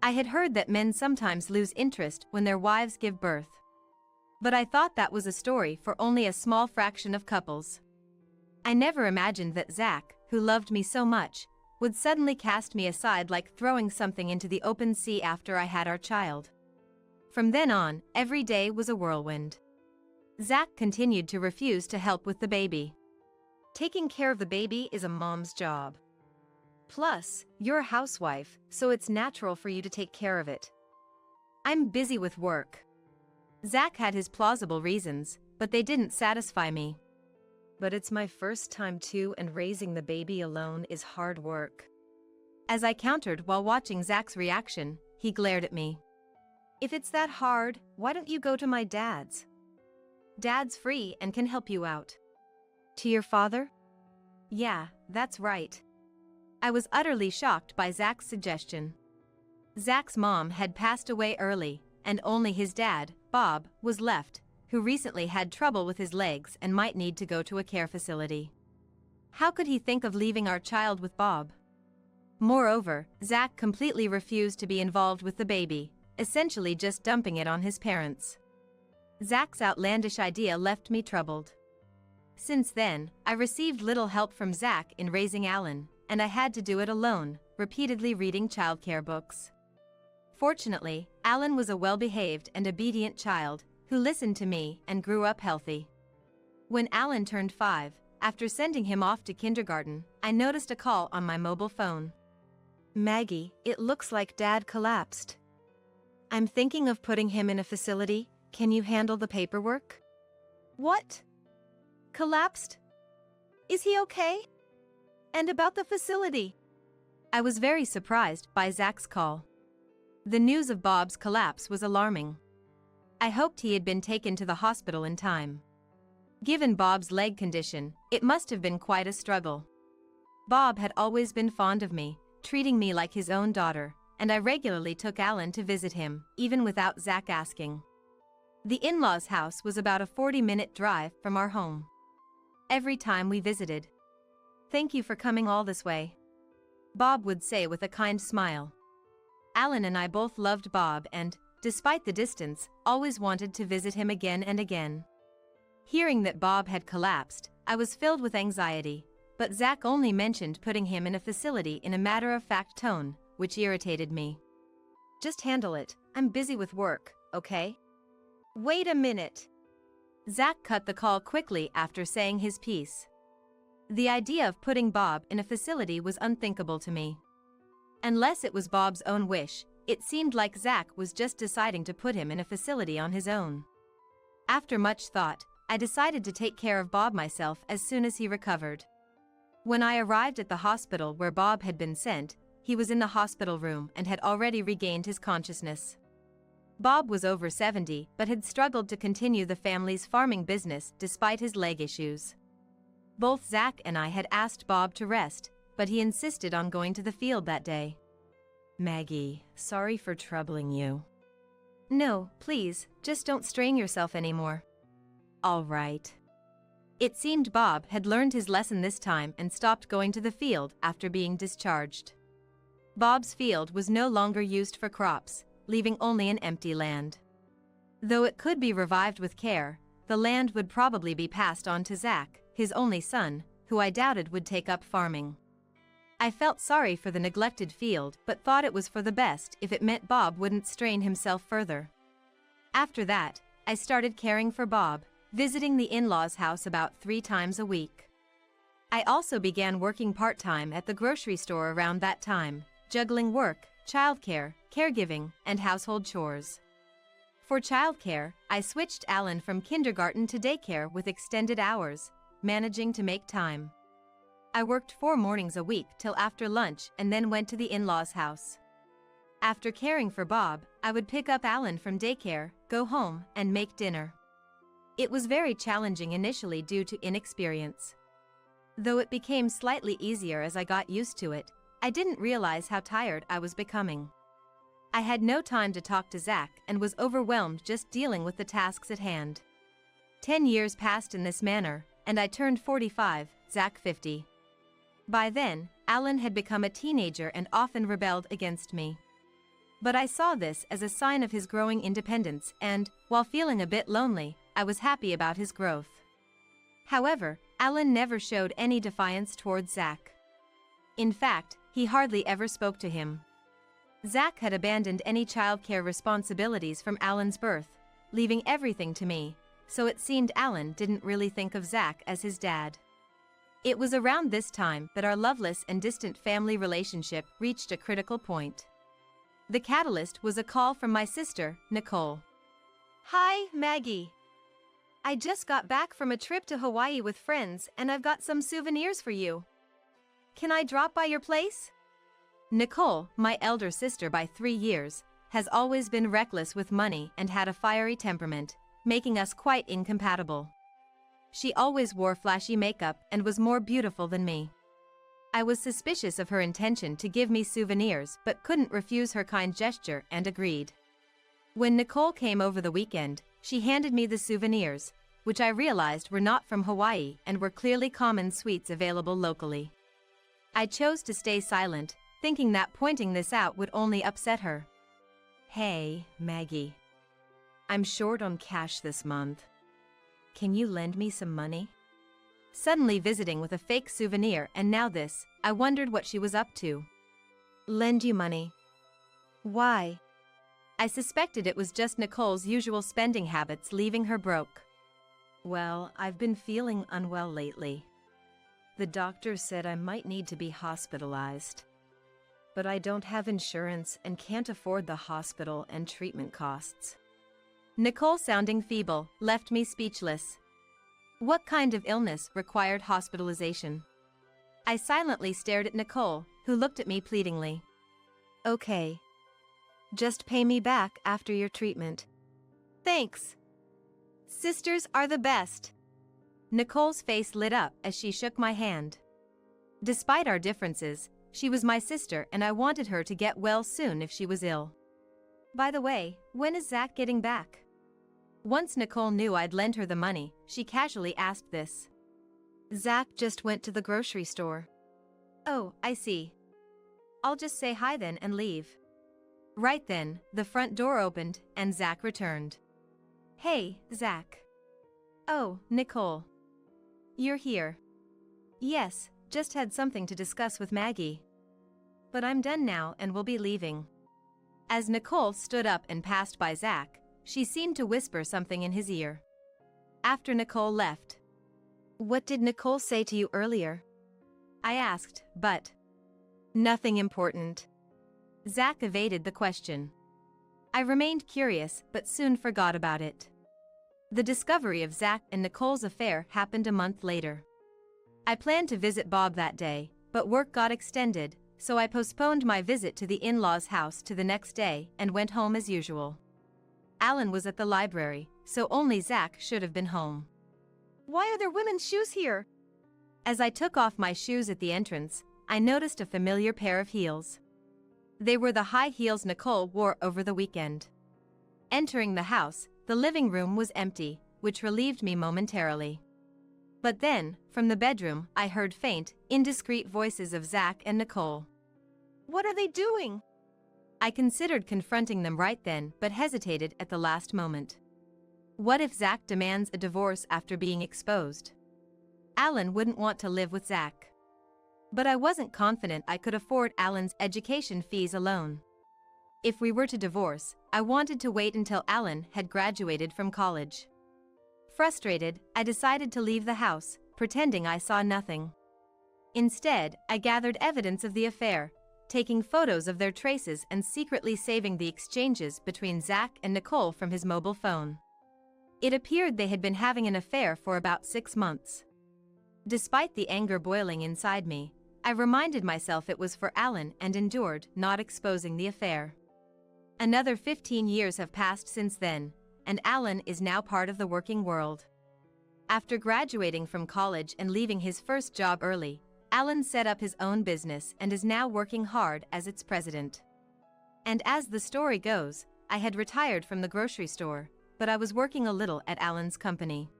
I had heard that men sometimes lose interest when their wives give birth. But I thought that was a story for only a small fraction of couples. I never imagined that Zach, who loved me so much, would suddenly cast me aside like throwing something into the open sea after I had our child. From then on, every day was a whirlwind. Zach continued to refuse to help with the baby. Taking care of the baby is a mom's job. Plus, you're a housewife, so it's natural for you to take care of it. I'm busy with work. Zach had his plausible reasons, but they didn't satisfy me. But it's my first time too, and raising the baby alone is hard work. As I countered while watching Zach's reaction, he glared at me. If it's that hard, why don't you go to my dad's? Dad's free and can help you out. To your father? Yeah, that's right. I was utterly shocked by Zach's suggestion. Zach's mom had passed away early, and only his dad, Bob, was left, who recently had trouble with his legs and might need to go to a care facility. How could he think of leaving our child with Bob? Moreover, Zach completely refused to be involved with the baby, essentially just dumping it on his parents. Zach's outlandish idea left me troubled. Since then, I received little help from Zach in raising Alan, and I had to do it alone, repeatedly reading childcare books. Fortunately, Alan was a well-behaved and obedient child, who listened to me and grew up healthy. When Alan turned 5, after sending him off to kindergarten, I noticed a call on my mobile phone. Maggie, it looks like Dad collapsed. I'm thinking of putting him in a facility. Can you handle the paperwork? What? collapsed? Is he okay? And about the facility? I was very surprised by Zach's call. The news of Bob's collapse was alarming. I hoped he had been taken to the hospital in time. Given Bob's leg condition, it must have been quite a struggle. Bob had always been fond of me, treating me like his own daughter, and I regularly took Alan to visit him, even without Zach asking. The in-laws' house was about a 40-minute drive from our home. Every time we visited, "Thank you for coming all this way," Bob would say with a kind smile. Alan and I both loved Bob and, despite the distance, always wanted to visit him again and again. Hearing that Bob had collapsed, I was filled with anxiety, but Zach only mentioned putting him in a facility in a matter-of-fact tone, which irritated me. "Just handle it, I'm busy with work, okay?" "Wait a minute." Zach cut the call quickly after saying his piece. The idea of putting Bob in a facility was unthinkable to me. Unless it was Bob's own wish, it seemed like Zach was just deciding to put him in a facility on his own. After much thought, I decided to take care of Bob myself as soon as he recovered. When I arrived at the hospital where Bob had been sent, he was in the hospital room and had already regained his consciousness. Bob was over 70 but had struggled to continue the family's farming business despite his leg issues. Both Zach and I had asked Bob to rest, but he insisted on going to the field that day. "Maggie, sorry for troubling you." "No, please, just don't strain yourself anymore." "All right." It seemed Bob had learned his lesson this time and stopped going to the field after being discharged. Bob's field was no longer used for crops, leaving only an empty land. Though it could be revived with care, the land would probably be passed on to Zach, his only son, who I doubted would take up farming. I felt sorry for the neglected field but thought it was for the best if it meant Bob wouldn't strain himself further. After that, I started caring for Bob, visiting the in-laws' house about 3 times a week. I also began working part-time at the grocery store around that time, juggling work, childcare, caregiving, and household chores. For childcare, I switched Alan from kindergarten to daycare with extended hours, managing to make time. I worked 4 mornings a week till after lunch and then went to the in-laws' house. After caring for Bob, I would pick up Alan from daycare, go home, and make dinner. It was very challenging initially due to inexperience. Though it became slightly easier as I got used to it, I didn't realize how tired I was becoming. I had no time to talk to Zach and was overwhelmed just dealing with the tasks at hand. 10 years passed in this manner, and I turned 45, Zach 50. By then, Alan had become a teenager and often rebelled against me. But I saw this as a sign of his growing independence and, while feeling a bit lonely, I was happy about his growth. However, Alan never showed any defiance towards Zach. In fact, he hardly ever spoke to him. Zach had abandoned any childcare responsibilities from Alan's birth, leaving everything to me, so it seemed Alan didn't really think of Zach as his dad. It was around this time that our loveless and distant family relationship reached a critical point. The catalyst was a call from my sister, Nicole. "Hi, Maggie. I just got back from a trip to Hawaii with friends and I've got some souvenirs for you. Can I drop by your place?" Nicole, my elder sister by 3 years, has always been reckless with money and had a fiery temperament, making us quite incompatible. She always wore flashy makeup and was more beautiful than me. I was suspicious of her intention to give me souvenirs but couldn't refuse her kind gesture and agreed. When Nicole came over the weekend, she handed me the souvenirs, which I realized were not from Hawaii and were clearly common sweets available locally. I chose to stay silent, thinking that pointing this out would only upset her. "Hey, Maggie. I'm short on cash this month. Can you lend me some money?" Suddenly visiting with a fake souvenir and now this, I wondered what she was up to. "Lend you money? Why?" I suspected it was just Nicole's usual spending habits leaving her broke. "Well, I've been feeling unwell lately. The doctor said I might need to be hospitalized. But I don't have insurance and can't afford the hospital and treatment costs." Nicole, sounding feeble, left me speechless. What kind of illness required hospitalization? I silently stared at Nicole, who looked at me pleadingly. Okay. Just pay me back after your treatment. Thanks. Sisters are the best. Nicole's face lit up as she shook my hand. Despite our differences, she was my sister and I wanted her to get well soon if she was ill. By the way, when is Zach getting back? Once Nicole knew I'd lent her the money, she casually asked this. Zach just went to the grocery store. Oh, I see. I'll just say hi then and leave. Right then, the front door opened and Zach returned. Hey, Zach. Oh, Nicole. You're here. Yes, just had something to discuss with Maggie. But I'm done now and will be leaving. As Nicole stood up and passed by Zach, she seemed to whisper something in his ear. After Nicole left. What did Nicole say to you earlier? I asked, but nothing important. Zach evaded the question. I remained curious but soon forgot about it. The discovery of Zach and Nicole's affair happened a month later. I planned to visit Bob that day, but work got extended, so I postponed my visit to the in-laws' house to the next day and went home as usual. Alan was at the library, so only Zach should have been home. Why are there women's shoes here? As I took off my shoes at the entrance, I noticed a familiar pair of heels. They were the high heels Nicole wore over the weekend. Entering the house, the living room was empty, which relieved me momentarily. But then, from the bedroom, I heard faint, indiscreet voices of Zach and Nicole. What are they doing? I considered confronting them right then but hesitated at the last moment. What if Zach demands a divorce after being exposed? Alan wouldn't want to live with Zach. But I wasn't confident I could afford Alan's education fees alone. If we were to divorce, I wanted to wait until Alan had graduated from college. Frustrated, I decided to leave the house, pretending I saw nothing. Instead, I gathered evidence of the affair, taking photos of their traces and secretly saving the exchanges between Zach and Nicole from his mobile phone. It appeared they had been having an affair for about 6 months. Despite the anger boiling inside me, I reminded myself it was for Alan and endured, not exposing the affair. Another 15 years have passed since then, and Alan is now part of the working world. After graduating from college and leaving his first job early, Alan set up his own business and is now working hard as its president. And as the story goes, I had retired from the grocery store, but I was working a little at Alan's company.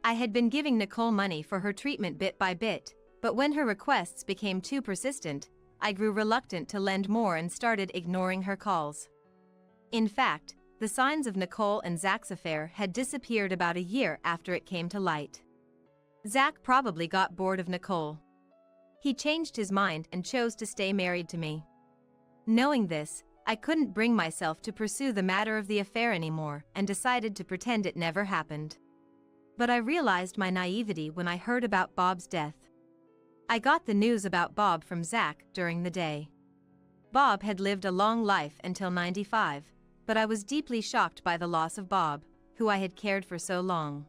I had been giving Nicole money for her treatment bit by bit, but when her requests became too persistent, I grew reluctant to lend more and started ignoring her calls. In fact, the signs of Nicole and Zach's affair had disappeared about a year after it came to light. Zach probably got bored of Nicole. He changed his mind and chose to stay married to me. Knowing this, I couldn't bring myself to pursue the matter of the affair anymore and decided to pretend it never happened. But I realized my naivety when I heard about Bob's death. I got the news about Bob from Zach during the day. Bob had lived a long life until 95, but I was deeply shocked by the loss of Bob, who I had cared for so long.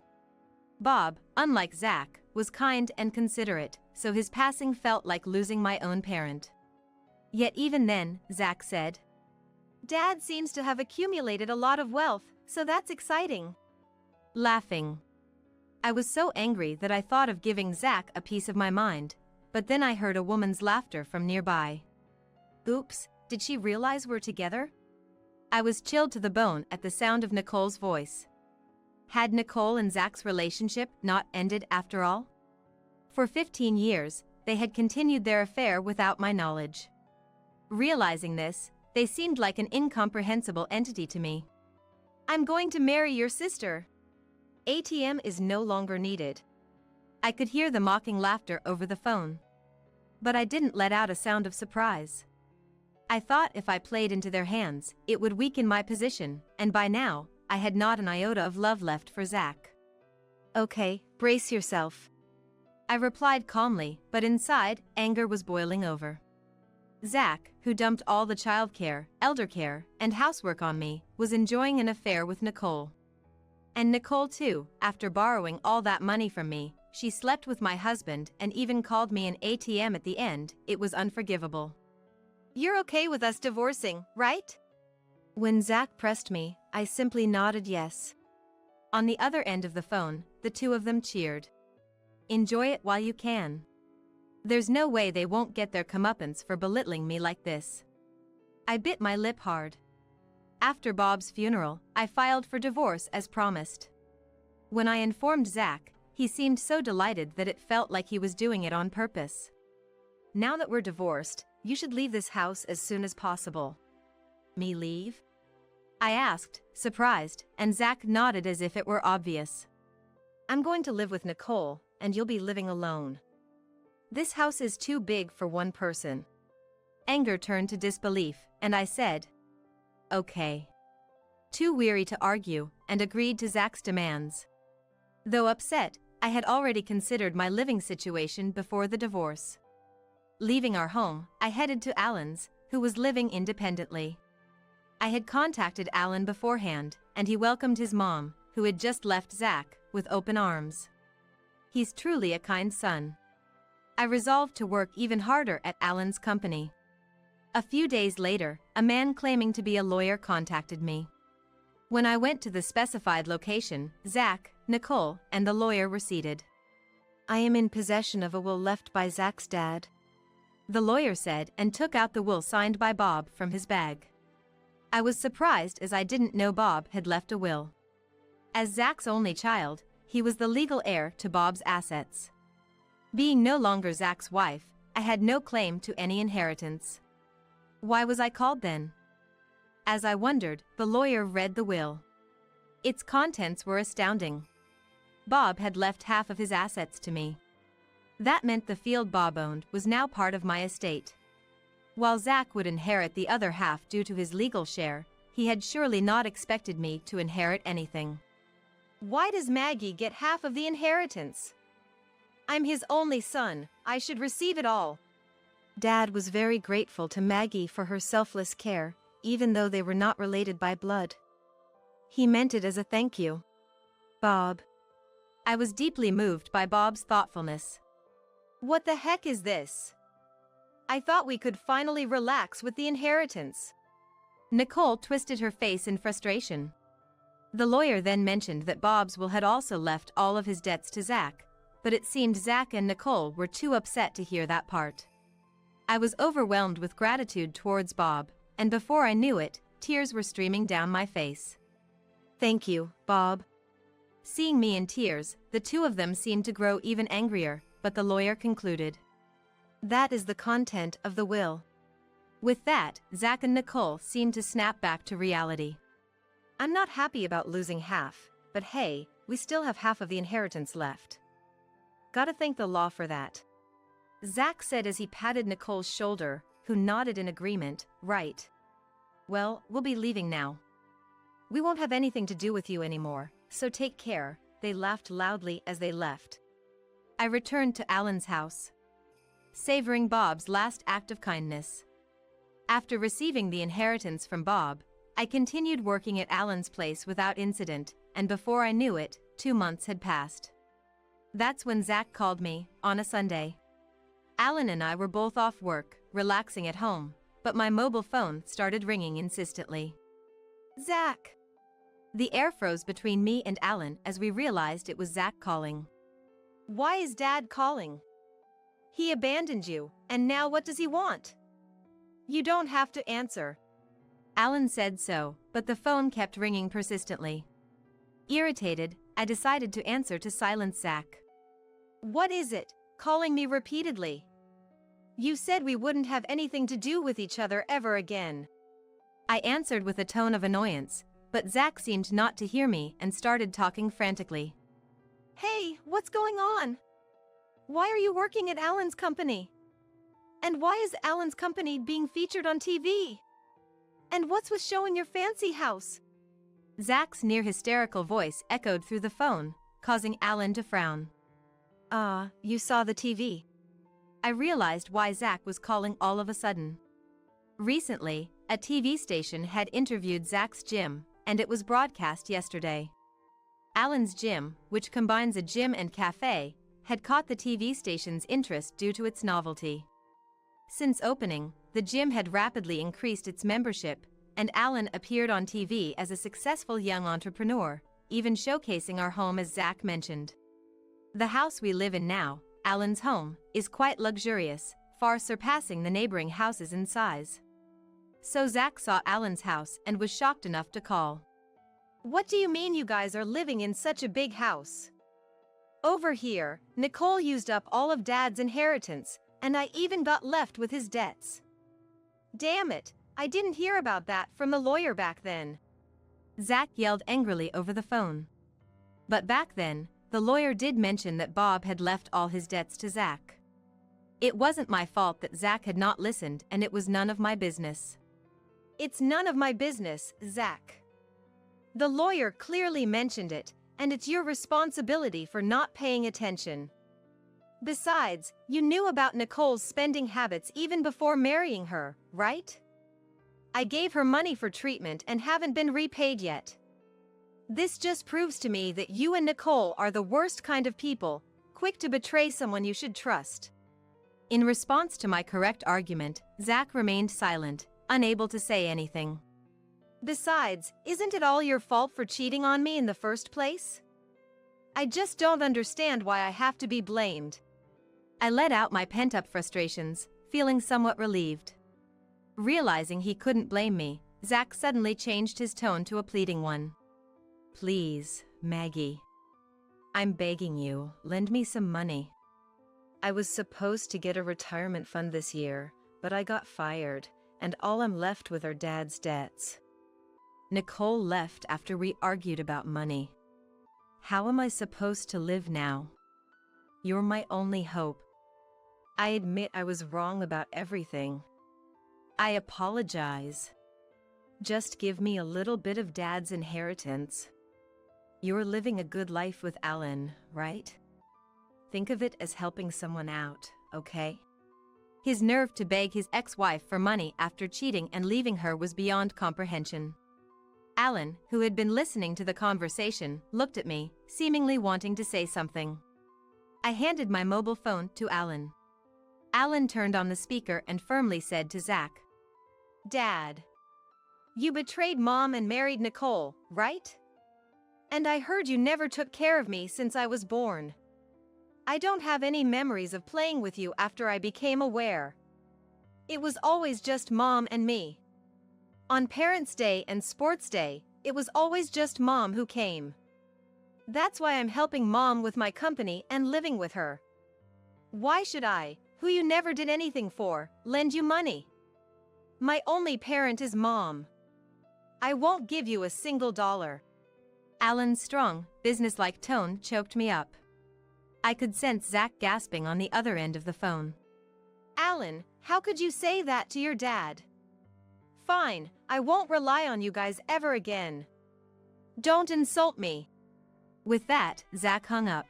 Bob, unlike Zach, was kind and considerate, so his passing felt like losing my own parent. Yet even then, Zach said, "Dad seems to have accumulated a lot of wealth, so that's exciting." Laughing. I was so angry that I thought of giving Zach a piece of my mind, but then I heard a woman's laughter from nearby. Oops, did she realize we're together? I was chilled to the bone at the sound of Nicole's voice. Had Nicole and Zach's relationship not ended after all? For 15 years, they had continued their affair without my knowledge. Realizing this, they seemed like an incomprehensible entity to me. "I'm going to marry your sister. ATM is no longer needed." I could hear the mocking laughter over the phone. But I didn't let out a sound of surprise. I thought if I played into their hands, it would weaken my position, and by now, I had not an iota of love left for Zach. "Okay, brace yourself," I replied calmly, but inside, anger was boiling over. Zach, who dumped all the childcare, elder care, and housework on me, was enjoying an affair with Nicole. And Nicole too. After borrowing all that money from me, she slept with my husband and even called me an ATM at the end. It was unforgivable. You're okay with us divorcing, right? When Zach pressed me, I simply nodded yes. On the other end of the phone, the two of them cheered. Enjoy it while you can. There's no way they won't get their comeuppance for belittling me like this. I bit my lip hard. After Bob's funeral, I filed for divorce as promised. When I informed Zach, he seemed so delighted that it felt like he was doing it on purpose. Now that we're divorced, you should leave this house as soon as possible. Me leave? I asked, surprised, and Zach nodded as if it were obvious. I'm going to live with Nicole, and you'll be living alone. This house is too big for one person. Anger turned to disbelief, and I said, okay. Too weary to argue, and agreed to Zach's demands. Though upset, I had already considered my living situation before the divorce. Leaving our home, I headed to Alan's, who was living independently. I had contacted Alan beforehand, and he welcomed his mom, who had just left Zach, with open arms. He's truly a kind son. I resolved to work even harder at Alan's company. A few days later, a man claiming to be a lawyer contacted me. When I went to the specified location, Zach, Nicole, and the lawyer were seated. I am in possession of a will left by Zach's dad, the lawyer said, and took out the will signed by Bob from his bag. I was surprised as I didn't know Bob had left a will. As Zach's only child, he was the legal heir to Bob's assets. Being no longer Zach's wife, I had no claim to any inheritance. Why was I called then? As I wondered, the lawyer read the will. Its contents were astounding. Bob had left half of his assets to me. That meant the field Bob owned was now part of my estate. While Zach would inherit the other half due to his legal share, he had surely not expected me to inherit anything. Why does Maggie get half of the inheritance? I'm his only son, I should receive it all. Dad was very grateful to Maggie for her selfless care, even though they were not related by blood. He meant it as a thank you. Bob. I was deeply moved by Bob's thoughtfulness. What the heck is this? I thought we could finally relax with the inheritance. Nicole twisted her face in frustration. The lawyer then mentioned that Bob's will had also left all of his debts to Zach, but it seemed Zach and Nicole were too upset to hear that part. I was overwhelmed with gratitude towards Bob, and before I knew it, tears were streaming down my face. Thank you, Bob. Seeing me in tears, the two of them seemed to grow even angrier, but the lawyer concluded. That is the content of the will. With that, Zach and Nicole seemed to snap back to reality. I'm not happy about losing half, but hey, we still have half of the inheritance left. Gotta thank the law for that. Zach said as he patted Nicole's shoulder, who nodded in agreement, right. Well, we'll be leaving now. We won't have anything to do with you anymore, so take care. They laughed loudly as they left. I returned to Alan's house, savoring Bob's last act of kindness. After receiving the inheritance from Bob, I continued working at Alan's place without incident, and before I knew it, 2 months had passed. That's when Zach called me, on a Sunday. Alan and I were both off work, relaxing at home, but my mobile phone started ringing insistently. Zach! The air froze between me and Alan as we realized it was Zach calling. Why is Dad calling? He abandoned you, and now what does he want? You don't have to answer. Alan said so, but the phone kept ringing persistently. Irritated, I decided to answer to silence Zach. What is it, calling me repeatedly? You said we wouldn't have anything to do with each other ever again. I answered with a tone of annoyance, but Zach seemed not to hear me and started talking frantically. Hey, what's going on? Why are you working at Alan's company? And why is Alan's company being featured on TV? And what's with showing your fancy house? Zach's near hysterical voice echoed through the phone, causing Alan to frown. You saw the TV. I realized why Zach was calling all of a sudden. Recently, a TV station had interviewed Zach's gym, and it was broadcast yesterday. Alan's gym, which combines a gym and cafe, had caught the TV station's interest due to its novelty. Since opening, the gym had rapidly increased its membership, and Alan appeared on TV as a successful young entrepreneur, even showcasing our home as Zach mentioned. The house we live in now, Alan's home, is quite luxurious, far surpassing the neighboring houses in size. So Zach saw Alan's house and was shocked enough to call. "What do you mean you guys are living in such a big house? Over here, Nicole used up all of Dad's inheritance, and I even got left with his debts. Damn it, I didn't hear about that from the lawyer back then." Zach yelled angrily over the phone. But back then, the lawyer did mention that Bob had left all his debts to Zach. It wasn't my fault that Zach had not listened, and it was none of my business. "It's none of my business, Zach. The lawyer clearly mentioned it, and it's your responsibility for not paying attention. Besides, you knew about Nicole's spending habits even before marrying her, right? I gave her money for treatment and haven't been repaid yet. This just proves to me that you and Nicole are the worst kind of people, quick to betray someone you should trust." In response to my correct argument, Zach remained silent, unable to say anything. "Besides, isn't it all your fault for cheating on me in the first place? I just don't understand why I have to be blamed." I let out my pent-up frustrations, feeling somewhat relieved. Realizing he couldn't blame me, Zach suddenly changed his tone to a pleading one. "Please, Maggie. I'm begging you, lend me some money. I was supposed to get a retirement fund this year, but I got fired, and all I'm left with are Dad's debts. Nicole left after we argued about money. How am I supposed to live now? You're my only hope. I admit I was wrong about everything. I apologize. Just give me a little bit of Dad's inheritance. You're living a good life with Alan, right? Think of it as helping someone out, okay?" His nerve to beg his ex-wife for money after cheating and leaving her was beyond comprehension. Alan, who had been listening to the conversation, looked at me, seemingly wanting to say something. I handed my mobile phone to Alan. Alan turned on the speaker and firmly said to Zach, "Dad, you betrayed Mom and married Nicole, right? And I heard you never took care of me since I was born. I don't have any memories of playing with you after I became aware. It was always just Mom and me. On Parents' Day and Sports Day, it was always just Mom who came. That's why I'm helping Mom with my company and living with her. Why should I, who you never did anything for, lend you money? My only parent is Mom. I won't give you a single dollar." Alan's strong, businesslike tone choked me up. I could sense Zach gasping on the other end of the phone. "Alan, how could you say that to your dad? Fine, I won't rely on you guys ever again. Don't insult me." With that, Zach hung up.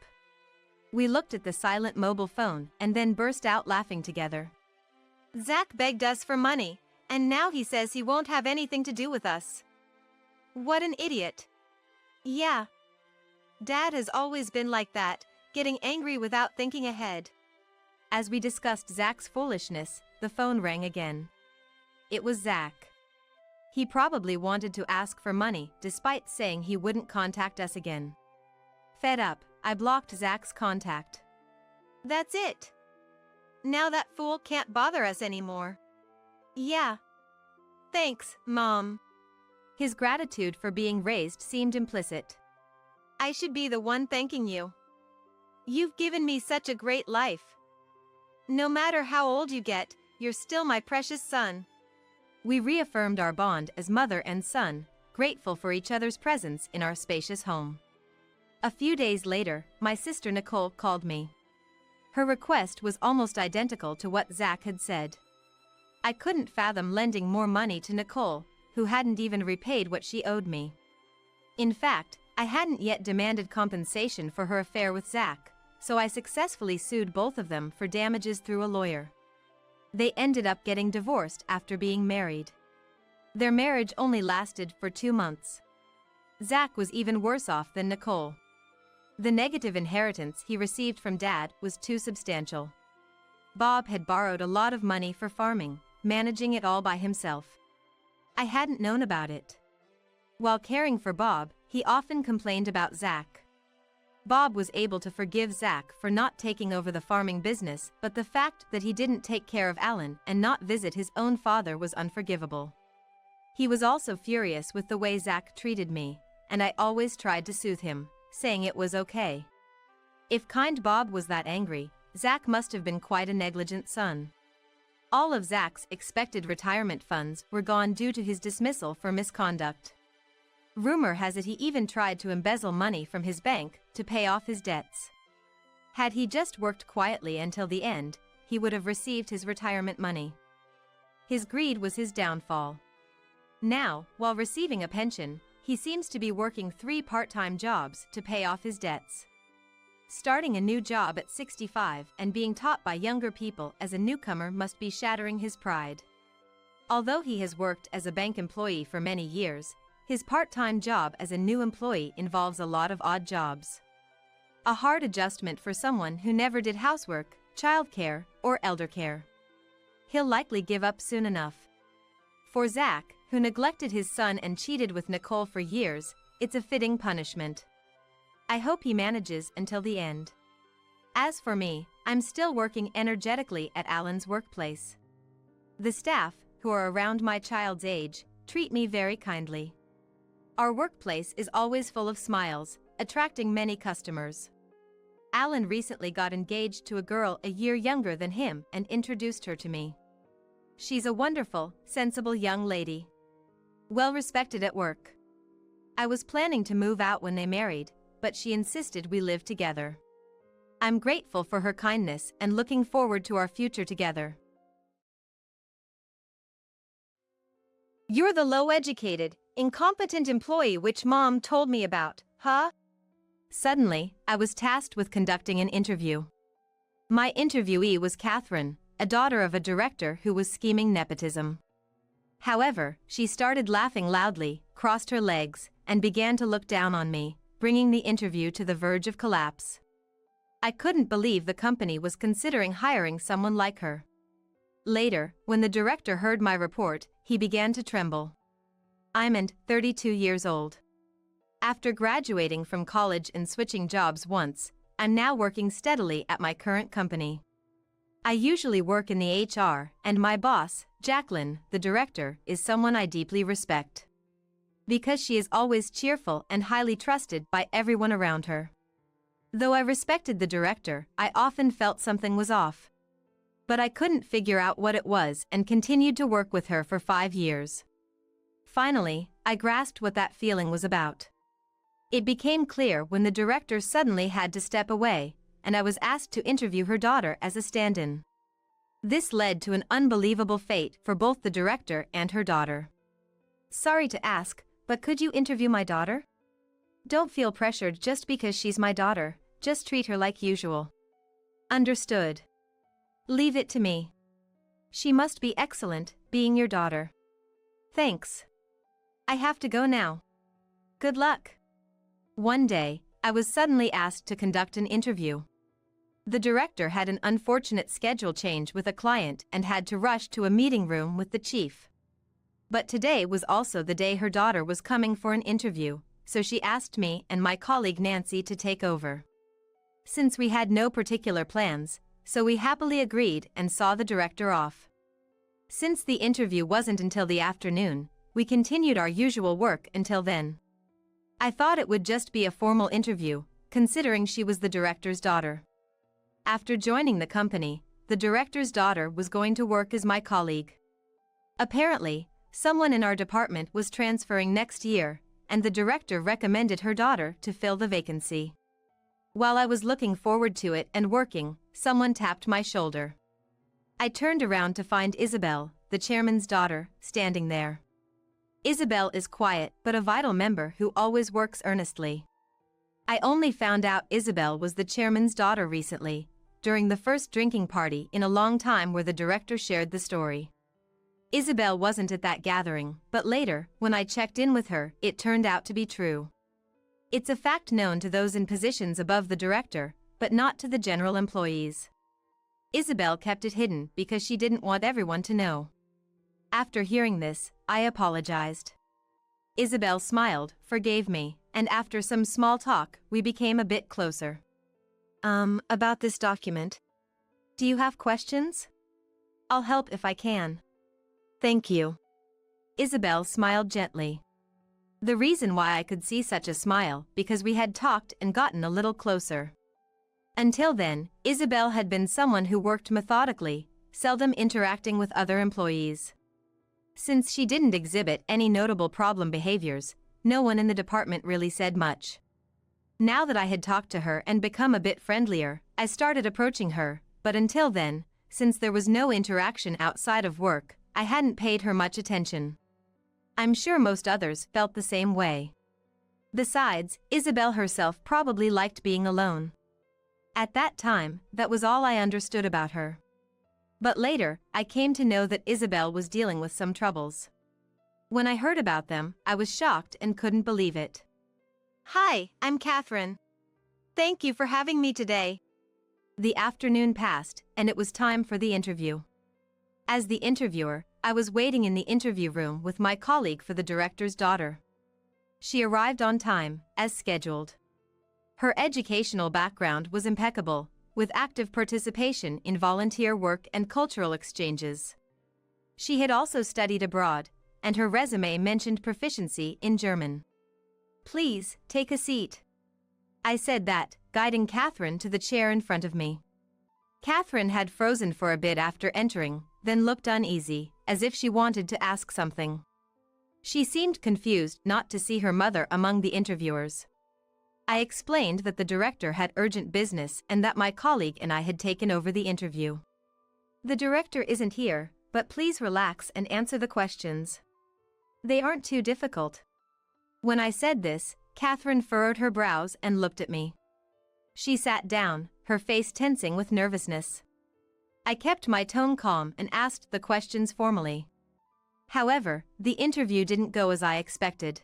We looked at the silent mobile phone and then burst out laughing together. "Zach begged us for money, and now he says he won't have anything to do with us. What an idiot." "Yeah. Dad has always been like that, getting angry without thinking ahead." As we discussed Zach's foolishness, the phone rang again. It was Zach. He probably wanted to ask for money despite saying he wouldn't contact us again. Fed up, I blocked Zach's contact. "That's it. Now that fool can't bother us anymore." "Yeah. Thanks, Mom." His gratitude for being raised seemed implicit. "I should be the one thanking you. You've given me such a great life. No matter how old you get, you're still my precious son." We reaffirmed our bond as mother and son, grateful for each other's presence in our spacious home. A few days later, my sister Nicole called me. Her request was almost identical to what Zach had said. I couldn't fathom lending more money to Nicole, who hadn't even repaid what she owed me. In fact, I hadn't yet demanded compensation for her affair with Zach, so I successfully sued both of them for damages through a lawyer. They ended up getting divorced after being married. Their marriage only lasted for 2 months. Zach was even worse off than Nicole. The negative inheritance he received from Dad was too substantial. Bob had borrowed a lot of money for farming, managing it all by himself. I hadn't known about it. While caring for Bob, he often complained about Zach. Bob was able to forgive Zach for not taking over the farming business, but the fact that he didn't take care of Alan and not visit his own father was unforgivable. He was also furious with the way Zach treated me, and I always tried to soothe him, saying it was okay. If kind Bob was that angry, Zach must have been quite a negligent son. All of Zach's expected retirement funds were gone due to his dismissal for misconduct. Rumor has it he even tried to embezzle money from his bank to pay off his debts. Had he just worked quietly until the end, he would have received his retirement money. His greed was his downfall. Now, while receiving a pension, he seems to be working 3 part-time jobs to pay off his debts. Starting a new job at 65 and being taught by younger people as a newcomer must be shattering his pride. Although he has worked as a bank employee for many years, his part-time job as a new employee involves a lot of odd jobs. A hard adjustment for someone who never did housework, childcare, or elder care. He'll likely give up soon enough. For Zach, who neglected his son and cheated with Nicole for years, it's a fitting punishment. I hope he manages until the end. As for me, I'm still working energetically at Alan's workplace. The staff, who are around my child's age, treat me very kindly. Our workplace is always full of smiles, attracting many customers. Alan recently got engaged to a girl a year younger than him and introduced her to me. She's a wonderful, sensible young lady. Well respected at work. I was planning to move out when they married, but she insisted we live together. I'm grateful for her kindness and looking forward to our future together. You're the low-educated, incompetent employee which Mom told me about, huh? Suddenly, I was tasked with conducting an interview. My interviewee was Catherine, a daughter of a director who was scheming nepotism. However, she started laughing loudly, crossed her legs, and began to look down on me, bringing the interview to the verge of collapse. I couldn't believe the company was considering hiring someone like her. Later, when the director heard my report, he began to tremble. I'm 32 years old. After graduating from college and switching jobs once, I'm now working steadily at my current company. I usually work in the HR, and my boss, Jacqueline, the director, is someone I deeply respect. Because she is always cheerful and highly trusted by everyone around her. Though I respected the director, I often felt something was off. But I couldn't figure out what it was and continued to work with her for 5 years. Finally, I grasped what that feeling was about. It became clear when the director suddenly had to step away, and I was asked to interview her daughter as a stand-in. This led to an unbelievable fate for both the director and her daughter. Sorry to ask, but could you interview my daughter? Don't feel pressured just because she's my daughter, just treat her like usual. Understood. Leave it to me. She must be excellent, being your daughter. Thanks. I have to go now. Good luck. One day, I was suddenly asked to conduct an interview. The director had an unfortunate schedule change with a client and had to rush to a meeting room with the chief. But today was also the day her daughter was coming for an interview, so she asked me and my colleague Nancy to take over. Since we had no particular plans, so we happily agreed and saw the director off. Since the interview wasn't until the afternoon, we continued our usual work until then. I thought it would just be a formal interview, considering she was the director's daughter. After joining the company, the director's daughter was going to work as my colleague. Apparently, someone in our department was transferring next year, and the director recommended her daughter to fill the vacancy. While I was looking forward to it and working, someone tapped my shoulder. I turned around to find Isabel, the chairman's daughter, standing there. Isabel is quiet but a vital member who always works earnestly. I only found out Isabel was the chairman's daughter recently, during the first drinking party in a long time where the director shared the story. Isabel wasn't at that gathering, but later, when I checked in with her, it turned out to be true. It's a fact known to those in positions above the director, but not to the general employees. Isabel kept it hidden because she didn't want everyone to know. After hearing this, I apologized. Isabel smiled, forgave me, and after some small talk, we became a bit closer. About this document. Do you have questions? I'll help if I can. Thank you. Isabel smiled gently. The reason why I could see such a smile because we had talked and gotten a little closer. Until then, Isabel had been someone who worked methodically, seldom interacting with other employees. Since she didn't exhibit any notable problem behaviors, no one in the department really said much. Now that I had talked to her and become a bit friendlier, I started approaching her, but until then, since there was no interaction outside of work, I hadn't paid her much attention. I'm sure most others felt the same way. Besides, Isabel herself probably liked being alone. At that time, that was all I understood about her. But later, I came to know that Isabel was dealing with some troubles. When I heard about them, I was shocked and couldn't believe it. Hi, I'm Catherine. Thank you for having me today. The afternoon passed, and it was time for the interview. As the interviewer, I was waiting in the interview room with my colleague for the director's daughter. She arrived on time, as scheduled. Her educational background was impeccable, with active participation in volunteer work and cultural exchanges. She had also studied abroad, and her resume mentioned proficiency in German. Please, take a seat. I said that, guiding Catherine to the chair in front of me. Catherine had frozen for a bit after entering, then looked uneasy, as if she wanted to ask something. She seemed confused not to see her mother among the interviewers. I explained that the director had urgent business and that my colleague and I had taken over the interview. The director isn't here, but please relax and answer the questions. They aren't too difficult. When I said this, Catherine furrowed her brows and looked at me. She sat down, her face tensing with nervousness. I kept my tone calm and asked the questions formally. However, the interview didn't go as I expected.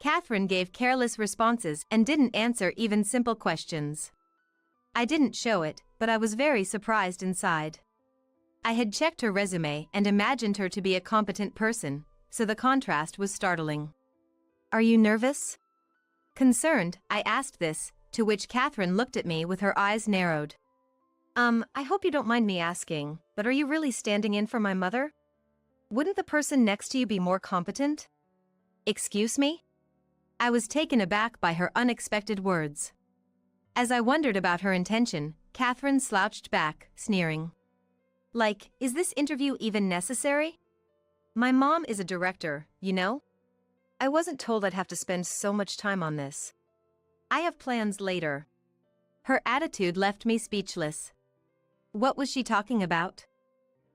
Catherine gave careless responses and didn't answer even simple questions. I didn't show it, but I was very surprised inside. I had checked her resume and imagined her to be a competent person, so the contrast was startling. Are you nervous? Concerned, I asked this, to which Catherine looked at me with her eyes narrowed. I hope you don't mind me asking, but are you really standing in for my mother? Wouldn't the person next to you be more competent? Excuse me? I was taken aback by her unexpected words. As I wondered about her intention, Catherine slouched back, sneering. Like, is this interview even necessary? My mom is a director, you know? I wasn't told I'd have to spend so much time on this. I have plans later. Her attitude left me speechless. What was she talking about?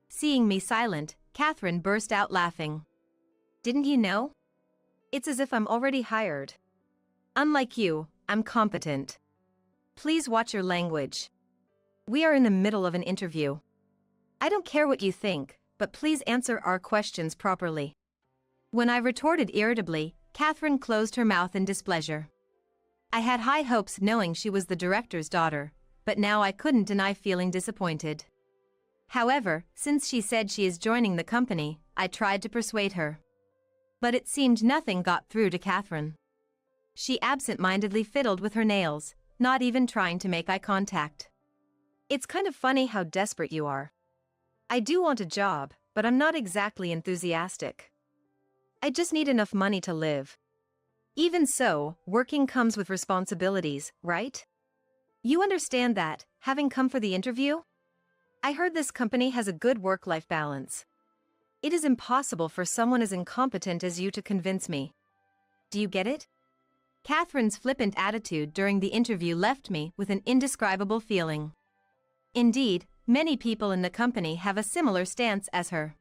Seeing me silent, Catherine burst out laughing. Didn't you know? It's as if I'm already hired. Unlike you, I'm competent. Please watch your language. We are in the middle of an interview. I don't care what you think, but please answer our questions properly. When I retorted irritably, Catherine closed her mouth in displeasure. I had high hopes knowing she was the director's daughter, but now I couldn't deny feeling disappointed. However, since she said she is joining the company, I tried to persuade her. But it seemed nothing got through to Catherine. She absent-mindedly fiddled with her nails, not even trying to make eye contact. It's kind of funny how desperate you are. I do want a job, but I'm not exactly enthusiastic. I just need enough money to live. Even so, working comes with responsibilities, right? You understand that, having come for the interview? I heard this company has a good work-life balance. It is impossible for someone as incompetent as you to convince me. Do you get it? Catherine's flippant attitude during the interview left me with an indescribable feeling. Indeed, many people in the company have a similar stance as her.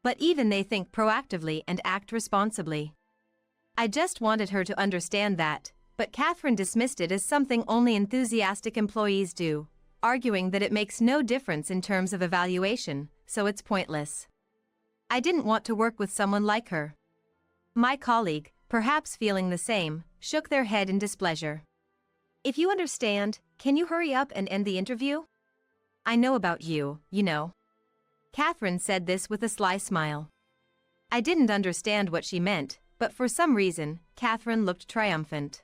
But even they think proactively and act responsibly. I just wanted her to understand that, but Catherine dismissed it as something only enthusiastic employees do, arguing that it makes no difference in terms of evaluation, so it's pointless. I didn't want to work with someone like her. My colleague, perhaps feeling the same, shook their head in displeasure. If you understand, can you hurry up and end the interview? I know about you, you know. Catherine said this with a sly smile. I didn't understand what she meant, but for some reason, Catherine looked triumphant.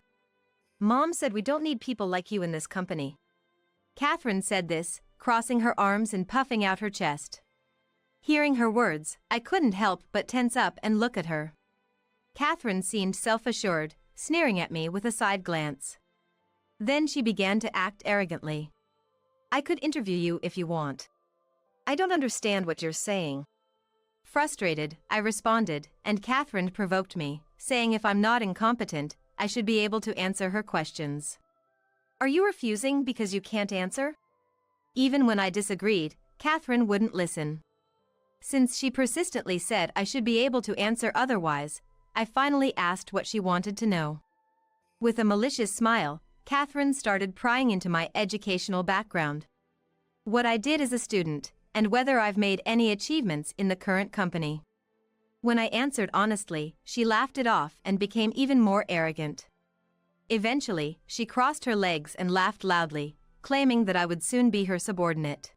Mom said we don't need people like you in this company. Catherine said this, crossing her arms and puffing out her chest. Hearing her words, I couldn't help but tense up and look at her. Catherine seemed self-assured, sneering at me with a side glance. Then she began to act arrogantly. I could interview you if you want. I don't understand what you're saying. Frustrated, I responded, and Catherine provoked me, saying if I'm not incompetent, I should be able to answer her questions. Are you refusing because you can't answer? Even when I disagreed, Catherine wouldn't listen. Since she persistently said I should be able to answer otherwise, I finally asked what she wanted to know. With a malicious smile, Catherine started prying into my educational background. What I did as a student, and whether I've made any achievements in the current company. When I answered honestly, she laughed it off and became even more arrogant. Eventually, she crossed her legs and laughed loudly, claiming that I would soon be her subordinate.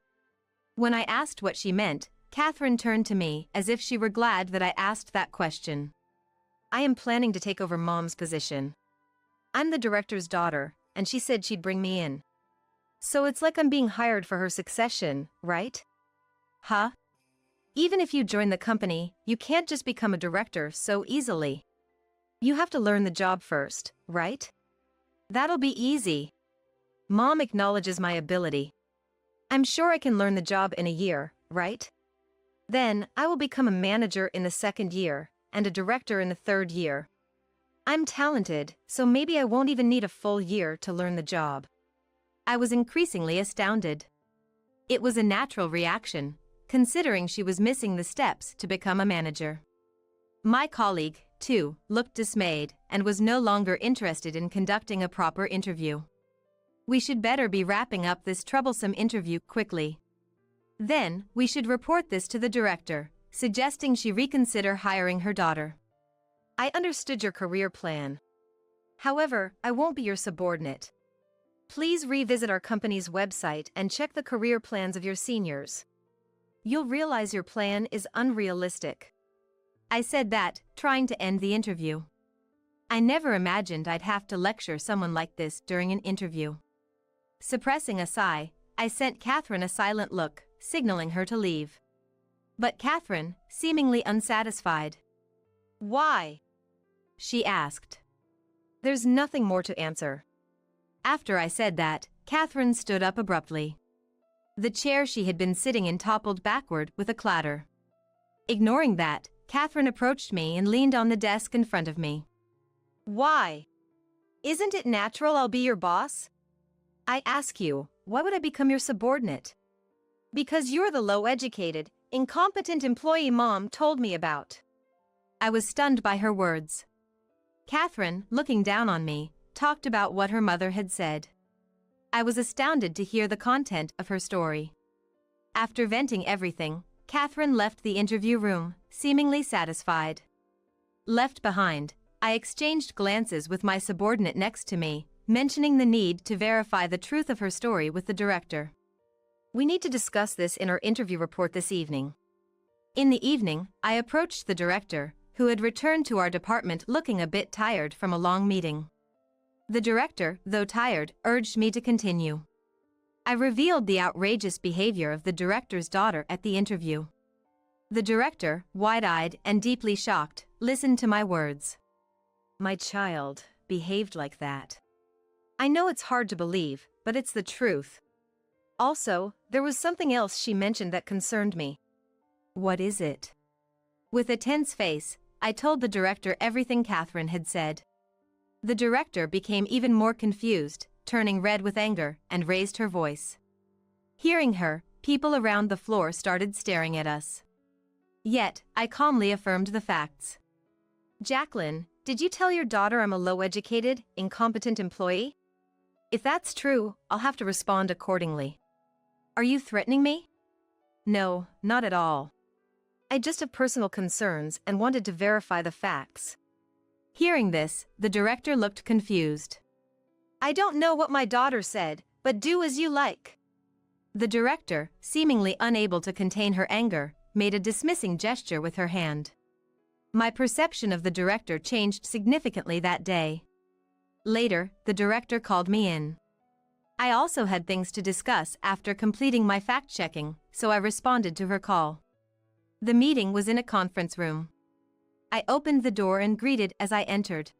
When I asked what she meant, Catherine turned to me as if she were glad that I asked that question. I am planning to take over Mom's position. I'm the director's daughter, and she said she'd bring me in. So it's like I'm being hired for her succession, right? Huh? Even if you join the company, you can't just become a director so easily. You have to learn the job first, right? That'll be easy. Mom acknowledges my ability. I'm sure I can learn the job in a year, right? Then, I will become a manager in the second year, and a director in the third year. I'm talented, so maybe I won't even need a full year to learn the job. I was increasingly astounded. It was a natural reaction, considering she was missing the steps to become a manager. My colleague, too, looked dismayed and was no longer interested in conducting a proper interview. We should better be wrapping up this troublesome interview quickly. Then, we should report this to the director, suggesting she reconsider hiring her daughter. I understood your career plan. However, I won't be your subordinate. Please revisit our company's website and check the career plans of your seniors. You'll realize your plan is unrealistic. I said that, trying to end the interview. I never imagined I'd have to lecture someone like this during an interview. Suppressing a sigh, I sent Catherine a silent look, signaling her to leave. But Catherine, seemingly unsatisfied. Why? She asked. There's nothing more to answer. After I said that, Catherine stood up abruptly. The chair she had been sitting in toppled backward with a clatter. Ignoring that, Catherine approached me and leaned on the desk in front of me. Why? Isn't it natural I'll be your boss? I ask you, why would I become your subordinate? Because you're the low-educated, incompetent employee Mom told me about. I was stunned by her words. Catherine, looking down on me, talked about what her mother had said. I was astounded to hear the content of her story. After venting everything, Catherine left the interview room, seemingly satisfied. Left behind, I exchanged glances with my subordinate next to me, mentioning the need to verify the truth of her story with the director. We need to discuss this in our interview report this evening. In the evening, I approached the director, who had returned to our department looking a bit tired from a long meeting. The director, though tired, urged me to continue. I revealed the outrageous behavior of the director's daughter at the interview. The director, wide-eyed and deeply shocked, listened to my words. My child behaved like that. I know it's hard to believe, but it's the truth. Also, there was something else she mentioned that concerned me. What is it? With a tense face, I told the director everything Catherine had said. The director became even more confused, turning red with anger, and raised her voice. Hearing her, people around the floor started staring at us. Yet, I calmly affirmed the facts. Jacqueline, did you tell your daughter I'm a low-educated, incompetent employee? If that's true, I'll have to respond accordingly. Are you threatening me? No, not at all. I just have personal concerns and wanted to verify the facts. Hearing this, the director looked confused. I don't know what my daughter said, but do as you like. The director, seemingly unable to contain her anger, made a dismissing gesture with her hand. My perception of the director changed significantly that day. Later, the director called me in. I also had things to discuss after completing my fact-checking, so I responded to her call. The meeting was in a conference room. I opened the door and greeted as I entered.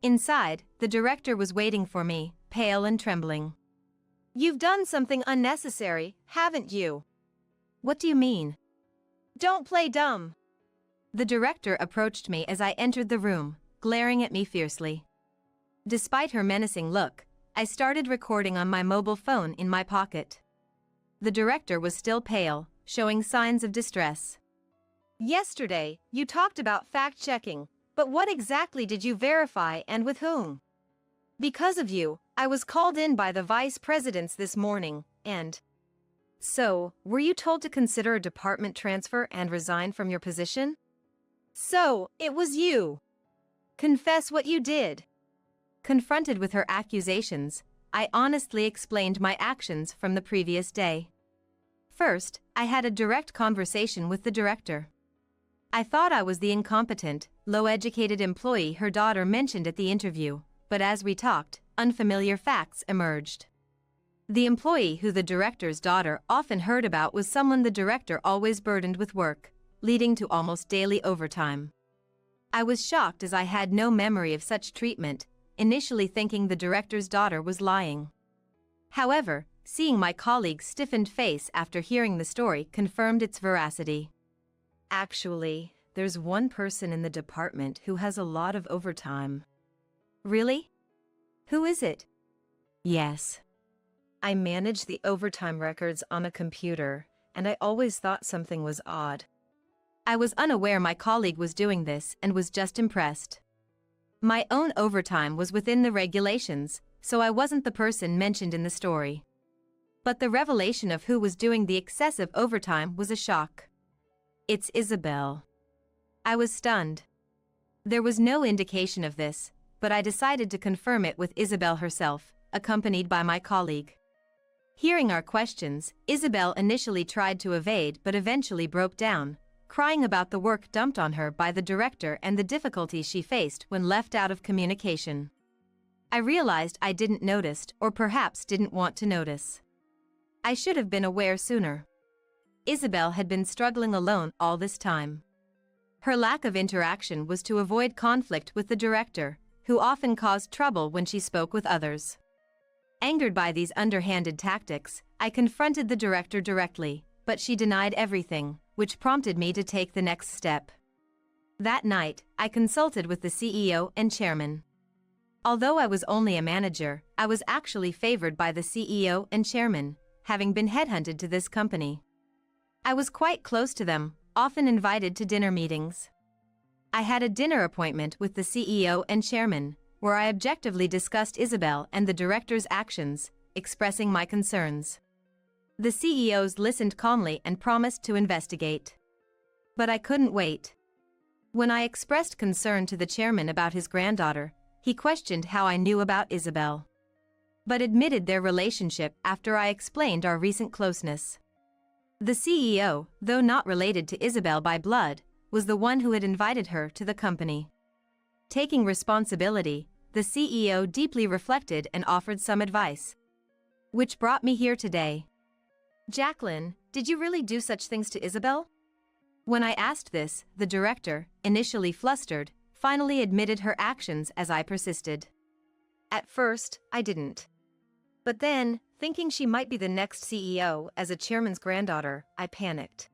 Inside, the director was waiting for me, pale and trembling. You've done something unnecessary, haven't you? What do you mean? Don't play dumb. The director approached me as I entered the room, glaring at me fiercely. Despite her menacing look, I started recording on my mobile phone in my pocket. The director was still pale, showing signs of distress. Yesterday, you talked about fact-checking, but what exactly did you verify and with whom? Because of you, I was called in by the vice presidents this morning, and... So, were you told to consider a department transfer and resign from your position? So, it was you. Confess what you did. Confronted with her accusations, I honestly explained my actions from the previous day. First, I had a direct conversation with the director. I thought I was the incompetent, low-educated employee her daughter mentioned at the interview, but as we talked, unfamiliar facts emerged. The employee who the director's daughter often heard about was someone the director always burdened with work, leading to almost daily overtime. I was shocked as I had no memory of such treatment, initially thinking the director's daughter was lying. However, seeing my colleague's stiffened face after hearing the story confirmed its veracity. Actually, there's one person in the department who has a lot of overtime. Really? Who is it? Yes. I manage the overtime records on a computer, and I always thought something was odd. I was unaware my colleague was doing this and was just impressed. My own overtime was within the regulations, so I wasn't the person mentioned in the story. But the revelation of who was doing the excessive overtime was a shock. It's Isabel. I was stunned. There was no indication of this, but I decided to confirm it with Isabel herself, accompanied by my colleague. Hearing our questions, Isabel initially tried to evade but eventually broke down, crying about the work dumped on her by the director and the difficulties she faced when left out of communication. I realized I didn't notice, or perhaps didn't want to notice. I should have been aware sooner. Isabel had been struggling alone all this time. Her lack of interaction was to avoid conflict with the director, who often caused trouble when she spoke with others. Angered by these underhanded tactics, I confronted the director directly, but she denied everything, which prompted me to take the next step. That night, I consulted with the CEO and chairman. Although I was only a manager, I was actually favored by the CEO and chairman, having been headhunted to this company. I was quite close to them, often invited to dinner meetings. I had a dinner appointment with the CEO and chairman, where I objectively discussed Isabel and the director's actions, expressing my concerns. The CEOs listened calmly and promised to investigate. But I couldn't wait. When I expressed concern to the chairman about his granddaughter, he questioned how I knew about Isabel, but admitted their relationship after I explained our recent closeness. The CEO, though not related to Isabel by blood, was the one who had invited her to the company. Taking responsibility, the CEO deeply reflected and offered some advice, which brought me here today. Jacqueline, did you really do such things to Isabel? When I asked this, the director, initially flustered, finally admitted her actions as I persisted. At first, I didn't. But then, thinking she might be the next CEO as a chairman's granddaughter, I panicked.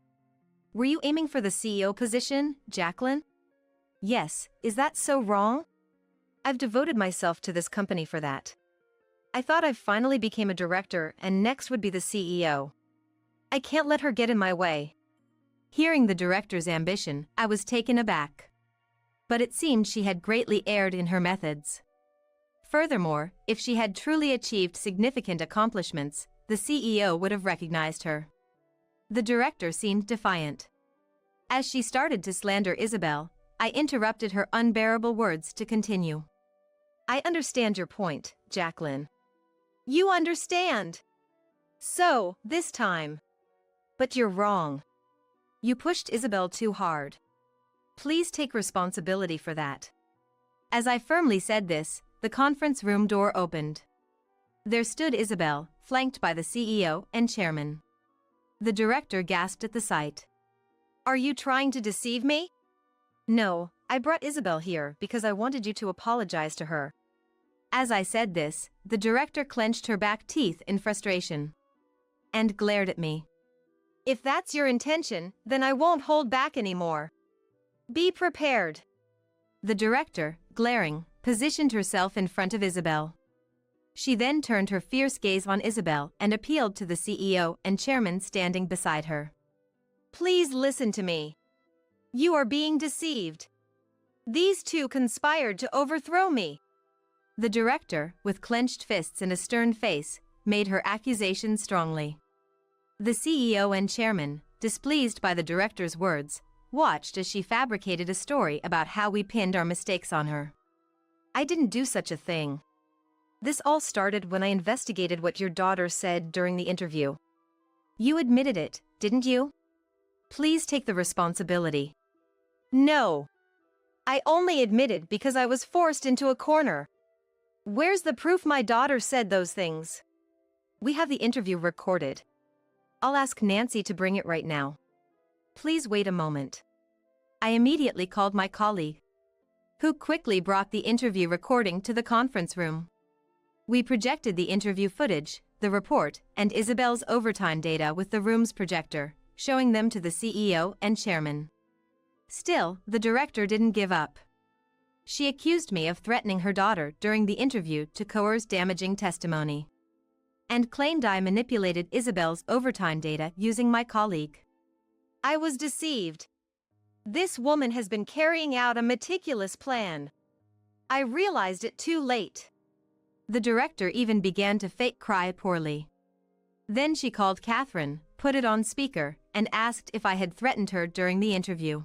Were you aiming for the CEO position, Jacqueline? Yes, is that so wrong? I've devoted myself to this company for that. I thought I finally became a director and next would be the CEO. I can't let her get in my way. Hearing the director's ambition, I was taken aback. But it seemed she had greatly erred in her methods. Furthermore, if she had truly achieved significant accomplishments, the CEO would have recognized her. The director seemed defiant. As she started to slander Isabel, I interrupted her unbearable words to continue. I understand your point, Jacqueline. You understand. So, this time. But you're wrong. You pushed Isabel too hard. Please take responsibility for that. As I firmly said this, the conference room door opened. There stood Isabel, flanked by the CEO and chairman. The director gasped at the sight. Are you trying to deceive me? No, I brought Isabel here because I wanted you to apologize to her. As I said this, the director clenched her back teeth in frustration and glared at me. If that's your intention, then I won't hold back anymore. Be prepared. The director, glaring, positioned herself in front of Isabel. She then turned her fierce gaze on Isabel and appealed to the CEO and chairman standing beside her. Please listen to me. You are being deceived. These two conspired to overthrow me. The director, with clenched fists and a stern face, made her accusation strongly. The CEO and chairman, displeased by the director's words, watched as she fabricated a story about how we pinned our mistakes on her. I didn't do such a thing. This all started when I investigated what your daughter said during the interview. You admitted it, didn't you? Please take the responsibility. No. I only admitted because I was forced into a corner. Where's the proof my daughter said those things? We have the interview recorded. I'll ask Nancy to bring it right now. Please wait a moment. I immediately called my colleague, who quickly brought the interview recording to the conference room. We projected the interview footage, the report, and Isabel's overtime data with the room's projector, showing them to the CEO and chairman. Still, the director didn't give up. She accused me of threatening her daughter during the interview to coerce damaging testimony, and claimed I manipulated Isabel's overtime data using my colleague. I was deceived. This woman has been carrying out a meticulous plan. I realized it too late. The director even began to fake cry poorly. Then she called Catherine, put it on speaker, and asked if I had threatened her during the interview.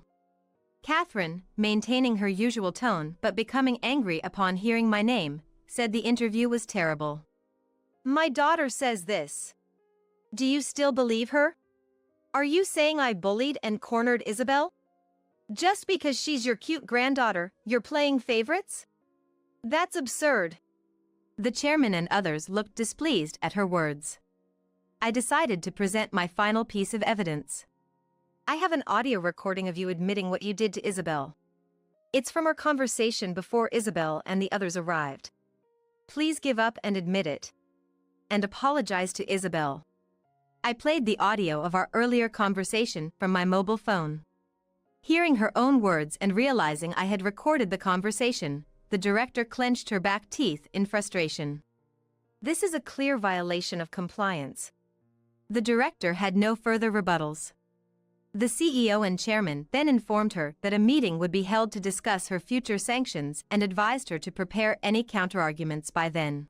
Catherine, maintaining her usual tone but becoming angry upon hearing my name, said the interview was terrible. My daughter says this. Do you still believe her? Are you saying I bullied and cornered Isabel? Just because she's your cute granddaughter, you're playing favorites? That's absurd. The chairman and others looked displeased at her words. I decided to present my final piece of evidence. I have an audio recording of you admitting what you did to Isabel. It's from our conversation before Isabel and the others arrived. Please give up and admit it. And apologize to Isabel. I played the audio of our earlier conversation from my mobile phone. Hearing her own words and realizing I had recorded the conversation, the director clenched her back teeth in frustration. This is a clear violation of compliance. The director had no further rebuttals. The CEO and chairman then informed her that a meeting would be held to discuss her future sanctions and advised her to prepare any counterarguments by then.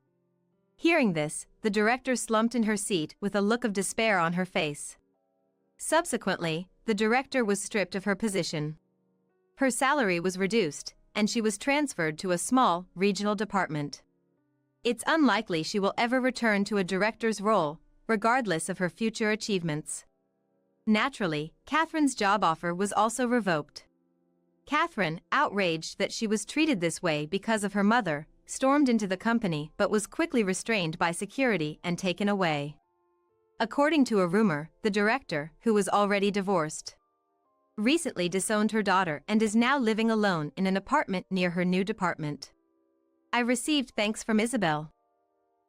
Hearing this, the director slumped in her seat with a look of despair on her face. Subsequently, the director was stripped of her position. Her salary was reduced, and she was transferred to a small, regional department. It's unlikely she will ever return to a director's role, regardless of her future achievements. Naturally, Catherine's job offer was also revoked. Catherine, outraged that she was treated this way because of her mother, stormed into the company but was quickly restrained by security and taken away. According to a rumor, the director, who was already divorced, recently disowned her daughter and is now living alone in an apartment near her new department. I received thanks from Isabel.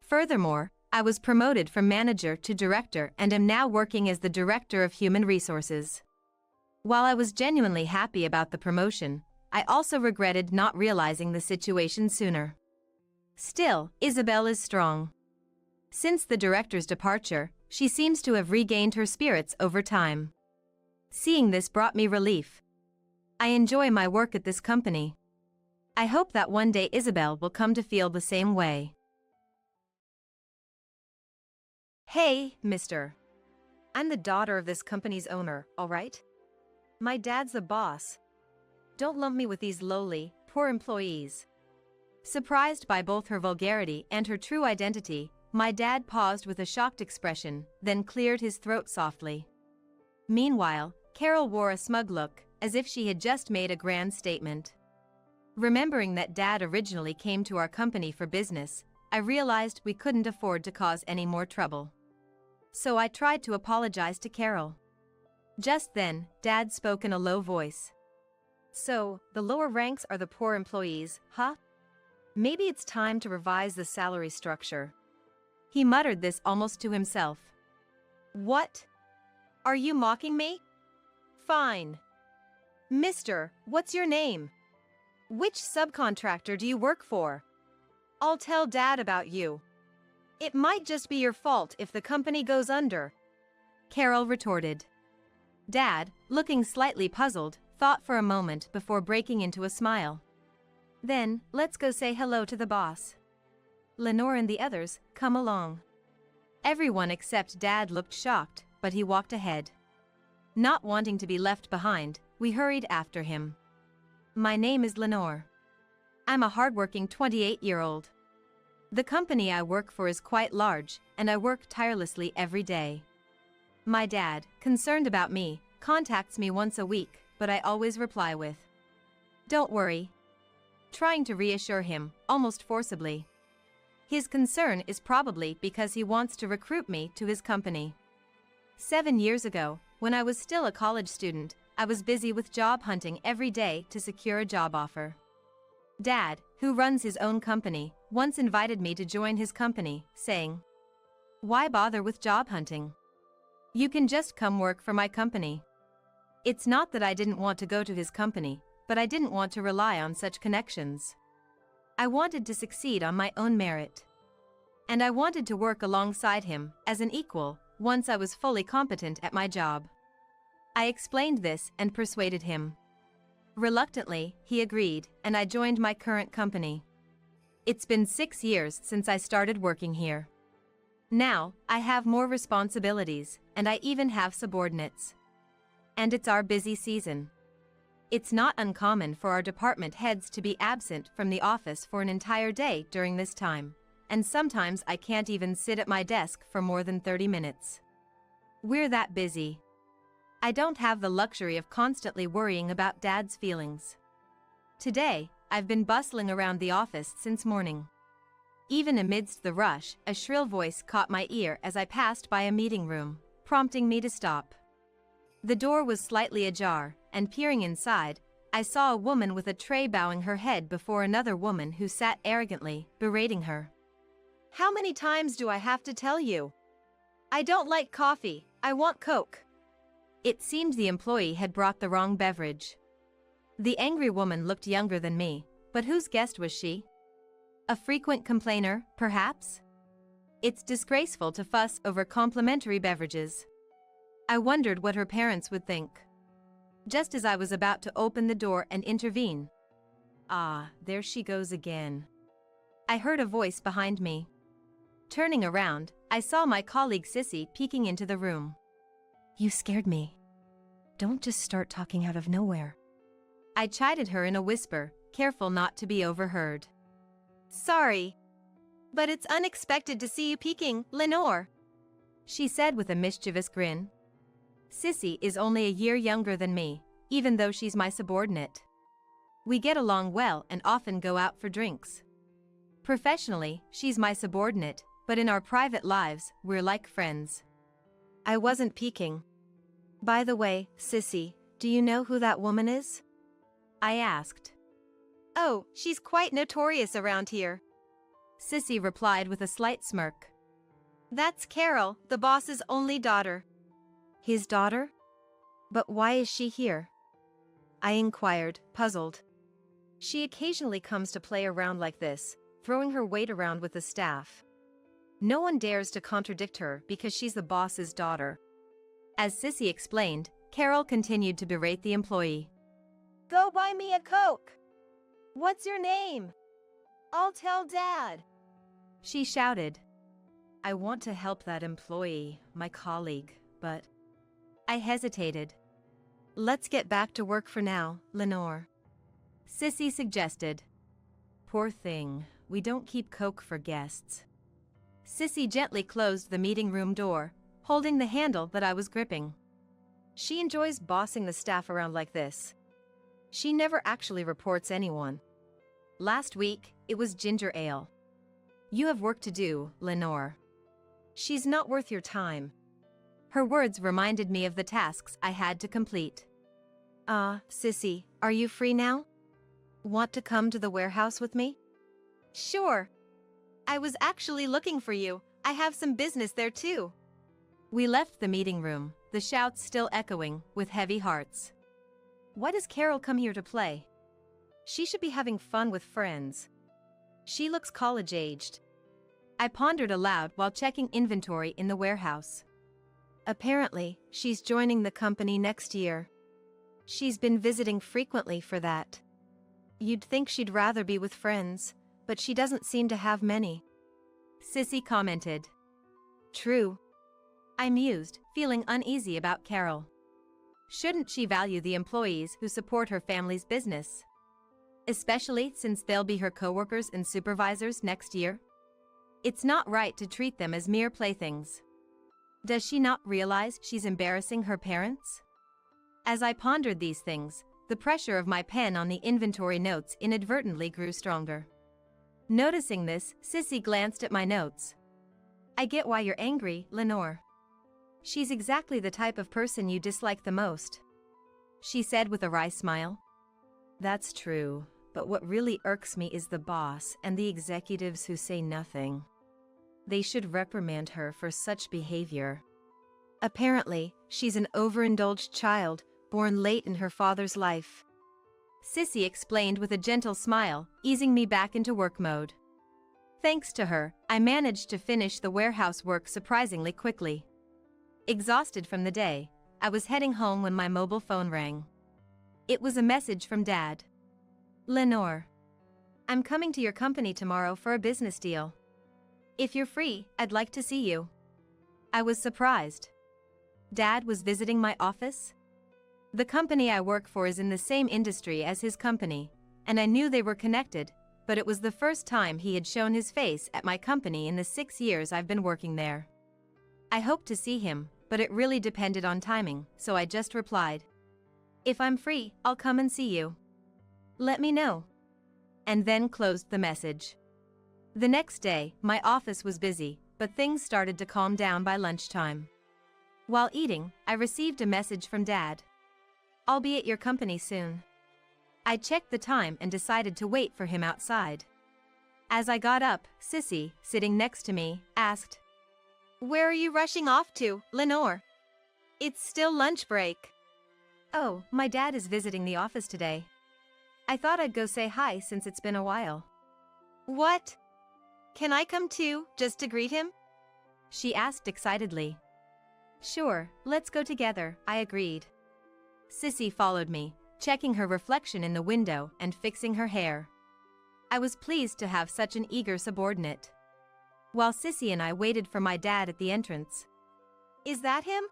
Furthermore, I was promoted from manager to director and am now working as the director of human resources. While I was genuinely happy about the promotion, I also regretted not realizing the situation sooner. Still, Isabel is strong. Since the director's departure, she seems to have regained her spirits over time. Seeing this brought me relief. I enjoy my work at this company. I hope that one day Isabel will come to feel the same way. Hey, mister. I'm the daughter of this company's owner, all right? My dad's the boss. Don't lump me with these lowly, poor employees. Surprised by both her vulgarity and her true identity, my dad paused with a shocked expression, then cleared his throat softly. Meanwhile, Carol wore a smug look, as if she had just made a grand statement. Remembering that Dad originally came to our company for business, I realized we couldn't afford to cause any more trouble. So I tried to apologize to Carol. Just then, Dad spoke in a low voice. So, the lower ranks are the poor employees, huh? Maybe it's time to revise the salary structure. He muttered this almost to himself. What? Are you mocking me? Fine. Mister, what's your name? Which subcontractor do you work for? I'll tell Dad about you. It might just be your fault if the company goes under, Carol retorted. Dad, looking slightly puzzled, thought for a moment before breaking into a smile. Then, let's go say hello to the boss. Lenore and the others, come along. Everyone except Dad looked shocked, but he walked ahead. Not wanting to be left behind, we hurried after him. My name is Lenore. I'm a hardworking 28-year-old. The company I work for is quite large, and I work tirelessly every day. My dad, concerned about me, contacts me once a week, but I always reply with, "Don't worry." Trying to reassure him, almost forcibly. His concern is probably because he wants to recruit me to his company. 7 years ago, when I was still a college student, I was busy with job hunting every day to secure a job offer. Dad, who runs his own company, once invited me to join his company, saying, "Why bother with job hunting? You can just come work for my company." It's not that I didn't want to go to his company, but I didn't want to rely on such connections. I wanted to succeed on my own merit. And I wanted to work alongside him, as an equal, once I was fully competent at my job. I explained this and persuaded him. Reluctantly, he agreed, and I joined my current company. It's been 6 years since I started working here. Now, I have more responsibilities, and I even have subordinates. And it's our busy season. It's not uncommon for our department heads to be absent from the office for an entire day during this time, and sometimes I can't even sit at my desk for more than 30 minutes. We're that busy. I don't have the luxury of constantly worrying about Dad's feelings. Today, I've been bustling around the office since morning. Even amidst the rush, a shrill voice caught my ear as I passed by a meeting room, prompting me to stop. The door was slightly ajar, and peering inside, I saw a woman with a tray bowing her head before another woman who sat arrogantly, berating her. How many times do I have to tell you? I don't like coffee, I want Coke. It seemed the employee had brought the wrong beverage. The angry woman looked younger than me, but whose guest was she? A frequent complainer, perhaps? It's disgraceful to fuss over complimentary beverages. I wondered what her parents would think. Just as I was about to open the door and intervene. Ah, there she goes again. I heard a voice behind me. Turning around, I saw my colleague Sissy peeking into the room. You scared me. Don't just start talking out of nowhere. I chided her in a whisper, careful not to be overheard. Sorry. But it's unexpected to see you peeking, Lenore, she said with a mischievous grin. Sissy is only a year younger than me, even though she's my subordinate. We get along well and often go out for drinks. Professionally, she's my subordinate, but in our private lives, we're like friends. I wasn't peeking. By the way, Sissy, do you know who that woman is? I asked. Oh, she's quite notorious around here, Sissy replied with a slight smirk. That's Carol, the boss's only daughter. His daughter? But why is she here? I inquired, puzzled. She occasionally comes to play around like this, throwing her weight around with the staff. No one dares to contradict her because she's the boss's daughter. As Sissy explained, Carol continued to berate the employee. Go buy me a Coke! What's your name? I'll tell Dad, she shouted. I want to help that employee, my colleague, but I hesitated. Let's get back to work for now, Lenore. Sissy suggested. Poor thing, we don't keep Coke for guests. Sissy gently closed the meeting room door, holding the handle that I was gripping. She enjoys bossing the staff around like this. She never actually reports anyone. Last week, it was ginger ale. You have work to do, Lenore. She's not worth your time. Her words reminded me of the tasks I had to complete. Sissy, are you free now? Want to come to the warehouse with me? Sure. I was actually looking for you. I have some business there too. We left the meeting room, the shouts still echoing, with heavy hearts. Why does Carol come here to play? She should be having fun with friends. She looks college-aged. I pondered aloud while checking inventory in the warehouse. Apparently, she's joining the company next year. She's been visiting frequently for that. You'd think she'd rather be with friends, but she doesn't seem to have many. Sissy commented. True. I mused, feeling uneasy about Carol. Shouldn't she value the employees who support her family's business? Especially since they'll be her coworkers and supervisors next year? It's not right to treat them as mere playthings. Does she not realize she's embarrassing her parents? As I pondered these things, the pressure of my pen on the inventory notes inadvertently grew stronger. Noticing this, Sissy glanced at my notes. I get why you're angry, Lenore. She's exactly the type of person you dislike the most, she said with a wry smile. That's true, but what really irks me is the boss and the executives who say nothing. They should reprimand her for such behavior. Apparently, she's an overindulged child, born late in her father's life. Sissy explained with a gentle smile, easing me back into work mode. Thanks to her, I managed to finish the warehouse work surprisingly quickly. Exhausted from the day, I was heading home when my mobile phone rang. It was a message from Dad. Lenore, I'm coming to your company tomorrow for a business deal. If you're free, I'd like to see you. I was surprised. Dad was visiting my office? The company I work for is in the same industry as his company, and I knew they were connected, but it was the first time he had shown his face at my company in the 6 years I've been working there. I hoped to see him, but it really depended on timing, so I just replied, If I'm free, I'll come and see you. Let me know. And then closed the message. The next day, my office was busy, but things started to calm down by lunchtime. While eating, I received a message from Dad. I'll be at your company soon. I checked the time and decided to wait for him outside. As I got up, Sissy, sitting next to me, asked, Where are you rushing off to, Lenore? It's still lunch break. Oh, my dad is visiting the office today. I thought I'd go say hi since it's been a while. What? Can I come too, just to greet him? She asked excitedly. Sure, let's go together, I agreed. Sissy followed me, checking her reflection in the window and fixing her hair. I was pleased to have such an eager subordinate. While Sissy and I waited for my dad at the entrance. Is that him?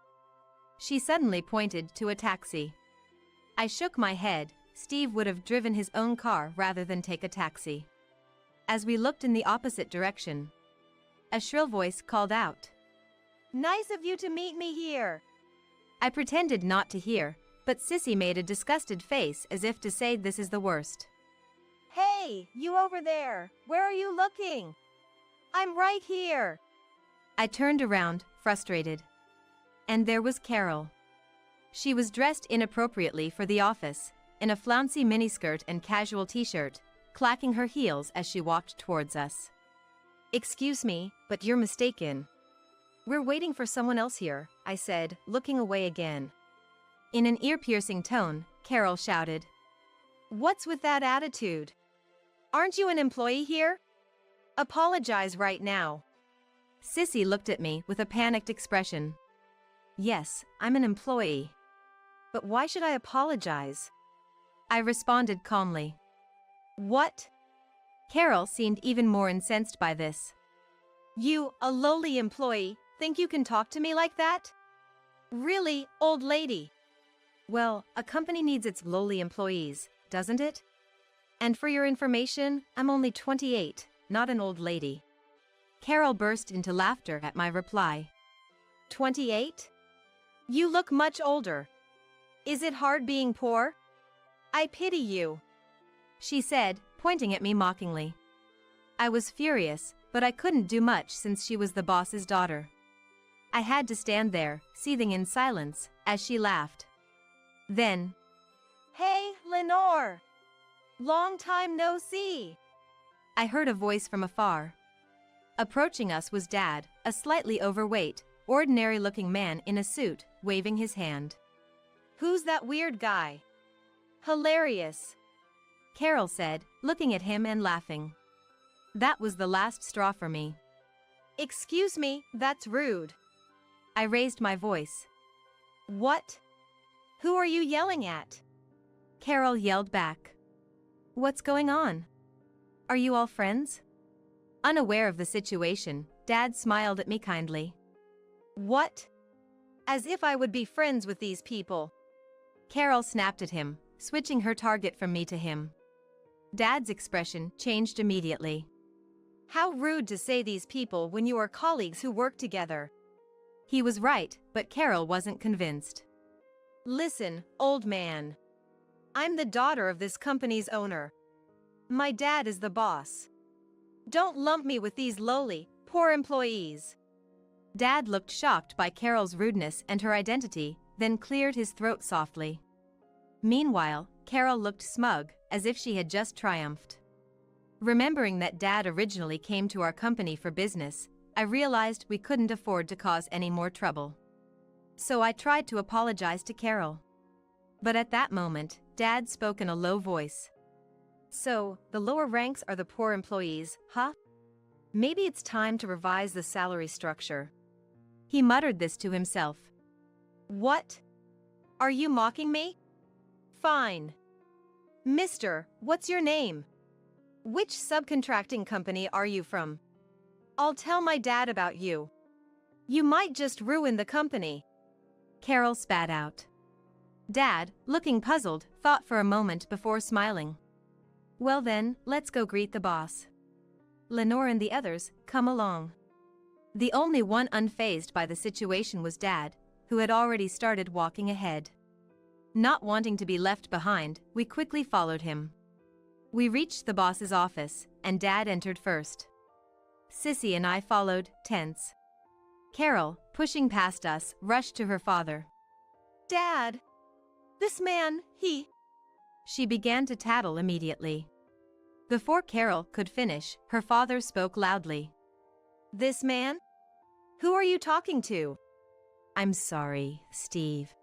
She suddenly pointed to a taxi. I shook my head. Steve would have driven his own car rather than take a taxi. As we looked in the opposite direction, a shrill voice called out, Nice of you to meet me here. I pretended not to hear, but Sissy made a disgusted face as if to say this is the worst. Hey, you over there, where are you looking? I'm right here. I turned around, frustrated. And there was Carol. She was dressed inappropriately for the office, in a flouncy miniskirt and casual t-shirt, clacking her heels as she walked towards us. Excuse me, but you're mistaken. We're waiting for someone else here, I said, looking away again. In an ear-piercing tone, Carol shouted, What's with that attitude? Aren't you an employee here? Apologize right now. Sissy looked at me with a panicked expression. Yes, I'm an employee. But why should I apologize? I responded calmly. What? Carol seemed even more incensed by this. You, a lowly employee, think you can talk to me like that? Really, old lady? Well, a company needs its lowly employees, doesn't it? And for your information, I'm only 28, not an old lady. Carol burst into laughter at my reply. 28? You look much older. Is it hard being poor? I pity you, she said, pointing at me mockingly. I was furious, but I couldn't do much since she was the boss's daughter. I had to stand there, seething in silence, as she laughed. Then, "Hey, Lenore! Long time no see!" I heard a voice from afar. Approaching us was Dad, a slightly overweight, ordinary-looking man in a suit, waving his hand. "Who's that weird guy?" "Hilarious," Carol said, looking at him and laughing. That was the last straw for me. "Excuse me, that's rude." I raised my voice. "What? Who are you yelling at?" Carol yelled back. "What's going on? Are you all friends?" Unaware of the situation, Dad smiled at me kindly. "What? As if I would be friends with these people." Carol snapped at him, switching her target from me to him. Dad's expression changed immediately. "How rude to say these people when you are colleagues who work together." He was right, but Carol wasn't convinced. "Listen, old man. I'm the daughter of this company's owner. My dad is the boss. Don't lump me with these lowly, poor employees." Dad looked shocked by Carol's rudeness and her identity, then cleared his throat softly. Meanwhile, Carol looked smug, as if she had just triumphed. Remembering that Dad originally came to our company for business, I realized we couldn't afford to cause any more trouble. So I tried to apologize to Carol. But at that moment, Dad spoke in a low voice. "So, the lower ranks are the poor employees, huh? Maybe it's time to revise the salary structure." He muttered this to himself. "What? Are you mocking me? Fine. Mister, what's your name? Which subcontracting company are you from? I'll tell my dad about you. You might just ruin the company." Carol spat out. Dad, looking puzzled, thought for a moment before smiling. "Well then, let's go greet the boss. Lenore and the others, come along." The only one unfazed by the situation was Dad, who had already started walking ahead. Not wanting to be left behind, we quickly followed him. We reached the boss's office, and Dad entered first. Sissy and I followed, tense. Carol, pushing past us, rushed to her father. "Dad! This man, he—" She began to tattle immediately. Before Carol could finish, her father spoke loudly. "This man? Who are you talking to?" "I'm sorry, Steve.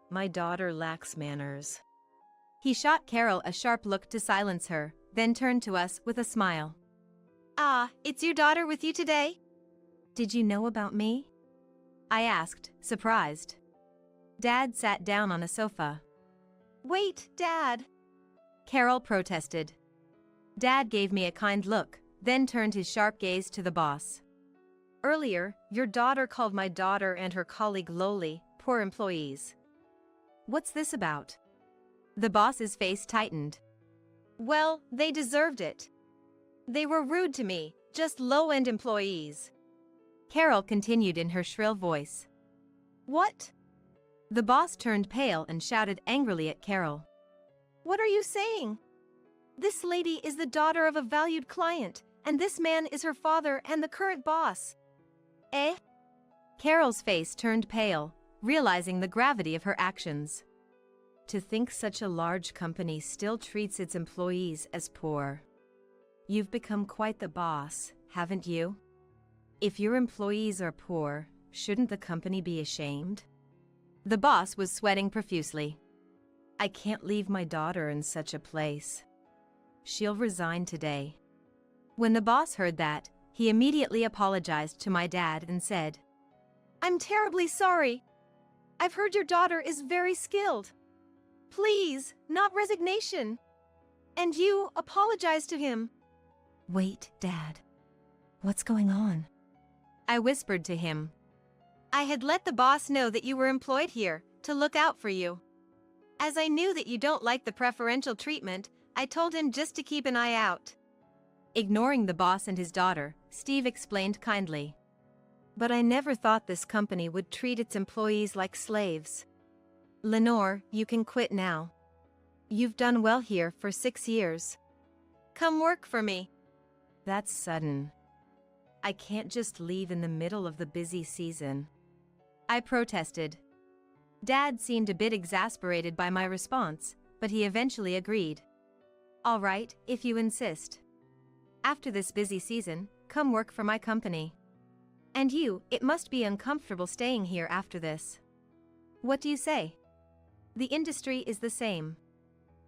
My daughter lacks manners." He shot Carol a sharp look to silence her, then turned to us with a smile. "Ah, it's your daughter with you today?" "Did you know about me?" I asked, surprised. Dad sat down on a sofa. "Wait, Dad," Carol protested. Dad gave me a kind look, then turned his sharp gaze to the boss. "Earlier, your daughter called my daughter and her colleague lowly, poor employees. What's this about?" The boss's face tightened. "Well, they deserved it. They were rude to me, just low-end employees." Carol continued in her shrill voice. "What?" The boss turned pale and shouted angrily at Carol. "What are you saying? This lady is the daughter of a valued client, and this man is her father and the current boss." "Eh?" Carol's face turned pale, realizing the gravity of her actions. To think such a large company still treats its employees as poor. You've become quite the boss, haven't you? If your employees are poor, shouldn't the company be ashamed? The boss was sweating profusely. "I can't leave my daughter in such a place. She'll resign today." When the boss heard that, he immediately apologized to my dad and said, "I'm terribly sorry. I've heard your daughter is very skilled. Please, not resignation. And you, apologize to him." "Wait, Dad. What's going on?" I whispered to him. "I had let the boss know that you were employed here, to look out for you. As I knew that you don't like the preferential treatment, I told him just to keep an eye out. Ignoring the boss and his daughter, Steve explained kindly. But I never thought this company would treat its employees like slaves. Lenore, you can quit now. You've done well here for 6 years. Come work for me. That's sudden. I can't just leave in the middle of the busy season. I protested. Dad seemed a bit exasperated by my response, but he eventually agreed. All right, if you insist. After this busy season, come work for my company. And you, it must be uncomfortable staying here after this. What do you say? The industry is the same.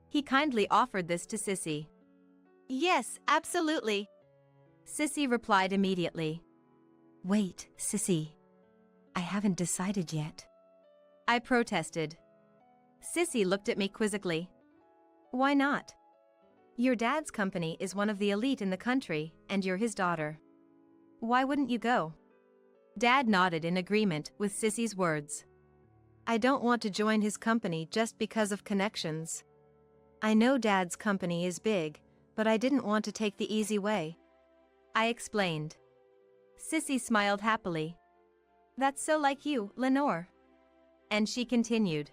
He kindly offered this to Sissy. Yes, absolutely. Sissy replied immediately. Wait, Sissy. I haven't decided yet. I protested. Sissy looked at me quizzically. Why not? Your dad's company is one of the elite in the country, and you're his daughter. Why wouldn't you go? Dad nodded in agreement with Sissy's words. I don't want to join his company just because of connections. I know Dad's company is big, but I didn't want to take the easy way. I explained. Sissy smiled happily. That's so like you, Lenore. And she continued.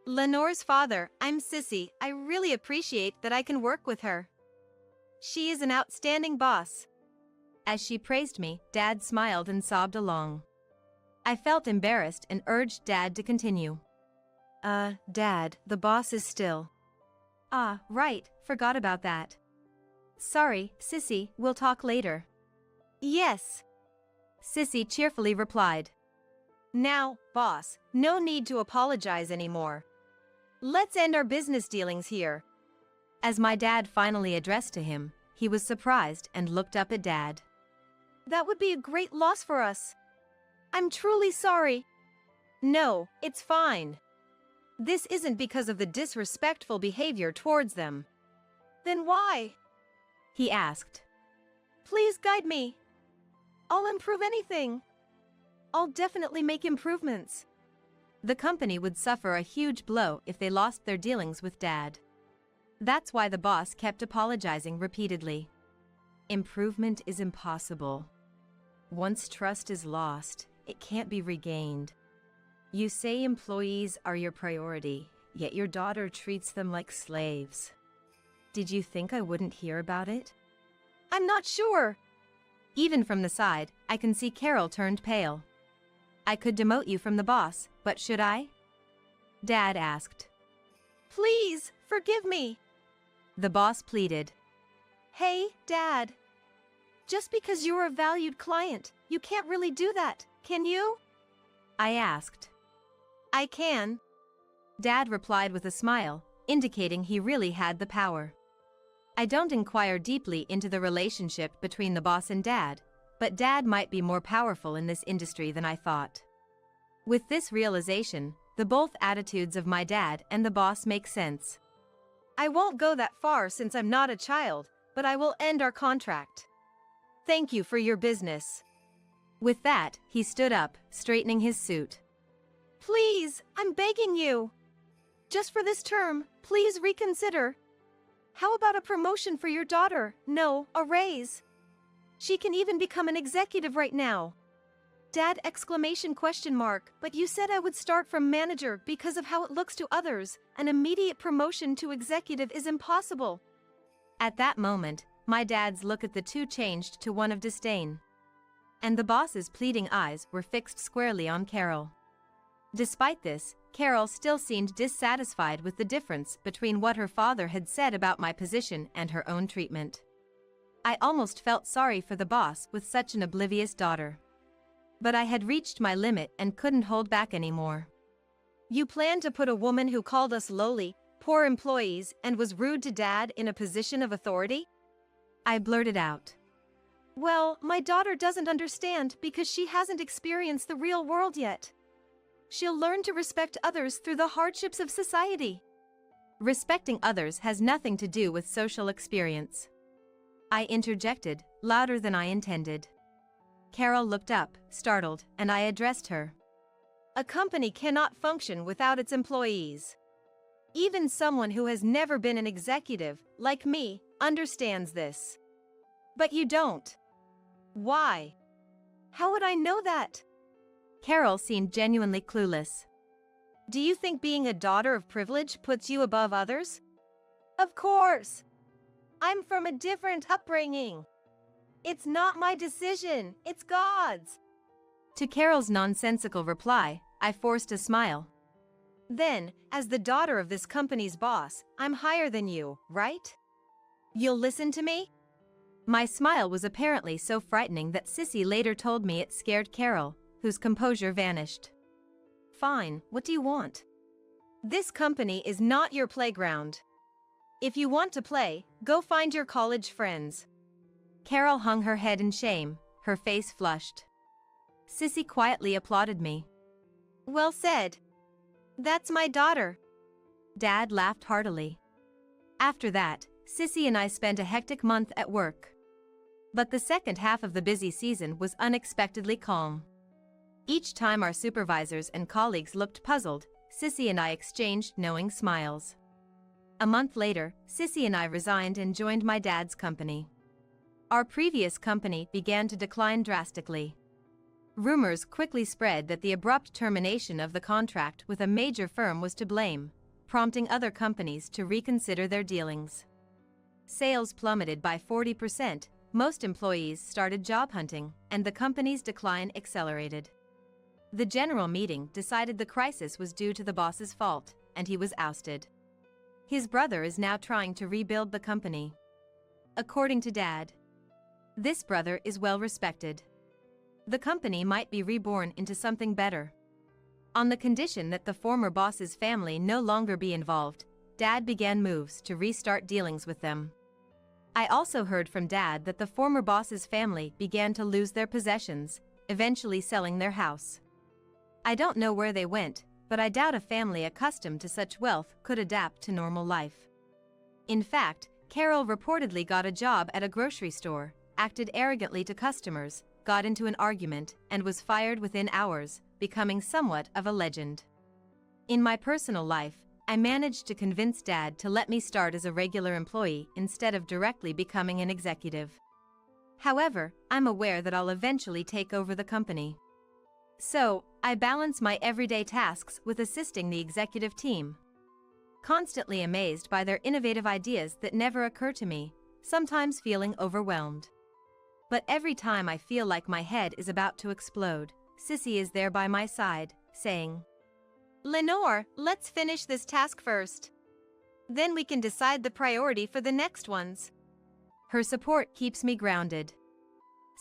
Lenore's father, I'm Sissy. I really appreciate that I can work with her. She is an outstanding boss. As she praised me, Dad smiled and sobbed along. I felt embarrassed and urged Dad to continue. Dad, the boss is still. Ah, right, forgot about that. Sorry, Sissy, we'll talk later. Yes. Sissy cheerfully replied. Now, boss, no need to apologize anymore. Let's end our business dealings here. As my dad finally addressed to him, he was surprised and looked up at Dad. That would be a great loss for us. I'm truly sorry. No, it's fine. This isn't because of the disrespectful behavior towards them. Then why? He asked. Please guide me. I'll improve anything. I'll definitely make improvements. The company would suffer a huge blow if they lost their dealings with Dad. That's why the boss kept apologizing repeatedly. Improvement is impossible. Once trust is lost, it can't be regained. You say employees are your priority, yet your daughter treats them like slaves. Did you think I wouldn't hear about it? I'm not sure. Even from the side, I can see Carol turned pale. I could demote you from the boss, but should I? Dad asked. Please, forgive me. The boss pleaded. Hey, Dad. Just because you're a valued client, you can't really do that, can you? I asked. I can. Dad replied with a smile, indicating he really had the power. I don't inquire deeply into the relationship between the boss and Dad, but Dad might be more powerful in this industry than I thought. With this realization, the both attitudes of my dad and the boss make sense. I won't go that far since I'm not a child, but I will end our contract. Thank you for your business. With that, he stood up, straightening his suit. Please, I'm begging you. Just for this term, please reconsider. How about a promotion for your daughter? No, a raise. She can even become an executive right now. Dad, exclamation question mark, but you said I would start from manager because of how it looks to others. An immediate promotion to executive is impossible. At that moment, my dad's look at the two changed to one of disdain. And the boss's pleading eyes were fixed squarely on Carol. Despite this, Carol still seemed dissatisfied with the difference between what her father had said about my position and her own treatment. I almost felt sorry for the boss with such an oblivious daughter. But I had reached my limit and couldn't hold back anymore. You plan to put a woman who called us lowly, poor employees, and was rude to Dad in a position of authority? I blurted out. Well, my daughter doesn't understand because she hasn't experienced the real world yet. She'll learn to respect others through the hardships of society. Respecting others has nothing to do with social experience. I interjected, louder than I intended. Carol looked up, startled, and I addressed her. A company cannot function without its employees. Even someone who has never been an executive, like me, understands this. But you don't. Why? How would I know that? Carol seemed genuinely clueless. Do you think being a daughter of privilege puts you above others? Of course. I'm from a different upbringing. It's not my decision, it's God's. To Carol's nonsensical reply, I forced a smile. Then, as the daughter of this company's boss, I'm higher than you, right? You'll listen to me? My smile was apparently so frightening that Sissy later told me it scared Carol, whose composure vanished. Fine, what do you want? This company is not your playground. If you want to play, go find your college friends. Carol hung her head in shame, her face flushed. Sissy quietly applauded me. Well said. That's my daughter. Dad laughed heartily. After that, Sissy and I spent a hectic month at work. But the second half of the busy season was unexpectedly calm. Each time our supervisors and colleagues looked puzzled, Sissy and I exchanged knowing smiles. A month later, Sissy and I resigned and joined my dad's company. Our previous company began to decline drastically. Rumors quickly spread that the abrupt termination of the contract with a major firm was to blame, prompting other companies to reconsider their dealings. Sales plummeted by 40%, most employees started job hunting, and the company's decline accelerated. The general meeting decided the crisis was due to the boss's fault, and he was ousted. His brother is now trying to rebuild the company. According to Dad, this brother is well respected. The company might be reborn into something better. On the condition that the former boss's family no longer be involved, Dad began moves to restart dealings with them. I also heard from Dad that the former boss's family began to lose their possessions, eventually selling their house. I don't know where they went, but I doubt a family accustomed to such wealth could adapt to normal life. In fact, Carol reportedly got a job at a grocery store, acted arrogantly to customers, got into an argument, and was fired within hours, becoming somewhat of a legend. In my personal life, I managed to convince Dad to let me start as a regular employee instead of directly becoming an executive. However, I'm aware that I'll eventually take over the company. So, I balance my everyday tasks with assisting the executive team. Constantly amazed by their innovative ideas that never occur to me, sometimes feeling overwhelmed. But every time I feel like my head is about to explode, Sissy is there by my side, saying, Lenore, let's finish this task first. Then we can decide the priority for the next ones. Her support keeps me grounded.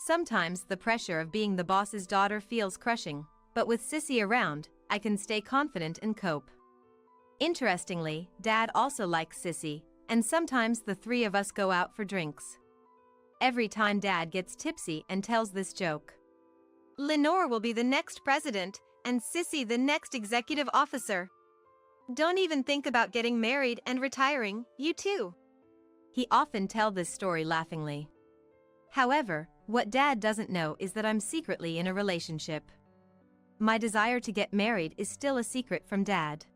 Sometimes the pressure of being the boss's daughter feels crushing, but with Sissy around, I can stay confident and cope. Interestingly, Dad also likes Sissy, and sometimes the three of us go out for drinks. Every time Dad gets tipsy and tells this joke. Lenore will be the next president, and Sissy the next executive officer. Don't even think about getting married and retiring, you too. He often tells this story laughingly. However, what Dad doesn't know is that I'm secretly in a relationship. My desire to get married is still a secret from Dad.